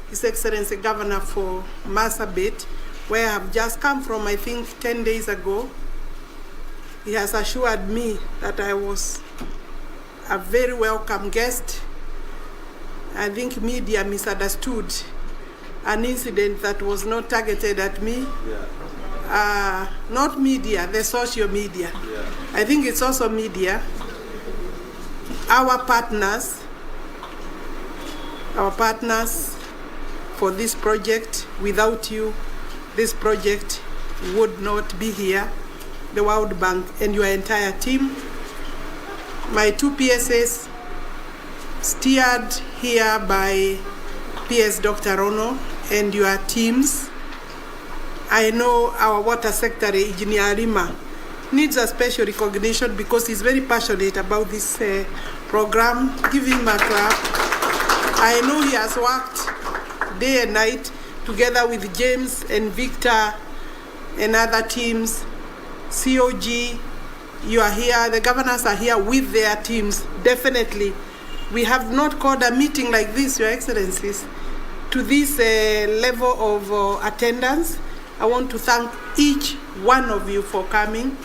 [SPEAKER 14] His Excellency Governor for Marsabit, where I have just come from, I think, 10 days ago. He has assured me that I was a very welcome guest. I think media misunderstood an incident that was not targeted at me. Not media, the social media. I think it's also media. Our partners for this project, without you, this project would not be here. The World Bank and your entire team. My two PSAs steered here by PS Dr. Rono and your teams. I know our water secretary, Engineer Rima, needs a special recognition because he's very passionate about this program. Give him a clap. I know he has worked day and night together with James and Victor and other teams. COG, you are here, the governors are here with their teams, definitely. We have not called a meeting like this, Your Excellencies, to this level of attendance. I want to thank each one of you for coming.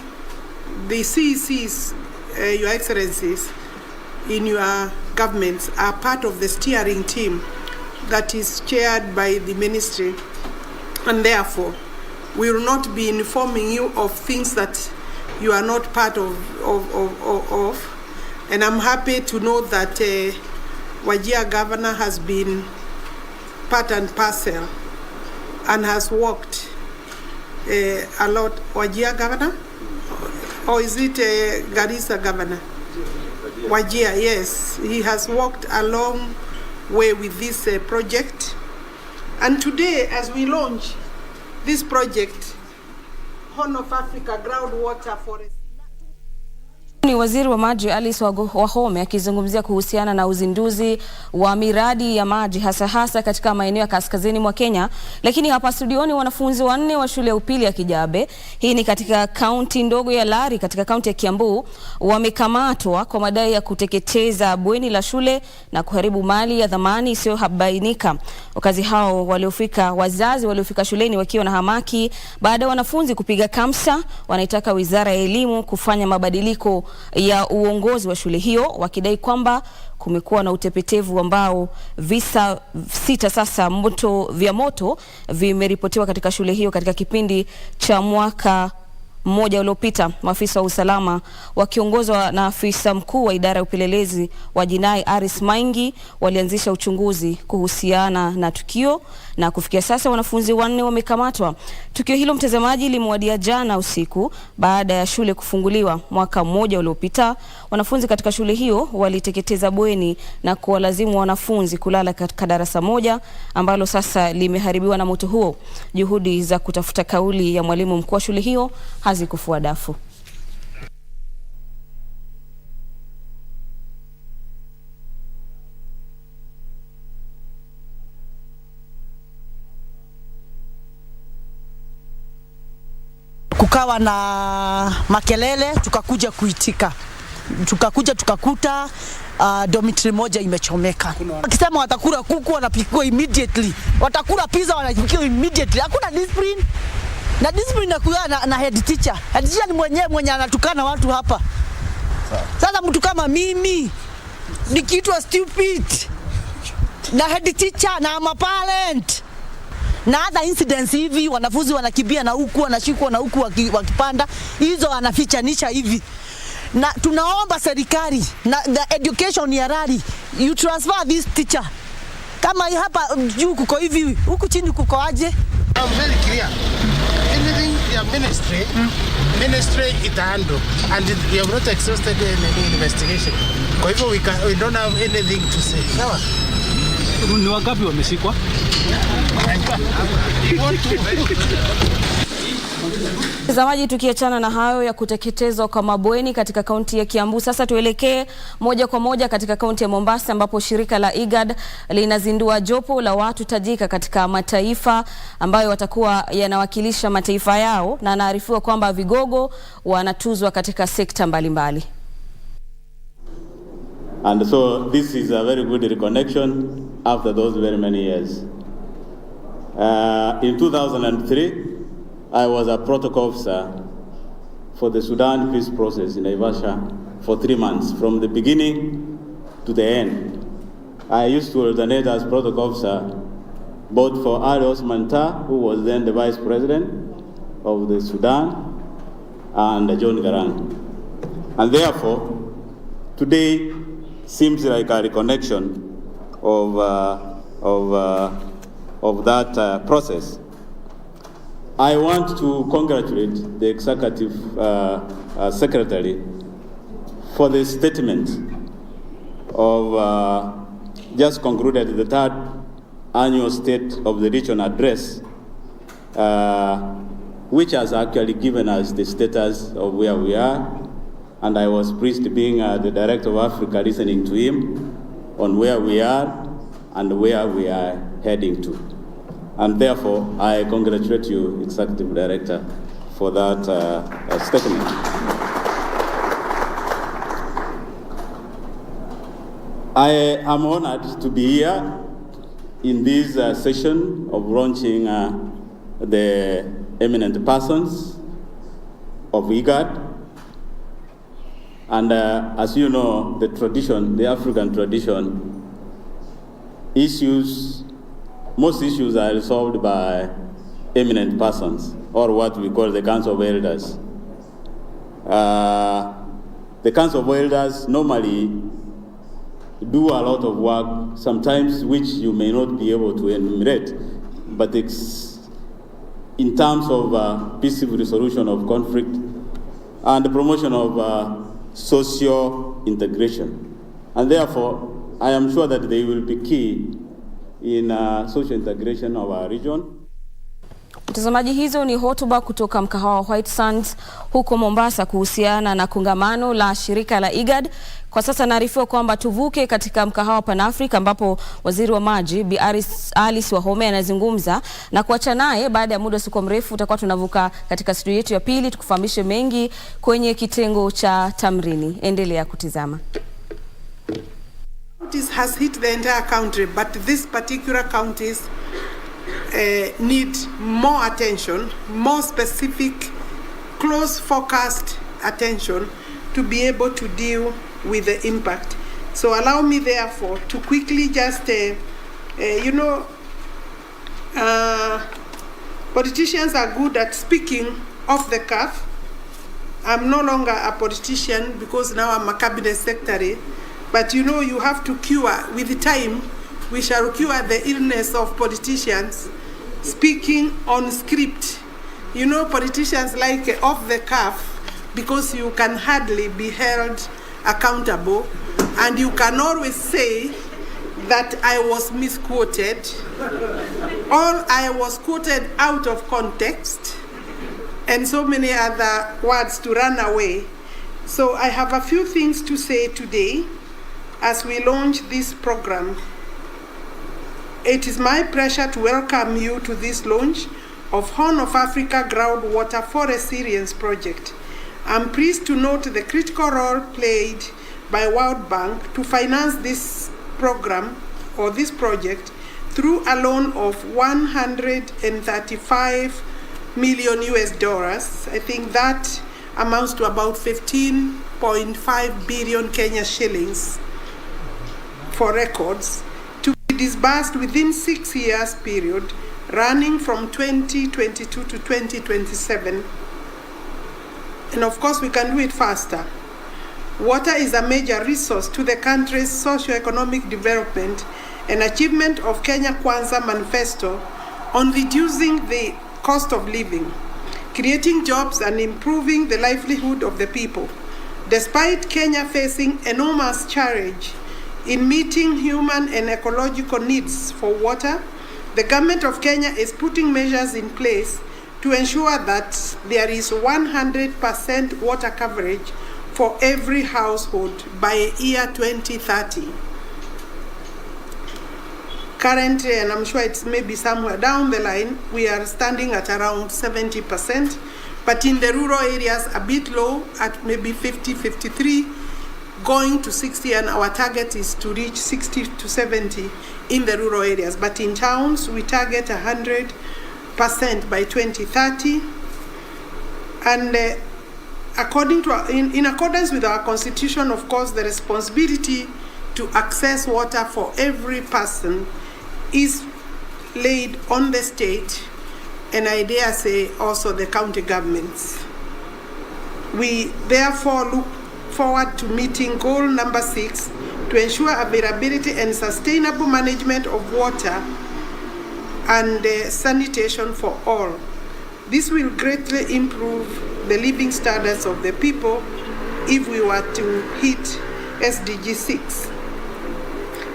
[SPEAKER 14] The CECs, Your Excellencies, in your governments are part of the steering team that is chaired by the ministry, and therefore we will not be informing you of things that you are not part of. And I'm happy to know that Wajir Governor has been part and parcel and has worked a lot. Wajir Governor? Or is it Garissa Governor? Wajir, yes. He has worked a long way with this project. And today, as we launch this project, Horn of Africa groundwater forest.
[SPEAKER 12] Ni Waziri wa Maji Alice Wahome akizungumzia kuhusiana na uzinduzi wa miradi ya maji hasa katika maeneo ya kaskazini mwa Kenya. Lakini hapa studioni wanafunzi 4 wa shule ya upili ya Kijabe, hii ni katika kaunti ndogo ya Lari katika kaunti ya Kiambu, wamekamatwa kwa madai ya kuteketeza bweni la shule na kuharibu mali ya dhamani isiyohabainika. Wakazi hao wazazi waliofika shuleni wakiwa na hamaki baada ya wanafunzi kupiga kamsa, wanaitaka Wizara ya Elimu kufanya mabadiliko ya uongozi wa shule hiyo, wakidai kwamba kumekuwa na utepetevu ambao visa 6 sasa vya moto vimeripotiwa katika shule hiyo katika kipindi cha mwaka mmoja uliopita. Maafisa wa usalama wakiongozwa na afisa mkuu wa idara ya upelelezi wa jinai Aris Maingi walianzisha uchunguzi kuhusiana na tukio, na kufikia sasa wanafunzi 4 wamekamatwa. Tukio hilo, mtazamaji, limewadia jana usiku baada ya shule kufunguliwa mwaka mmoja uliopita. Wanafunzi katika shule hiyo waliteketeza bweni na kuwalazimu wanafunzi kulala katika darasa moja ambalo sasa limeharibiwa na moto huo. Juhudi za kutafuta kauli ya mwalimu mkuu wa shule hiyo hazikufua dafu.
[SPEAKER 26] Kukawa na makelele, tukakuja kuitika. Tukakuta dormitory moja imechomeka. Wakisema watakula kuku wanapikiwa immediately. Watakula pizza wanapikiwa immediately. Hakuna discipline. Na discipline inakuwa na head teacher. Head teacher ni mwenye anatukana watu hapa. Sasa mtu kama mimi nikiitwa stupid na head teacher na ama parent na other incidents hivi, wanafunzi wanakimbia na huku wanashikwa na huku wakipanda, hizo anafichanisha hivi. Na tunaomba serikali na the education ya Rari, you transfer this teacher. Kama hapa juu kuko hivi, huku chini kuko aje?
[SPEAKER 1] I'm very clear. Anything your ministry it handle, and we have not exhausted any investigation. Kwa hivyo we don't have anything to say. Sawa?
[SPEAKER 2] Ni wangapi wameshikwa?
[SPEAKER 12] Mtazamaji, tukiachana na hayo ya kuteketezwa kwa mabweni katika kaunti ya Kiambu, sasa tuelekee moja kwa moja katika kaunti ya Mombasa ambapo shirika la IGAD linazindua jopo la watu tajika katika mataifa ambayo watakuwa yanawakilisha mataifa yao, na anaarifiwa kwamba vigogo wanatuzwa katika sekta mbalimbali.
[SPEAKER 2] And so this is a very good reconnection after those very many years. In 2003, I was a protocol officer for the Sudan peace process in Naivasha for 3 months, from the beginning to the end. I used to alternate as protocol officer both for Ali Osman Tah, who was then the vice president of the Sudan, and John Garang. And therefore, today seems like a reconnection of that process. I want to congratulate the executive secretary for the statement of just concluded the 3rd annual State of the Region address, which has actually given us the status of where we are. And I was pleased being the Director of Africa, listening to him on where we are and where we are heading to. And therefore, I congratulate you, Executive Director, for that statement. I am honored to be here in this session of launching the eminent persons of IGAD. And as you know, the tradition, the African tradition, most issues are resolved by eminent persons, or what we call the Council of Elders. The Council of Elders normally do a lot of work, sometimes which you may not be able to enumerate, but it's in terms of peaceful resolution of conflict and the promotion of social integration. And therefore, I am sure that they will be key in social integration of our region.
[SPEAKER 12] Mtazamaji, hizo ni hotuba kutoka mkahawa White Sands huko Mombasa kuhusiana na kongamano la shirika la IGAD. Kwa sasa naarifiwa kwamba tuvuke katika mkahawa Pan Africa ambapo waziri wa maji Bi Alice Wahome anazungumza, na kuacha naye baada ya muda usio mrefu tutakuwa tunavuka katika studio yetu ya pili tukufahamishe mengi kwenye kitengo cha Tamrini. Endelea kutizama.
[SPEAKER 14] It has hit the entire country, but these particular counties need more attention, more specific, close focused attention to be able to deal with the impact. So allow me therefore to quickly just, politicians are good at speaking off the cuff. I'm no longer a politician because now I'm a cabinet secretary. But you have to cure, with the time, we shall cure the illness of politicians speaking on script. Politicians like off the cuff because you can hardly be held accountable, and you can always say that I was misquoted, or I was quoted out of context, and so many other words to run away. So I have a few things to say today as we launch this program. It is my pleasure to welcome you to this launch of Horn of Africa Groundwater for Resilience Project. I'm pleased to note the critical role played by World Bank to finance this program or this project through a loan of $135 million US. I think that amounts to about 15.5 billion Kenya shillings for records, to be disbursed within 6 years period, running from 2022 to 2027. And of course, we can do it faster. Water is a major resource to the country's socio-economic development and achievement of Kenya Kwanza Manifesto on reducing the cost of living, creating jobs and improving the livelihood of the people. Despite Kenya facing enormous challenge in meeting human and ecological needs for water, the government of Kenya is putting measures in place to ensure that there is 100% water coverage for every household by year 2030. Currently, and I'm sure it's maybe somewhere down the line, we are standing at around 70%, but in the rural areas a bit low at maybe 50, 53, going to 60, and our target is to reach 60 to 70 in the rural areas. But in towns, we target 100% by 2030. And in accordance with our constitution, of course, the responsibility to access water for every person is laid on the state, and I dare say also the county governments. We therefore look forward to meeting goal number 6 to ensure availability and sustainable management of water and sanitation for all. This will greatly improve the living standards of the people if we were to hit SDG 6.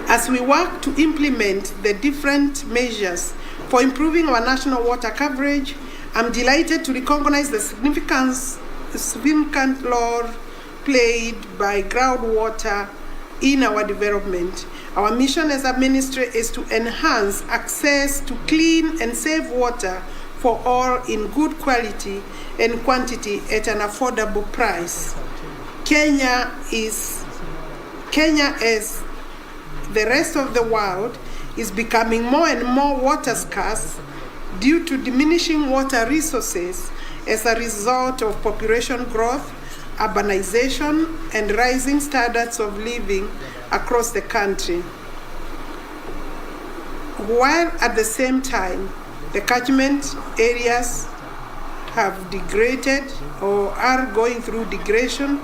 [SPEAKER 14] As we work to implement the different measures for improving our national water coverage, I'm delighted to recognize the significant role played by groundwater in our development. Our mission as a ministry is to enhance access to clean and safe water for all in good quality and quantity at an affordable price. Kenya, as the rest of the world, is becoming more and more water scarce due to diminishing water resources as a result of population growth, urbanization, and rising standards of living across the country. While at the same time, the catchment areas have degraded or are going through degradation,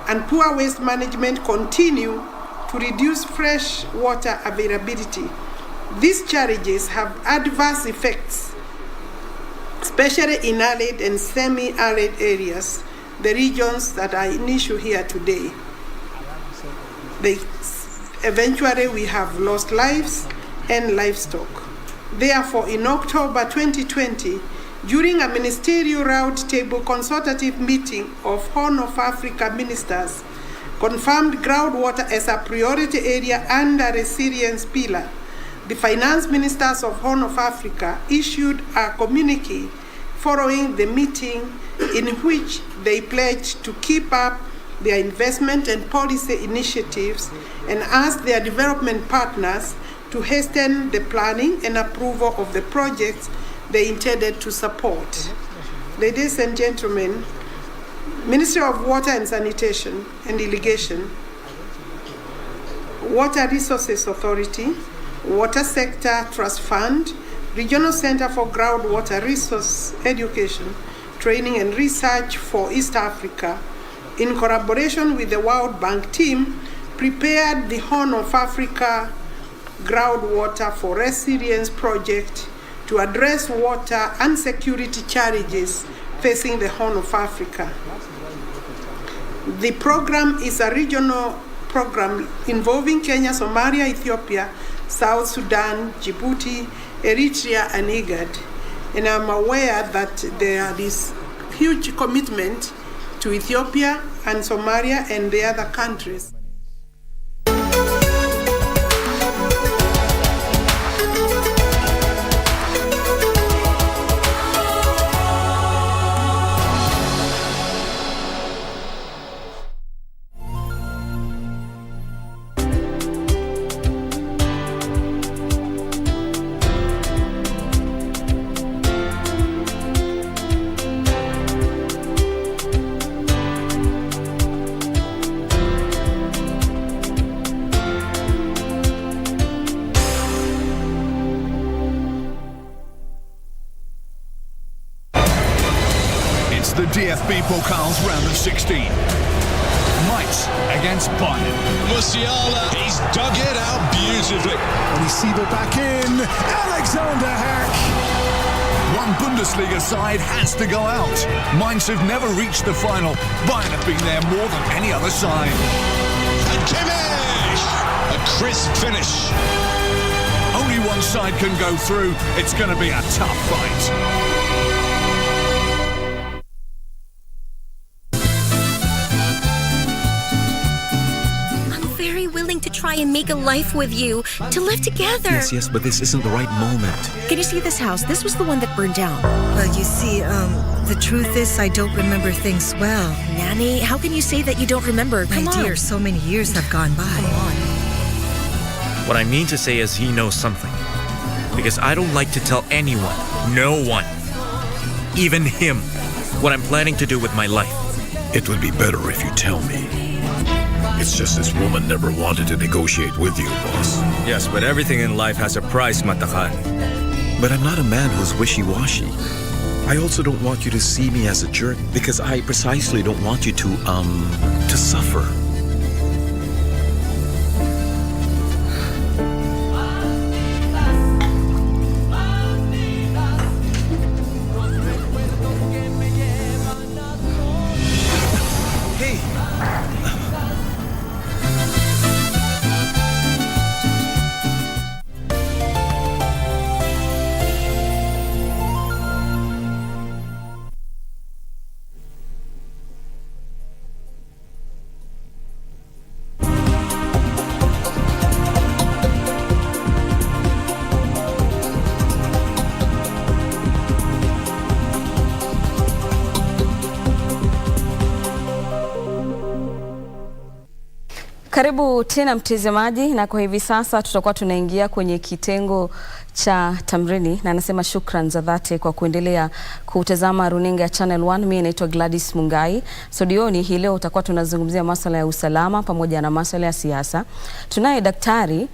[SPEAKER 14] and poor waste management continue to reduce fresh water availability. These challenges have adverse effects, especially in arid and semi-arid areas, the regions that are in issue here today. Eventually, we have lost lives and livestock. Therefore, in October 2020, during a ministerial roundtable consultative meeting of Horn of Africa ministers, confirmed groundwater as a priority area under resilience pillar. The finance ministers of Horn of Africa issued a communique following the meeting in which they pledged to keep up their investment and policy initiatives and asked their development partners to hasten the planning and approval of the projects they intended to support. Ladies and gentlemen, Ministry of Water and Sanitation and Irrigation, Water Resources Authority, Water Sector Trust Fund, Regional Center for Groundwater Resource Education, Training and Research for East Africa, in collaboration with the World Bank team, prepared the Horn of Africa Groundwater for Resilience Project to address water and security challenges facing the Horn of Africa. The program is a regional program involving Kenya, Somalia, Ethiopia, South Sudan, Djibouti, Eritrea, and IGAD. And I'm aware that there is huge commitment to Ethiopia and Somalia and the other countries.
[SPEAKER 5] The DFB Pokals round of 16. Mainz against Bayern.
[SPEAKER 4] Musiala, he's dug it out beautifully.
[SPEAKER 9] And he's Sieber back in. Alexander Herk.
[SPEAKER 5] One Bundesliga side has to go out. Mainz have never reached the final. Bayern have been there more than any other side.
[SPEAKER 4] And Kimmich! A crisp finish.
[SPEAKER 5] Only one side can go through. It's going to be a tough fight.
[SPEAKER 22] Willing to try and make a life with you, to live together.
[SPEAKER 6] Yes, but this isn't the right moment.
[SPEAKER 25] Can you see this house? This was the one that burned down. Well, you see, the truth is I don't remember things well.
[SPEAKER 22] Nanny, how can you say that you don't remember? Come
[SPEAKER 25] My
[SPEAKER 22] on.
[SPEAKER 25] dear, so many years have gone by.
[SPEAKER 22] Come on.
[SPEAKER 24] What I mean to say is he knows something. Because I don't like to tell anyone, no one, even him, what I'm planning to do with my life.
[SPEAKER 3] It would be better if you tell me. It's just this woman never wanted to negotiate with you, boss.
[SPEAKER 24] Yes, but everything in life has a price, Matakhan.
[SPEAKER 6] But I'm not a man who's wishy-washy. I also don't want you to see me as a jerk because I precisely don't want you to suffer.
[SPEAKER 12] Karibu tena mtazamaji, na kwa hivi sasa tutakuwa tunaingia kwenye kitengo cha Tamrini, na anasema shukran za dhati kwa kuendelea kutazama runinga ya Channel 1. Mimi naitwa Gladys Mungai. Studioni hii leo tutakuwa tunazungumzia masuala ya usalama pamoja na masuala ya siasa. Tunaye Daktari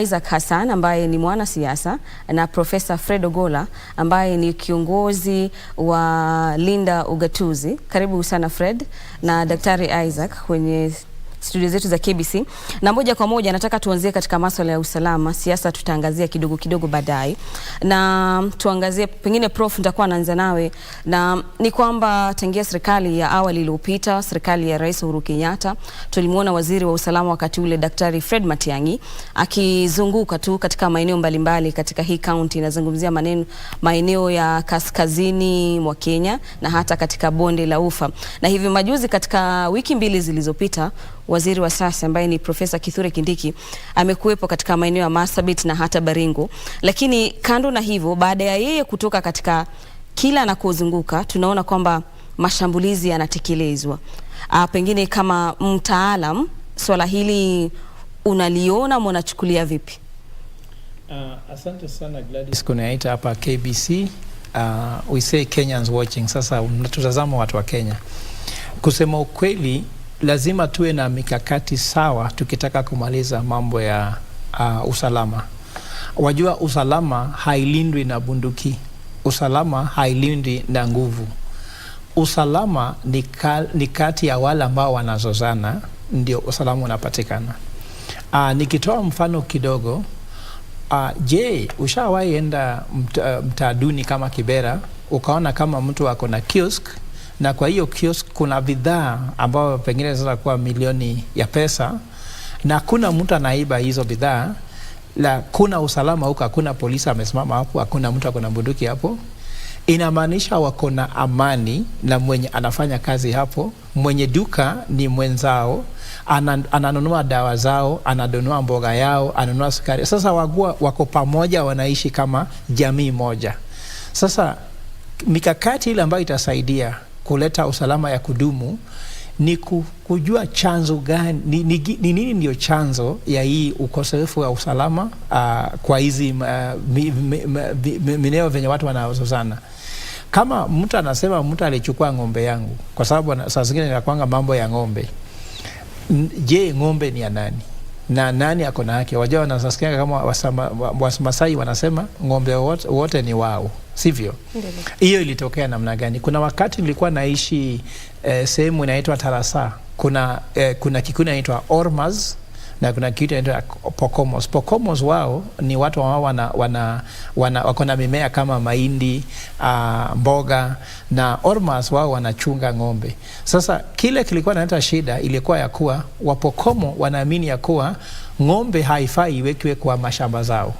[SPEAKER 12] Isaac Hassan ambaye ni mwanasiasa na Profesa Fred Ogola ambaye ni kiongozi wa Linda Ugatuzi. Karibu sana Fred na Daktari Isaac kwenye studio zetu za KBC. Na moja kwa moja nataka tuanzie katika masuala ya usalama. Siasa tutaangazia kidogo baadaye. Na tuangazie pengine Prof, nitakuwa naanza nawe, na ni kwamba tangia serikali ya awali iliyopita, serikali ya Rais Uhuru Kenyatta, tulimuona waziri wa usalama wakati ule Daktari Fred Matiang'i akizunguka tu katika maeneo mbalimbali katika hii county. Nazungumzia maeneo ya kaskazini mwa Kenya na hata katika bonde la Ufa. Na hivi majuzi katika wiki mbili zilizopita, waziri wa sasa ambaye ni Profesa Kithure Kindiki amekuwepo katika maeneo ya Marsabit na hata Baringo. Lakini kando na hivyo, baada ya yeye kutoka katika kila anakozunguka, tunaona kwamba mashambulizi yanatekelezwa. Pengine kama mtaalam, swala hili unaliona, mnachukulia vipi?
[SPEAKER 11] Asante sana Gladys kunaita hapa KBC. We say Kenyans watching. Sasa tunatazama watu wa Kenya. Kusema ukweli, lazima tuwe na mikakati sawa tukitaka kumaliza mambo ya usalama. Wajua, usalama hailindwi na usalama hailindwi na nguvu. Usalama ni kati ya wale ambao wanazozana, ndio usalama unapatikana. Nikitoa mfano kidogo, je, ushawahi enda mtaaduni kama Kibera ukaona kama mtu ako na kiosk, na kwa hiyo kiosk kuna bidhaa ambao pengine zinaweza kuwa milioni ya pesa, na kuna mtu anaiba hizo bidhaa, la kuna usalama huko, hakuna polisi amesimama hapo, hakuna mtu akona bunduki hapo, inamaanisha wako na amani na mwenye anafanya kazi hapo, mwenye duka ni mwenzao, ananunua dawa zao, ananunua mboga yao, ananunua sukari. Sasa wako pamoja, wanaishi kama jamii moja. Sasa mikakati ile ambayo itasaidia kuleta usalama ya kudumu ni kujua chanzo gani, ni nini ndio chanzo ya hii ukosefu wa usalama kwa hizi mineo venye watu wanazozana. Kama mtu anasema mtu alichukua ng'ombe yangu, kwa sababu saa zingine inakuanga mambo ya ng'ombe. Je, ng'ombe ni ya nani? Na nani ako na haki? Wajua wanasikia kama Wamasai wanasema ng'ombe wote ni wao, sivyo? Hiyo ilitokea namna gani? Kuna wakati nilikuwa naishi sehemu inaitwa Tarasa. Kuna kikundi inaitwa Ormas na kuna kitu inaitwa Pokomos. Pokomos wao ni watu ambao wako na mimea kama mahindi, mboga, na Ormas wao wanachunga ng'ombe. Sasa kile kilikuwa inaleta shida ilikuwa ya kuwa Wapokomo wanaamini ya kuwa ng'ombe haifai iwekwe kwa mashamba zao.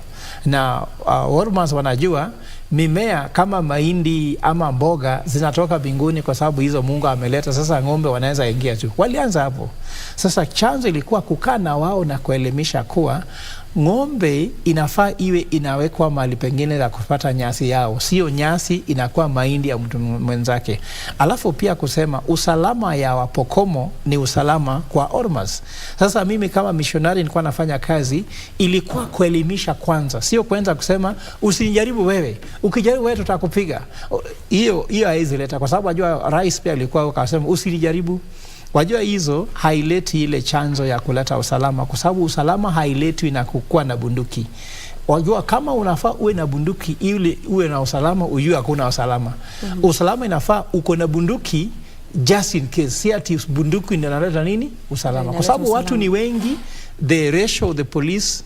[SPEAKER 11] na Ormas wanajua mimea kama mahindi ama mboga zinatoka mbinguni kwa sababu hizo Mungu ameleta. Sasa ng'ombe wanaweza ingia tu. Walianza hapo. Sasa chanzo ilikuwa kukaa na wao na kuelimisha kuwa ng'ombe inafaa iwe inawekwa mahali pengine za kupata nyasi yao, sio nyasi inakuwa mahindi ya mtu mwenzake. Alafu pia kusema usalama ya Wapokomo ni usalama kwa Ormas. Sasa mimi kama missionary nilikuwa nafanya kazi, ilikuwa kuelimisha kwanza, sio kwanza kusema usijaribu wewe, ukijaribu wewe tutakupiga. Hiyo haizileta, kwa sababu ajua rais pia alikuwa akasema usijaribu. Wajua hizo haileti ile chanzo ya kuleta usalama, kwa sababu usalama hailetwi na kukua na bunduki. Wajua kama unafaa uwe na bunduki ili uwe na usalama, ujue hakuna usalama. Usalama inafaa uko na bunduki just in case, si ati bunduki ndio inaleta nini? Usalama. Kwa sababu watu ni wengi, the ratio of the police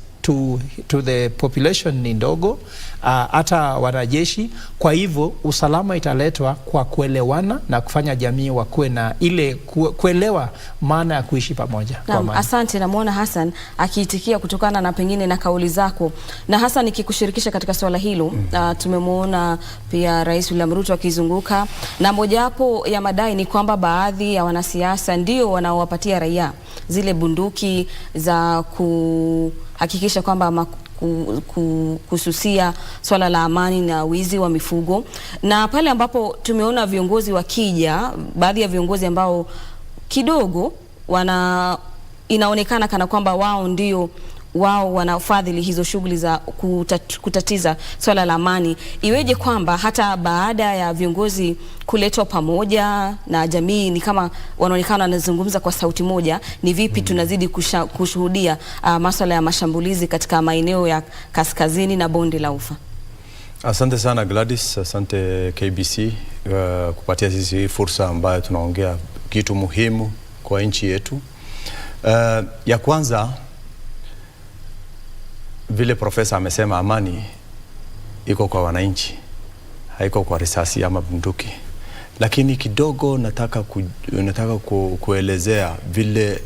[SPEAKER 11] to the population ni ndogo, hata wanajeshi. Kwa hivyo usalama italetwa kwa kuelewana na kufanya jamii wakuwe na ile kuelewa maana ya kuishi pamoja.
[SPEAKER 12] Asante, namuona Hassan akiitikia kutokana na pengine na kauli zako. Na Hassan, nikikushirikisha katika swala hilo, tumemuona pia Rais William Ruto akizunguka, na mojawapo ya madai ni kwamba baadhi ya wanasiasa ndio wanaowapatia raia zile bunduki za kuhakikisha kwamba kususia swala la amani na wizi wa mifugo. Na pale ambapo tumeona viongozi wakija, baadhi ya viongozi ambao kidogo inaonekana kana kwamba wao wanafadhili hizo shughuli za kutatiza swala la amani, iweje kwamba hata baada ya viongozi kuletwa pamoja na jamii ni kama wanaonekana wanazungumza kwa sauti moja? Ni vipi tunazidi kushuhudia masuala ya mashambulizi katika maeneo ya kaskazini na bonde la Ufa?
[SPEAKER 15] Asante sana Gladys, asante KBC kupatia sisi fursa ambayo tunaongea kitu muhimu kwa nchi yetu. Ya kwanza, vile profesa amesema, amani iko kwa wananchi, haiko kwa risasi ama bunduki. Lakini kidogo nataka kuelezea vile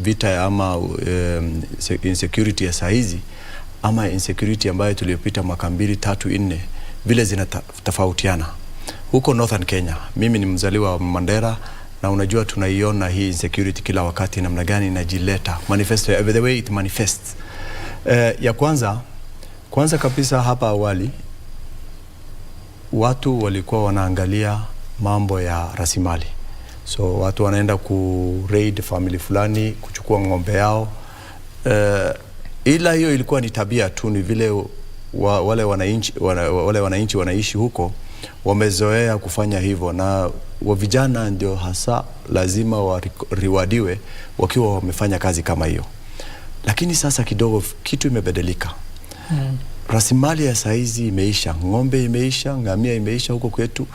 [SPEAKER 15] vita ama insecurity ya saizi ama insecurity ambayo tuliyopita mwaka 2, 3, 4 vile zinatofautiana. Huko Northern Kenya, mimi ni mzaliwa wa Mandera, na unajua tunaiona hii insecurity kila wakati namna gani inajileta, manifesto the way it manifests. Ya kwanza kabisa, hapa awali watu walikuwa wanaangalia mambo ya rasilimali. So watu wanaenda ku raid family fulani kuchukua ng'ombe yao. Ila hiyo ilikuwa ni tabia tu, ni vile wale wananchi wanaishi huko wamezoea kufanya hivyo, na vijana ndio hasa lazima wariwadiwe wakiwa wamefanya kazi kama hiyo. Lakini sasa kidogo kitu imebadilika. Rasilimali ya saizi imeisha, ng'ombe imeisha, ngamia imeisha huko kwetu.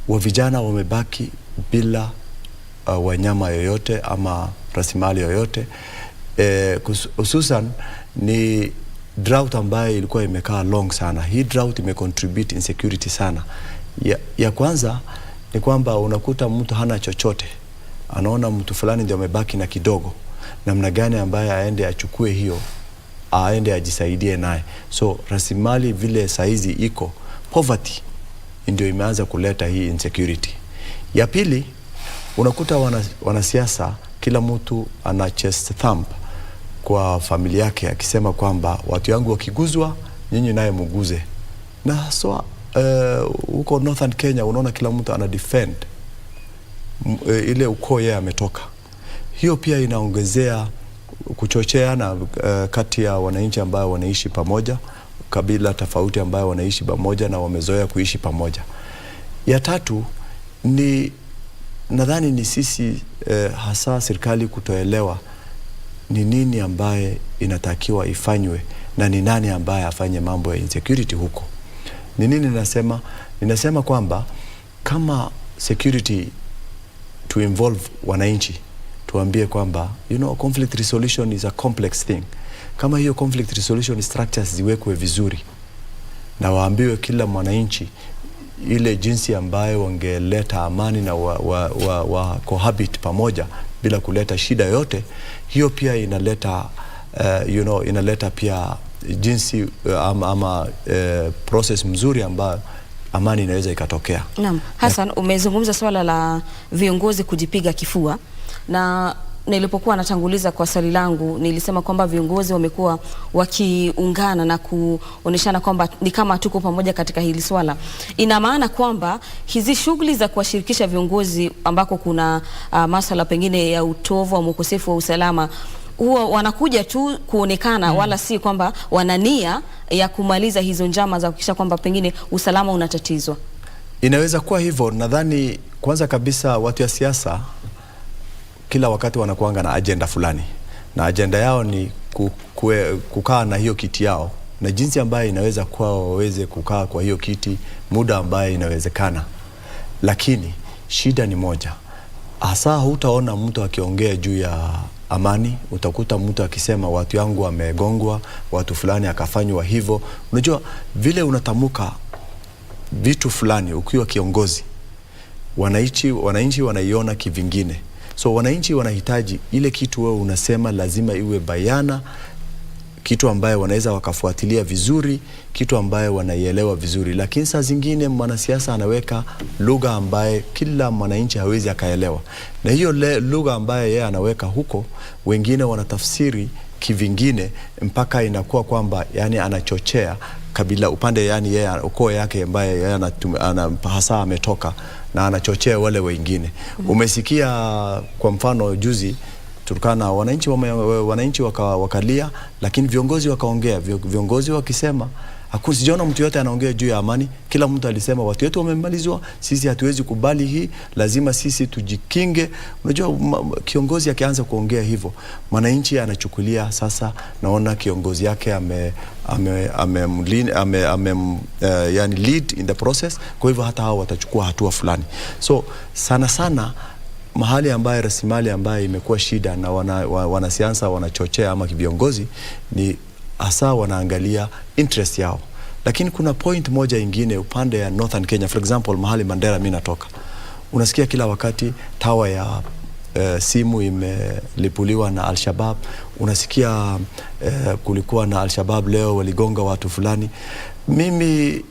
[SPEAKER 15] Vijana wamebaki bila wanyama yoyote ama rasilimali yoyote. Hususan ni drought ambayo ilikuwa imekaa long sana. Hii drought imecontribute insecurity sana. Ya kwanza ni kwamba unakuta mtu hana chochote, anaona mtu fulani ndio amebaki na kidogo, namna gani ambaye aende achukue hiyo, aende ajisaidie naye. So rasilimali vile saizi iko, poverty ndio imeanza kuleta hii insecurity. Ya pili, unakuta wanasiasa kila mtu ana chest thump kwa familia yake, akisema kwamba watu yangu wakiguzwa nyinyi naye muguze. Na so huko Northern Kenya unaona kila mtu ana defend ile ukoo yeye ametoka. Hiyo pia inaongezea kuchocheana kati ya wananchi ambao wanaishi pamoja, kabila tofauti ambao wanaishi pamoja na wamezoea kuishi pamoja. Ya tatu ni nadhani ni sisi hasa serikali kutoelewa ni nini ambaye inatakiwa ifanywe na ni nani ambaye afanye mambo ya insecurity huko. Ni nini ninasema? Ninasema kwamba kama security to involve wananchi, tuambie kwamba conflict resolution is a complex thing. Kama hiyo conflict resolution structures ziwekwe vizuri na waambiwe kila mwananchi ile jinsi ambayo wangeleta amani na wa cohabit pamoja bila kuleta shida yote, hiyo pia inaleta inaleta pia jinsi ama process mzuri ambayo amani inaweza ikatokea.
[SPEAKER 12] Naam, Hassan, umezungumza swala la viongozi kujipiga kifua, na nilipokuwa natanguliza kwa swali langu nilisema kwamba viongozi wamekuwa wakiungana na kuoneshana kwamba ni kama tuko pamoja katika hili swala. Ina maana kwamba hizi shughuli za kuwashirikisha viongozi ambako kuna masuala pengine ya utovu au ukosefu wa usalama huwa wanakuja tu kuonekana, wala si kwamba wana nia ya kumaliza hizo njama za kuhakikisha kwamba pengine usalama unatatizwa.
[SPEAKER 15] Inaweza kuwa hivyo. Nadhani kwanza kabisa watu ya siasa kila wakati wanakuanga na agenda fulani, na agenda yao ni kukaa na hiyo kiti yao, na jinsi ambayo inaweza kuwa waweze kukaa kwa hiyo kiti muda ambayo inawezekana. Lakini shida ni moja, hasa hutaona mtu akiongea juu ya amani. Utakuta mtu akisema watu yangu wamegongwa, watu fulani akafanywa hivyo. Unajua vile unatamuka vitu fulani ukiwa kiongozi, wananchi wanaiona kivingine. So wananchi wanahitaji ile kitu wewe unasema lazima iwe bayana, kitu ambaye wanaweza wakafuatilia vizuri, kitu ambaye wanaielewa vizuri. Lakini saa zingine mwanasiasa anaweka lugha ambaye kila mwananchi hawezi akaelewa, na hiyo lugha ambaye yeye anaweka huko wengine wanatafsiri kivingine, mpaka inakuwa kwamba yani anachochea kabila upande, yani yeye ukoo yake ambaye yeye hasa ametoka, na anachochea wale wengine. Umesikia kwa mfano juzi Turkana wananchi wakalia, lakini viongozi wakaongea. Viongozi wakisema hakuna, sijaona mtu yote anaongea juu ya amani. Kila mtu alisema watu wetu wamemalizwa, sisi hatuwezi kubali hii, lazima sisi tujikinge. Unajua kiongozi akianza kuongea hivyo, mwananchi anachukulia sasa, naona kiongozi yake yani lead in the process, kwa hivyo hata hao watachukua hatua fulani. So sana mahali ambaye rasilimali ambaye imekuwa shida na wanasiasa wanachochea ama viongozi ni hasa wanaangalia interest yao. Lakini kuna point moja ingine upande ya Northern Kenya, for example mahali Mandera mimi natoka, unasikia kila wakati tawa ya simu imelipuliwa na Al-Shabaab. Unasikia kulikuwa na Al-Shabaab leo waligonga watu fulani. Mimi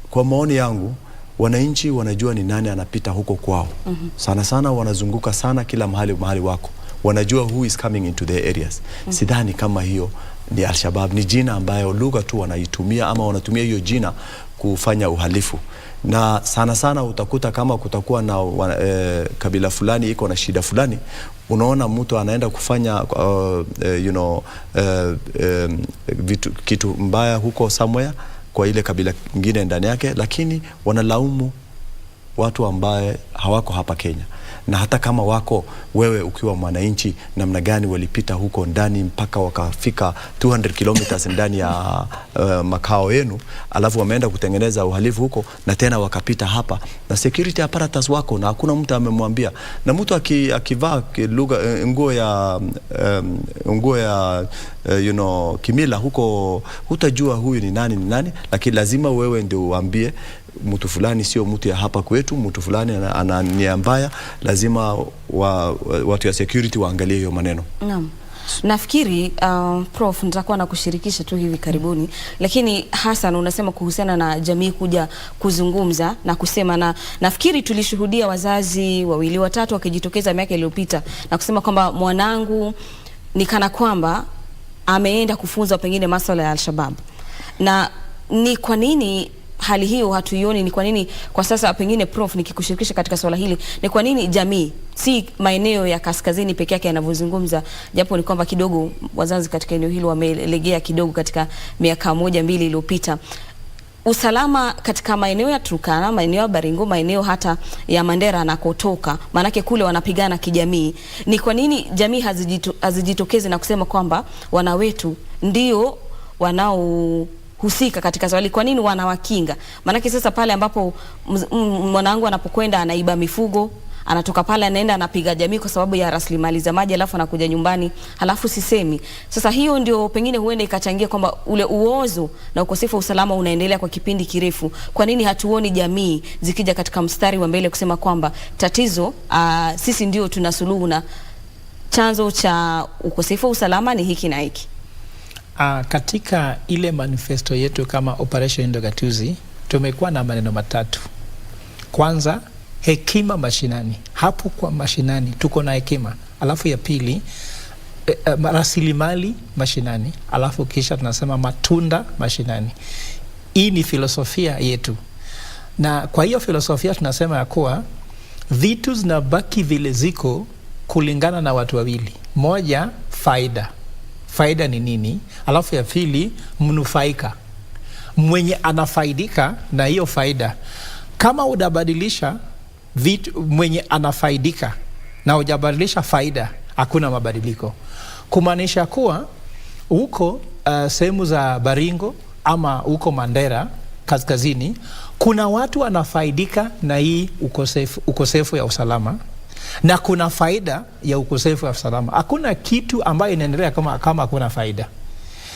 [SPEAKER 15] kwa maoni yangu, wananchi wanajua ni nani anapita huko kwao. Sana wanazunguka sana kila mahali wako. Wanajua who is coming into their areas. Sidhani kama hiyo ni Al-Shabaab, ni jina ambayo lugha tu wanaitumia, ama wanatumia hiyo jina kufanya uhalifu. Na sana utakuta kama kutakuwa na kabila fulani iko na shida fulani, unaona mtu anaenda kufanya kitu mbaya huko somewhere kwa ile kabila nyingine ndani yake, lakini wanalaumu watu ambaye hawako hapa Kenya. Na hata kama wako, wewe ukiwa mwananchi, namna gani walipita huko ndani mpaka wakafika 200 kilometers ndani ya makao yenu, alafu wameenda kutengeneza uhalifu huko, na tena wakapita hapa na security apparatus wako, na hakuna mtu amemwambia. Na mtu akivaa nguo ya kimila huko, hutajua huyu ni nani, lakini lazima wewe ndio uambie mtu fulani sio mtu ya hapa kwetu, mtu fulani ana nia mbaya, lazima watu ya security waangalie hiyo maneno.
[SPEAKER 12] Naam. Nafikiri Prof, nitakuwa na kushirikisha tu hivi karibuni, lakini Hassan unasema kuhusiana na jamii kuja kuzungumza na kusema, na nafikiri tulishuhudia wazazi wawili watatu wakijitokeza miaka iliyopita na kusema kwamba mwanangu ni kana kwamba ameenda kufunza pengine masuala ya Al-Shabaab. Na ni kwa nini hali hiyo hatuioni? Ni kwa nini kwa sasa, pengine Prof nikikushirikisha katika swala hili, ni kwa nini jamii, si maeneo ya kaskazini peke yake yanavyozungumza, japo ni kwamba kidogo wazazi katika eneo hilo wamelegea kidogo katika miaka 1-2 iliyopita, usalama katika maeneo ya Turkana, maeneo ya Baringo, maeneo hata ya Mandera anakotoka, manake kule wanapigana kijamii. Ni kwa nini jamii hazijitokezi na kusema kwamba wana wetu ndio wanao husika katika swali? Kwa nini wanawakinga? Manake sasa pale ambapo mwanangu anapokwenda anaiba mifugo, anatoka pale anaenda anapiga jamii kwa sababu ya rasilimali za maji, alafu anakuja nyumbani, alafu sisemi. Sasa hiyo ndio pengine huenda ikachangia kwamba ule uozo na ukosefu wa usalama unaendelea kwa kipindi kirefu. Kwa nini hatuoni jamii zikija katika mstari wa mbele kusema kwamba tatizo sisi ndio tunasuluhu na chanzo cha ukosefu wa usalama ni hiki na hiki?
[SPEAKER 11] Katika ile manifesto yetu kama Operation Endo Gatuzi tumekuwa na maneno matatu. Kwanza, hekima mashinani. Hapo kwa mashinani tuko na hekima. Alafu ya pili, rasilimali mashinani. Alafu kisha tunasema matunda mashinani. Hii ni filosofia yetu. Na kwa hiyo filosofia tunasema ya kuwa vitu zinabaki vile ziko kulingana na watu wawili. Moja, faida. Faida ni nini? Alafu ya pili, mnufaika. Mwenye anafaidika na hiyo faida. Kama udabadilisha vitu mwenye anafaidika na ujabadilisha faida, hakuna mabadiliko. Kumaanisha kuwa huko sehemu za Baringo ama huko Mandera kaskazini, kuna watu wanafaidika na hii ukosefu ya usalama, na kuna faida ya ukosefu ya usalama. Hakuna kitu ambayo inaendelea kama hakuna faida.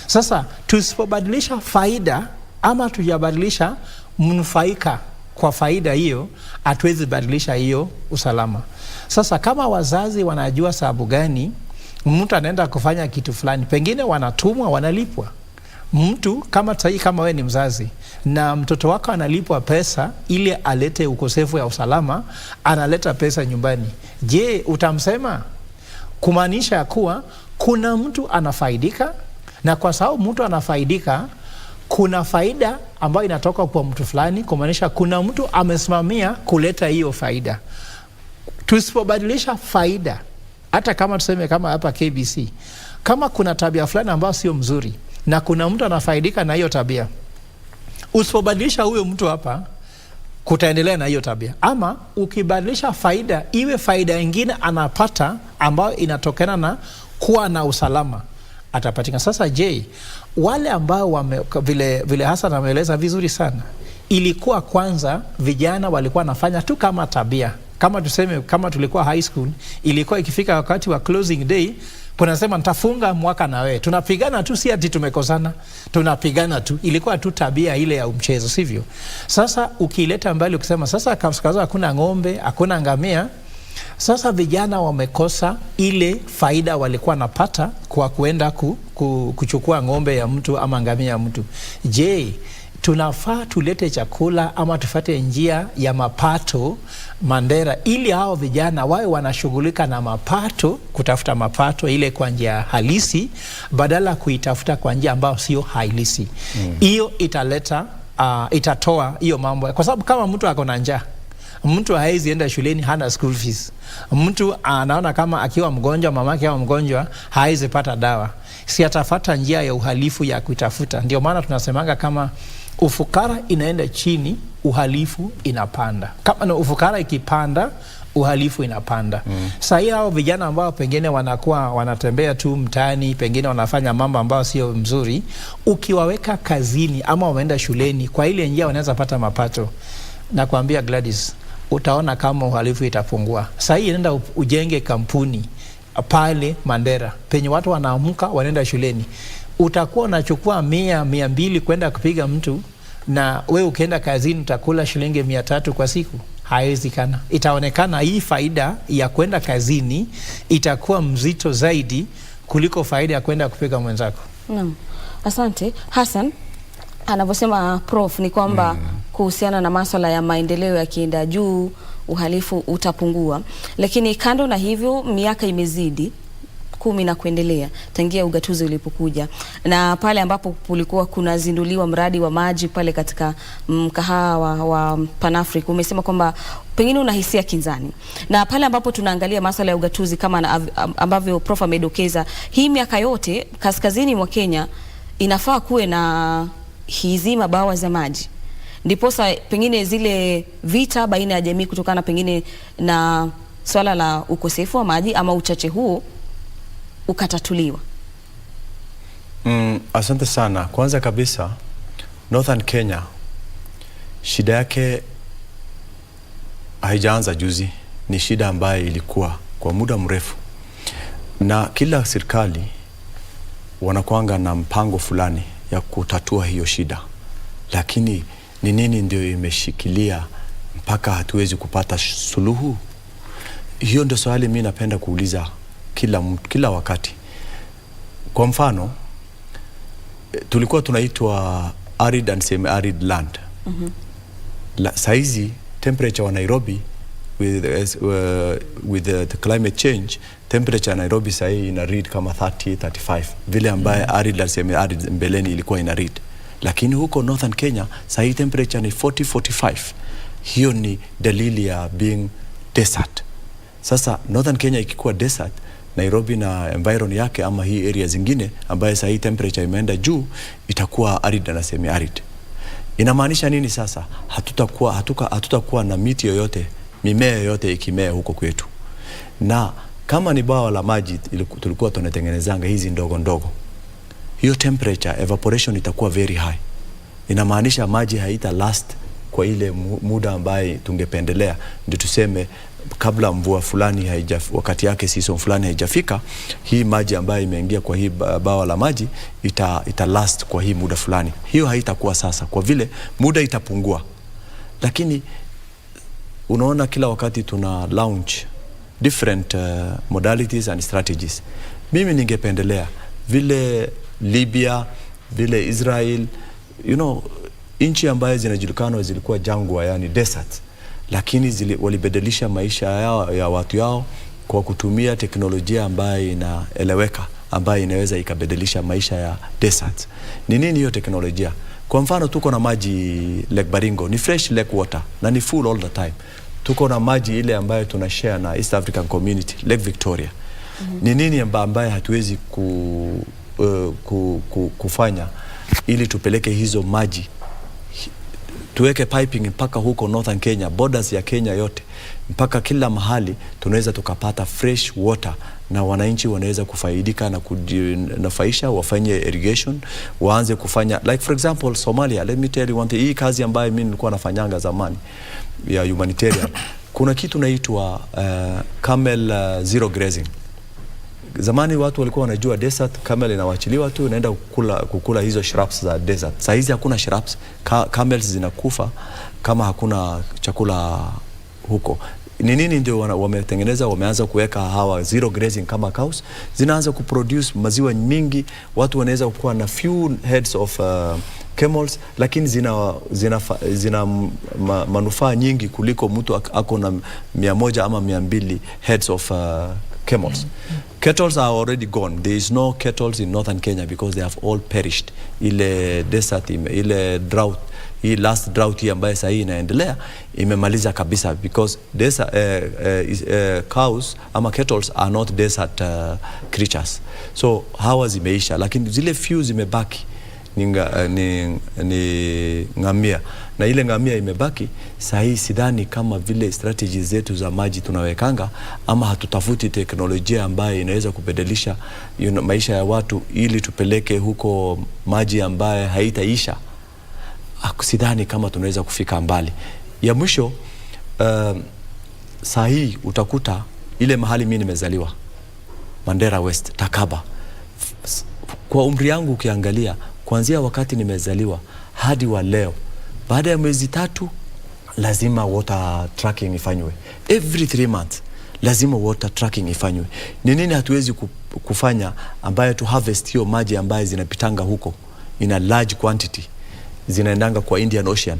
[SPEAKER 11] Sasa tusipobadilisha faida ama tujabadilisha mnufaika kwa faida hiyo, hatuwezi badilisha hiyo usalama. Sasa kama wazazi wanajua sababu gani mtu anaenda kufanya kitu fulani, pengine wanatumwa, wanalipwa. Mtu kama tai, kama we ni mzazi na mtoto wako analipwa pesa ili alete ukosefu ya usalama, analeta pesa nyumbani, je, utamsema? Kumaanisha kuwa kuna mtu anafaidika, na kwa sababu mtu anafaidika, kuna faida ambayo inatoka kwa mtu fulani. Kumaanisha kuna mtu amesimamia kuleta hiyo faida. Tusipobadilisha faida, hata kama tuseme kama hapa KBC, kama kuna tabia fulani ambayo sio mzuri na kuna mtu anafaidika na hiyo tabia, usipobadilisha huyo mtu hapa, kutaendelea na hiyo tabia. Ama ukibadilisha faida, iwe faida nyingine anapata ambayo inatokana na kuwa na usalama, atapatika. Sasa je, wale ambao vile Hassan ameeleza vizuri sana, ilikuwa kwanza vijana walikuwa nafanya tu kama tabia. Kama tuseme kama tulikuwa high school, ilikuwa ikifika wakati wa closing day, kunasema nitafunga mwaka na wewe. Tunapigana tu, si ati tumekosana. Tunapigana tu. Ilikuwa tu tabia ile ya mchezo, sivyo? Sasa ukileta mbali ukisema sasa kaskazo hakuna ng'ombe, hakuna ngamia, sasa vijana wamekosa ile faida walikuwa napata kwa kuenda kuchukua ng'ombe ya mtu ama ngamia ya mtu. Je, tunafaa tulete chakula ama tufate njia ya mapato Mandera, ili hao vijana wawe wanashughulika na mapato, kutafuta mapato ile kwa njia halisi, badala kuitafuta kwa njia ambayo sio halisi. Hiyo itatoa hiyo mambo, kwa sababu kama mtu ako na njaa, mtu haezi enda shuleni, hana school fees. Mtu anaona kama akiwa mgonjwa, mamake akiwa mgonjwa, haezi pata dawa, si atafata njia ya uhalifu ya kuitafuta. Ndio maana tunasemanga kama ufukara inaenda chini, uhalifu inapanda. Kama na ufukara ikipanda, uhalifu inapanda. Sasa hao vijana ambao pengine wanakuwa wanatembea tu mtaani, pengine wanafanya mambo ambayo sio mzuri, ukiwaweka kazini ama wameenda shuleni, kwa ile njia wanaweza pata mapato. Na kuambia Gladys, utaona kama uhalifu itapungua. Sasa hii nenda ujenge kampuni pale Mandera, penye watu wanaamka wanaenda shuleni. Utakuwa unachukua 100-200 kwenda kupiga mtu, na we ukienda kazini utakula shilingi 300 kwa siku. Haiwezekana. Itaonekana hii faida ya kwenda kazini itakuwa mzito zaidi kuliko faida ya kwenda kupiga mwenzako.
[SPEAKER 12] Naam. Asante. Hassan, anavyosema Prof ni kwamba kuhusiana na masuala ya maendeleo yakienda juu, uhalifu utapungua. Lakini kando na hivyo, miaka imezidi 10 na kuendelea tangia ugatuzi ulipokuja, na pale ambapo kulikuwa kunazinduliwa mradi wa maji pale katika mkahawa wa Pan-Africa, umesema kwamba pengine unahisia kinzani. Na pale ambapo tunaangalia masuala ya ugatuzi kama ambavyo Prof amedokeza, hii miaka yote kaskazini mwa Kenya inafaa kuwe na hizi mabawa za maji, ndiposa pengine zile vita baina ya jamii kutokana pengine na swala la ukosefu wa maji ama uchache huo ukatatuliwa.
[SPEAKER 15] Asante sana. Kwanza kabisa, Northern Kenya shida yake haijaanza juzi, ni shida ambayo ilikuwa kwa muda mrefu, na kila serikali wanakuanga na mpango fulani ya kutatua hiyo shida, lakini ni nini ndio imeshikilia mpaka hatuwezi kupata suluhu? Hiyo ndio swali mimi napenda kuuliza kila wakati. Kwa mfano, tulikuwa tunaitwa arid and semi-arid land. Saizi temperature wa Nairobi with the climate change, temperature ya Nairobi sahi ina read kama 30-35 vile ambaye arid and semi-arid mbeleni ilikuwa ina read. Lakini huko Northern Kenya sahi temperature ni 40-45. Hiyo ni dalili ya being desert. Sasa Northern Kenya ikikuwa desert, Nairobi na environ yake ama hii area zingine ambaye sahi temperature imeenda juu itakuwa arid na semi-arid. Inamaanisha nini sasa? Hatutakuwa na miti yoyote, mimea yoyote ikimea huko kwetu. Na kama ni bwawa la maji tulikuwa tunatengenezanga hizi ndogo ndogo, hiyo temperature evaporation itakuwa very high. Inamaanisha maji haita last kwa ile muda ambaye tungependelea. Ndio tuseme kabla mvua fulani wakati yake season fulani haijafika, hii maji ambayo imeingia kwa hii bawa la maji ita last kwa hii muda fulani. Hiyo haitakuwa sasa kwa vile muda itapungua. Lakini unaona kila wakati tuna launch different modalities and strategies. Mimi ningependelea vile Libya, vile Israel, nchi ambaye zinajulikana zilikuwa jangwa, yani desert, lakini walibadilisha maisha ya watu yao kwa kutumia teknolojia ambayo inaeleweka, ambayo inaweza ikabadilisha maisha ya desert. Ni nini hiyo teknolojia? Kwa mfano tuko na maji Lake Baringo, ni fresh lake water na ni full all the time. Tuko na maji ile ambayo tunashare na East African Community, Lake Victoria. Ni nini ambayo hatuwezi kufanya ili tupeleke hizo maji, tuweke piping mpaka huko Northern Kenya, borders ya Kenya yote, mpaka kila mahali tunaweza tukapata fresh water na wananchi wanaweza kufaidika na kujinufaisha, wafanye irrigation, waanze kufanya like for example Somalia. Let me tell you one thing, hii kazi ambayo mimi nilikuwa nafanyanga zamani ya humanitarian, kuna kitu naitwa camel zero grazing. Zamani watu walikuwa wanajua desert camel inawachiliwa tu inaenda kukula hizo shrubs za desert. Sasa hizi hakuna shrubs, camels zinakufa kama hakuna chakula huko. Ni nini ndio wametengeneza? Wameanza kuweka hawa zero grazing kama cows, zinaanza kuproduce maziwa mingi, watu wanaweza kuwa na few heads of camels, lakini zina manufaa nyingi kuliko mtu ako na 100 ama 200 heads of camels. Kettles are already gone. There is no kettles in Northern Kenya because they have all perished. Ile desert, ile drought, hii last drought hii ambayo sasa inaendelea imemaliza kabisa because cows ama kettles are not desert creatures. So hawa zimeisha, lakini zile few zimebaki ni ngamia, na ile ngamia imebaki. Sahi sidhani kama vile strategies zetu za maji tunawekanga ama hatutafuti teknolojia ambayo inaweza kubadilisha maisha ya watu ili tupeleke huko maji ambaye haitaisha. Sidhani kama tunaweza kufika mbali. Ya mwisho, sahi utakuta ile mahali mimi nimezaliwa, Mandera West, Takaba. Kwa umri yangu ukiangalia kuanzia wakati nimezaliwa hadi wa leo, baada ya mwezi 3 lazima water tracking ifanywe. Every 3 months lazima water tracking ifanywe. Ni nini hatuwezi kufanya ambayo to harvest hiyo maji ambayo zinapitanga huko in a large quantity, zinaendanga kwa Indian Ocean,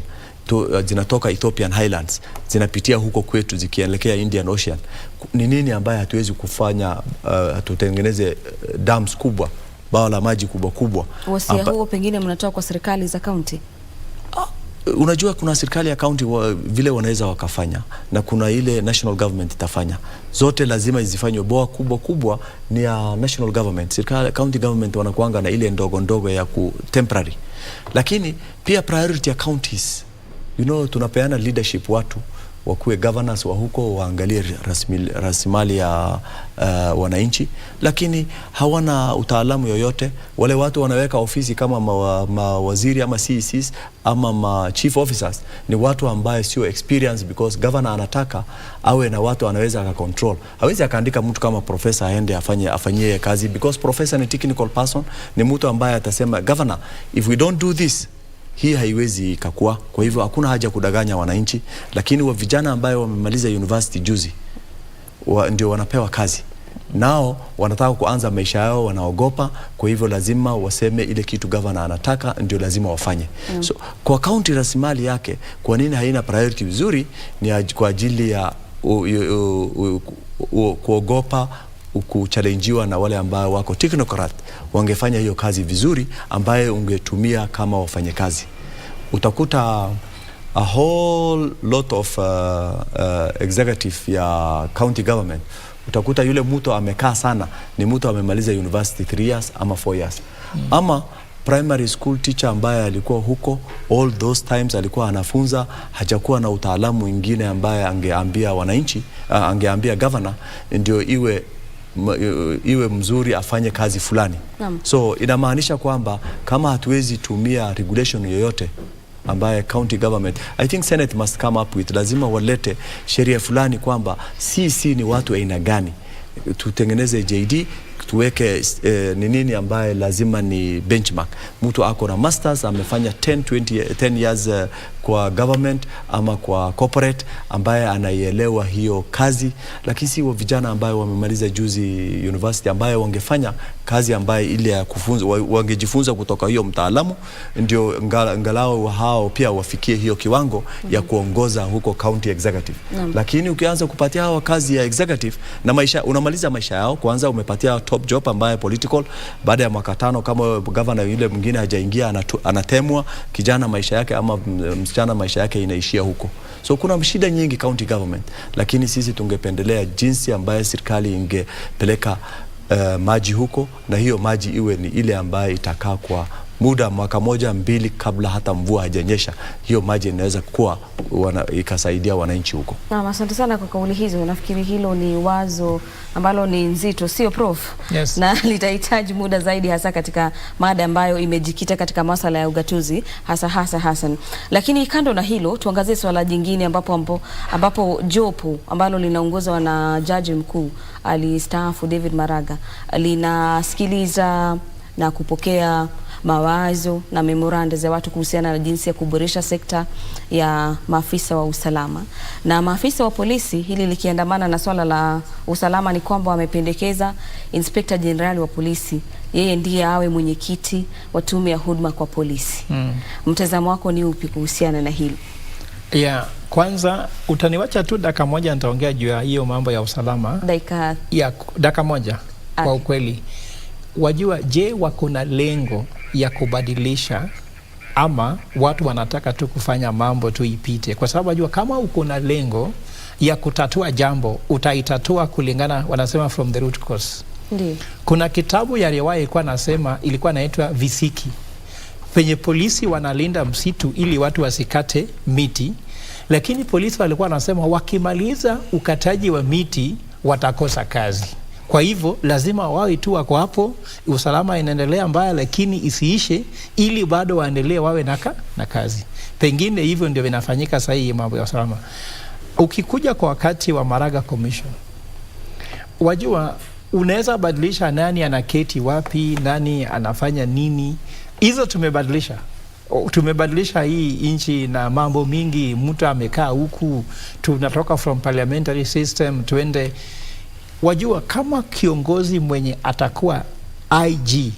[SPEAKER 15] zinatoka Ethiopian Highlands, zinapitia huko kwetu zikielekea Indian Ocean. Ni nini ambayo hatuwezi kufanya? Tutengeneze dams kubwa, bawa la maji kubwa kubwa.
[SPEAKER 12] Wasia huo pengine mnatoa kwa serikali za county?
[SPEAKER 15] Unajua kuna serikali ya county vile wanaweza wakafanya, na kuna ile national government itafanya. Zote lazima izifanywe. Boa kubwa kubwa ni ya national government. Serikali county government wanakuanga na ile ndogo ndogo ya temporary. Lakini pia priority ya counties, tunapeana leadership, watu wakuwe governors wa huko waangalie rasilimali ya wananchi, lakini hawana utaalamu yoyote. Wale watu wanaweka ofisi kama mawaziri ama CECs ama chief officers ni watu ambaye sio experience, because governor anataka awe na watu anaweza akacontrol. Hawezi akaandika mtu kama professor aende afanyie kazi, because professor ni technical person, ni mtu ambaye atasema governor, if we don't do this, hii haiwezi ikakua. Kwa hivyo hakuna haja kudanganya wananchi. Lakini wa vijana ambayo wamemaliza university juzi ndio wanapewa kazi. nao wanataka kuanza maisha yao, wanaogopa. Kwa hivyo lazima waseme ile kitu governor anataka ndio lazima wafanye. So kwa county rasilimali yake, kwa nini haina priority vizuri? Ni kwa ajili ya kuogopa kuchallengewa na wale ambao wako technocrat. Wangefanya hiyo kazi vizuri ambaye ungetumia kama wafanyakazi. Utakuta a whole lot of executive ya county government, utakuta yule mtu amekaa sana ni mtu amemaliza university 3 years ama 4 years. Ama primary school teacher ambaye alikuwa huko all those times alikuwa anafunza, hajakuwa na utaalamu mwingine ambaye angeambia wananchi, angeambia governor ndio iwe mzuri afanye kazi fulani. So inamaanisha kwamba kama hatuwezi tumia regulation yoyote ambaye county government, I think Senate must come up with, lazima walete sheria fulani kwamba sisi ni watu aina gani, tutengeneze JD, tuweke nini ambaye lazima ni benchmark. Mtu ako na masters amefanya 10 years kwa government ama kwa corporate ambaye anaielewa hiyo kazi, lakini si vijana ambaye wamemaliza juzi university ambaye wangefanya kazi ambaye ile ya kufunza, wangejifunza kutoka hiyo mtaalamu, ndio angalau hao pia wafikie hiyo kiwango ya kuongoza huko county executive. Lakini ukianza kupatia hao kazi ya executive na maisha, unamaliza maisha yao, kwanza umepatia top job ambaye political, baada ya mwaka 5 kama governor yule mwingine hajaingia anatemwa, kijana maisha yake ama msichana maisha yake inaishia huko. So kuna shida nyingi county government, lakini sisi tungependelea jinsi ambaye serikali ingepeleka maji huko, na hiyo maji iwe ni ile ambaye itakaa kwa muda mwaka 1-2 kabla hata mvua hajanyesha. Hiyo maji inaweza kuwa ikasaidia wananchi huko.
[SPEAKER 12] Asante sana kwa kauli hizo. Nafikiri hilo ni wazo ambalo ni nzito, sio Prof?
[SPEAKER 11] Yes.
[SPEAKER 12] Na litahitaji muda zaidi, hasa katika mada ambayo imejikita katika masuala ya ugatuzi hasa Hassan. Lakini kando na hilo, tuangazie swala jingine ambapo jopo ambalo linaongozwa na jaji mkuu alistaafu David Maraga linasikiliza na kupokea mawazo na memoranda za watu kuhusiana na jinsi ya kuboresha sekta ya maafisa wa usalama. Na maafisa wa polisi, hili likiandamana na swala la usalama, ni kwamba wamependekeza Inspector General wa polisi, yeye ndiye awe mwenyekiti wa tume ya huduma kwa polisi. Mtazamo wako ni upi kuhusiana na hili?
[SPEAKER 11] Kwanza utaniwacha tu dakika moja nitaongea juu ya hiyo mambo ya usalama. Dakika moja. Kwa ukweli, wajua, je, wako na lengo ya kubadilisha ama watu wanataka tu kufanya mambo tu ipite? Kwa sababu wajua, kama uko na lengo ya kutatua jambo, utaitatua kulingana, wanasema from the root cause.
[SPEAKER 12] Ndiyo.
[SPEAKER 11] Kuna kitabu ya riwaya ilikuwa nasema, ilikuwa inaitwa Visiki, penye polisi wanalinda msitu ili watu wasikate miti, lakini polisi walikuwa wanasema wakimaliza ukataji wa miti watakosa kazi. Kwa hivyo lazima wawe tu wako hapo, usalama inaendelea mbaya lakini isiishe, ili bado waendelee wawe na kazi. Pengine hivyo ndio vinafanyika sasa hii mambo ya usalama. Ukikuja kwa wakati wa Maraga Commission, wajua, unaweza badilisha nani anaketi wapi, nani anafanya nini. Hizo tumebadilisha hii inchi na mambo mingi. Mtu amekaa huku, tunatoka from parliamentary system tuende. Wajua, kama kiongozi mwenye atakuwa IG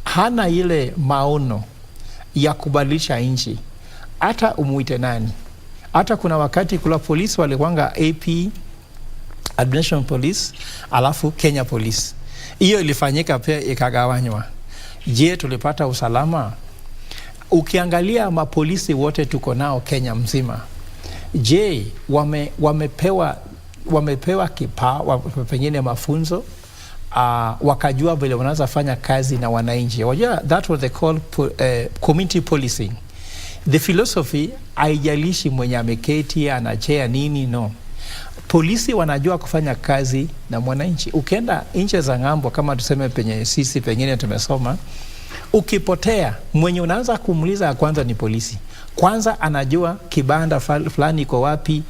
[SPEAKER 11] hana ile maono ya kubadilisha inchi, hata umuite nani. Hata kuna wakati kula polisi walikuanga AP, Administration Police, alafu Kenya Police. Hiyo ilifanyika pia ikagawanywa. Je, tulipata usalama? Ukiangalia mapolisi wote tuko nao Kenya mzima, je, wamepewa pengine mafunzo, wakajua vile wanaweza fanya kazi na wananchi? Wajua, that was they call community policing. The philosophy, haijalishi mwenye ameketi anachea nini, no. Polisi wanajua kufanya kazi na mwananchi. Ukienda nchi za ng'ambo, kama tuseme penye sisi pengine tumesoma, ukipotea mwenye unaanza kumuuliza kwanza ni polisi. Kwanza anajua kibanda fulani iko wapi,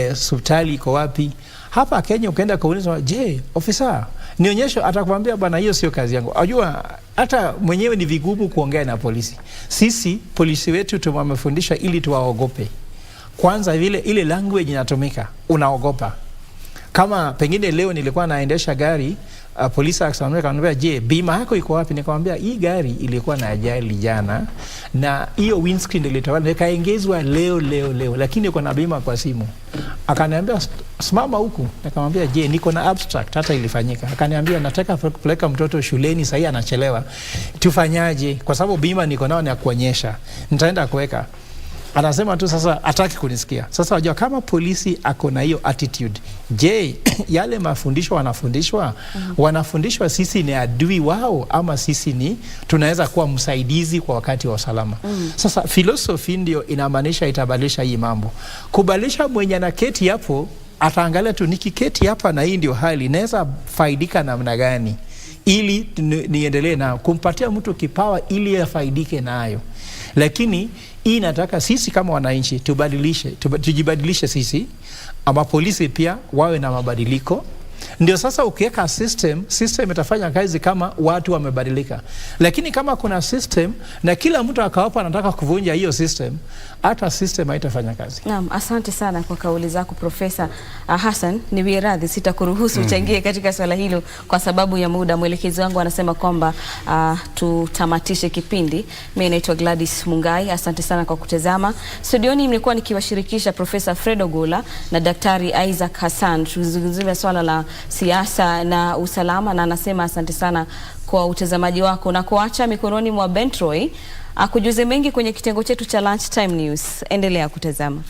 [SPEAKER 11] hospitali iko wapi. Hapa Kenya ukienda kuuliza, je, ofisa nionyeshe, atakwambia bwana, hiyo sio kazi yangu. Unajua, hata mwenyewe ni vigumu kuongea na polisi. Sisi polisi wetu tumefundisha ili tuwaogope. Kwanza vile ile language inatumika, unaogopa. Kama pengine leo nilikuwa naendesha gari, polisi akaniambia, je, bima yako iko wapi? Nikamwambia hii gari ilikuwa na ajali jana na hiyo windscreen ilitawala, nikaongezwa leo, lakini iko na bima kwa simu. Akaniambia simama huku. Nikamwambia, je, niko na abstract hata ilifanyika. Akaniambia, nataka kupeleka mtoto shuleni, sasa anachelewa, tufanyaje? Kwa sababu bima niko nao na kuonyesha, nitaenda kuweka. Anasema tu sasa hataki kunisikia. Sasa wajua kama polisi ako na hiyo attitude, je, yale mafundisho wanafundishwa sisi ni adui wao ama sisi ni tunaweza kuwa msaidizi kwa wakati wa usalama? Sasa philosophy ndio inamaanisha itabadilisha hii mambo. Kubadilisha mwenye na keti hapo ataangalia tu nikiketi hapa na hii ndio hali naweza faidika namna gani ili niendelee na kumpatia mtu kipawa ili afaidike nayo. Lakini hii nataka sisi kama wananchi tujibadilishe sisi, ama polisi pia wawe na mabadiliko. Ndio sasa ukiweka system itafanya kazi kama watu wamebadilika. Lakini kama kuna system na kila mtu akawapa anataka kuvunja hiyo system, hata system haitafanya kazi.
[SPEAKER 12] Naam, asante sana kwa kauli zako Profesa Hassan. Ni radhi sitakuruhusu uchangie katika swala hilo kwa sababu ya muda. Mwelekezi wangu anasema kwamba tutamatishe kipindi. Mimi naitwa Gladys Mungai. Asante sana kwa kutazama. Studioni nimekuwa nikiwashirikisha Profesa Fredo Gola na Daktari Isaac Hassan. Tuzungumzia swala la siasa na usalama, na anasema asante sana kwa utazamaji wako na kuacha mikononi mwa Bentroy akujuze mengi kwenye kitengo chetu cha Lunchtime News. Endelea kutazama.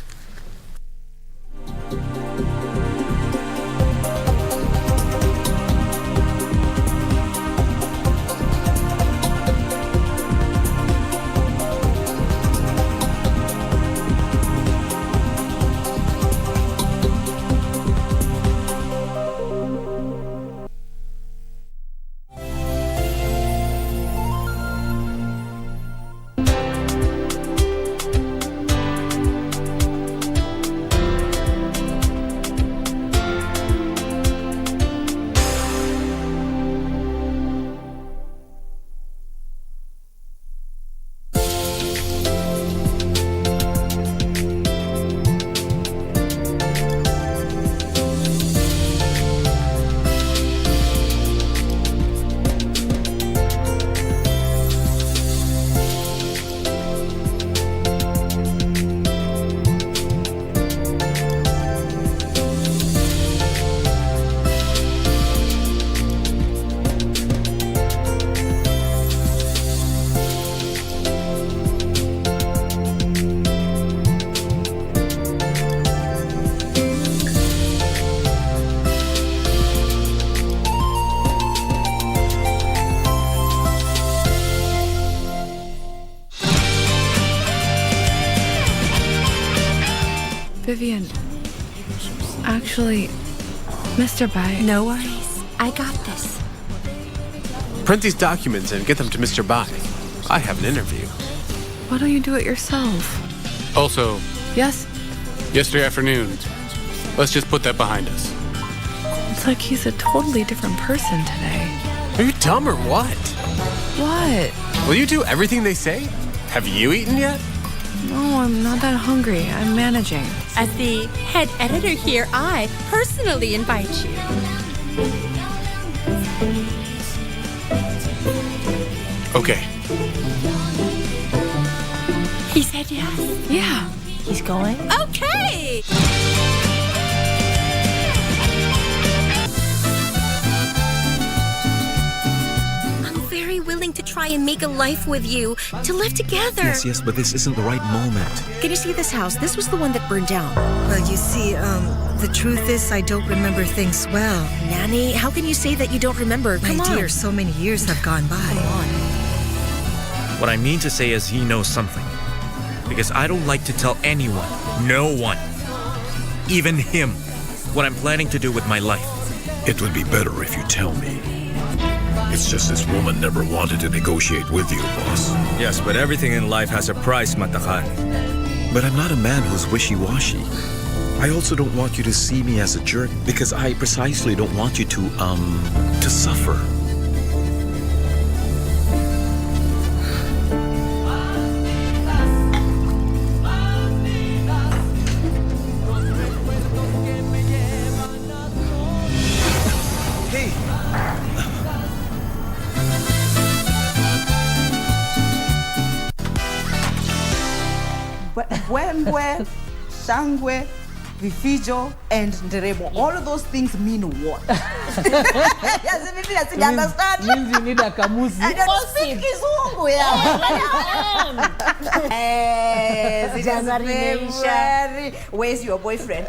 [SPEAKER 7] Vivian, actually, Mr. Bai.
[SPEAKER 16] No worries. I got this.
[SPEAKER 17] Print these documents and get them to Mr. Bai. I have an interview.
[SPEAKER 7] Why don't you do it yourself?
[SPEAKER 17] Also,
[SPEAKER 7] Yes?
[SPEAKER 17] yesterday afternoon, let's just put that behind us.
[SPEAKER 7] It's like he's a totally different person today.
[SPEAKER 17] Are you dumb or what?
[SPEAKER 7] What?
[SPEAKER 17] Will you do everything they say? Have you eaten yet?
[SPEAKER 7] No, I'm not that hungry. I'm managing.
[SPEAKER 16] As the head editor here, I personally invite you.
[SPEAKER 17] Okay.
[SPEAKER 16] He said yes.
[SPEAKER 7] Yeah.
[SPEAKER 16] He's going? Okay!
[SPEAKER 22] Very willing to try and make a life with you, to live together.
[SPEAKER 6] Yes, but this isn't the right moment.
[SPEAKER 25] Can you see this house? This was the one that burned down. Well, you see, the truth is I don't remember things well. Nanny, how can you say that you don't remember? My dear, so many years have gone by. Come on.
[SPEAKER 24] What I mean to say is he knows something. Because I don't like to tell anyone, no one, even him, what I'm planning to do with my life.
[SPEAKER 3] It would be better if you tell me. It's just this woman never wanted to negotiate with you, boss.
[SPEAKER 24] Yes, but everything in life has a price, Matakhan.
[SPEAKER 6] But I'm not a man who's wishy-washy. I also don't want you to see me as a jerk because I precisely don't want you to suffer.
[SPEAKER 8] mbwembwe, shangwe, vifijo, and nderemo. All of those things mean what? Yes, maybe I didn't understand.
[SPEAKER 11] Means you need a kamusi.
[SPEAKER 8] I don't speak Kizungu, Yes, it is February. Where's your boyfriend?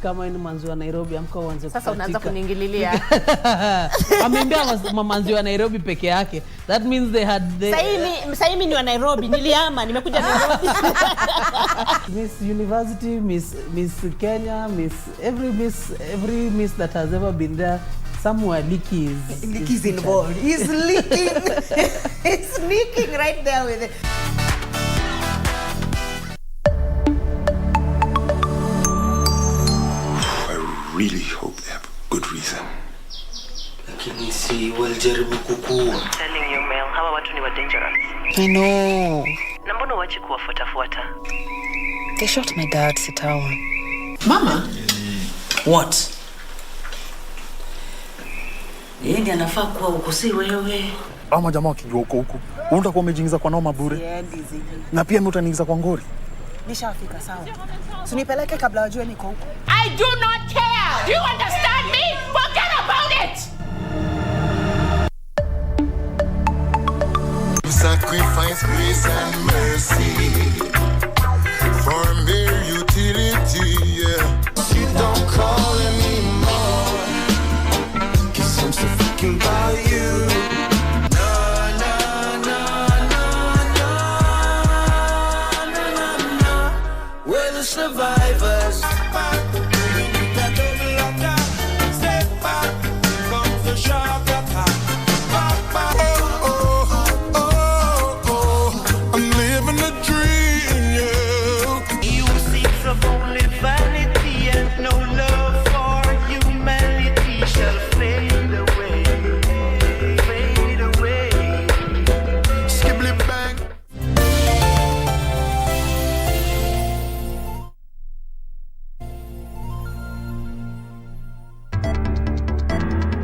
[SPEAKER 18] Kama ni manzi wa Nairobi amko uanze kukatika.
[SPEAKER 12] Sasa unaanza kuningililia.
[SPEAKER 18] Ameambia manzi wa Nairobi peke yake. That means they had
[SPEAKER 12] Sasa mimi ni wa Nairobi, nilihama, nimekuja Nairobi.
[SPEAKER 18] Miss University, Miss Kenya, every miss that has ever been there, somewhere Licky is
[SPEAKER 8] involved. He's leaking. He's leaking right there with it.
[SPEAKER 3] I really hope they have good reason.
[SPEAKER 19] Lakini si walijaribu kukua.
[SPEAKER 20] Telling you, Mel, hawa watu ni wa dangerous.
[SPEAKER 19] I know.
[SPEAKER 20] Na mbona uache kuwafuatafuata?
[SPEAKER 7] They shot my dad, Sitawa.
[SPEAKER 19] Mama? What? Yeye ndiye anafaa kuwa huko, si wewe.
[SPEAKER 9] Ama jamaa wakijua huko. Unataka umejiingiza kwa noma bure. Na pia mimi utaniingiza kwa ngori.
[SPEAKER 8] Nishafika sawa. Usinipeleke kabla wajue niko huko.
[SPEAKER 20] I do not care. Do you understand me? Forget about it.
[SPEAKER 21] Sacrifice grace and mercy for mere utility. Yeah. You don't call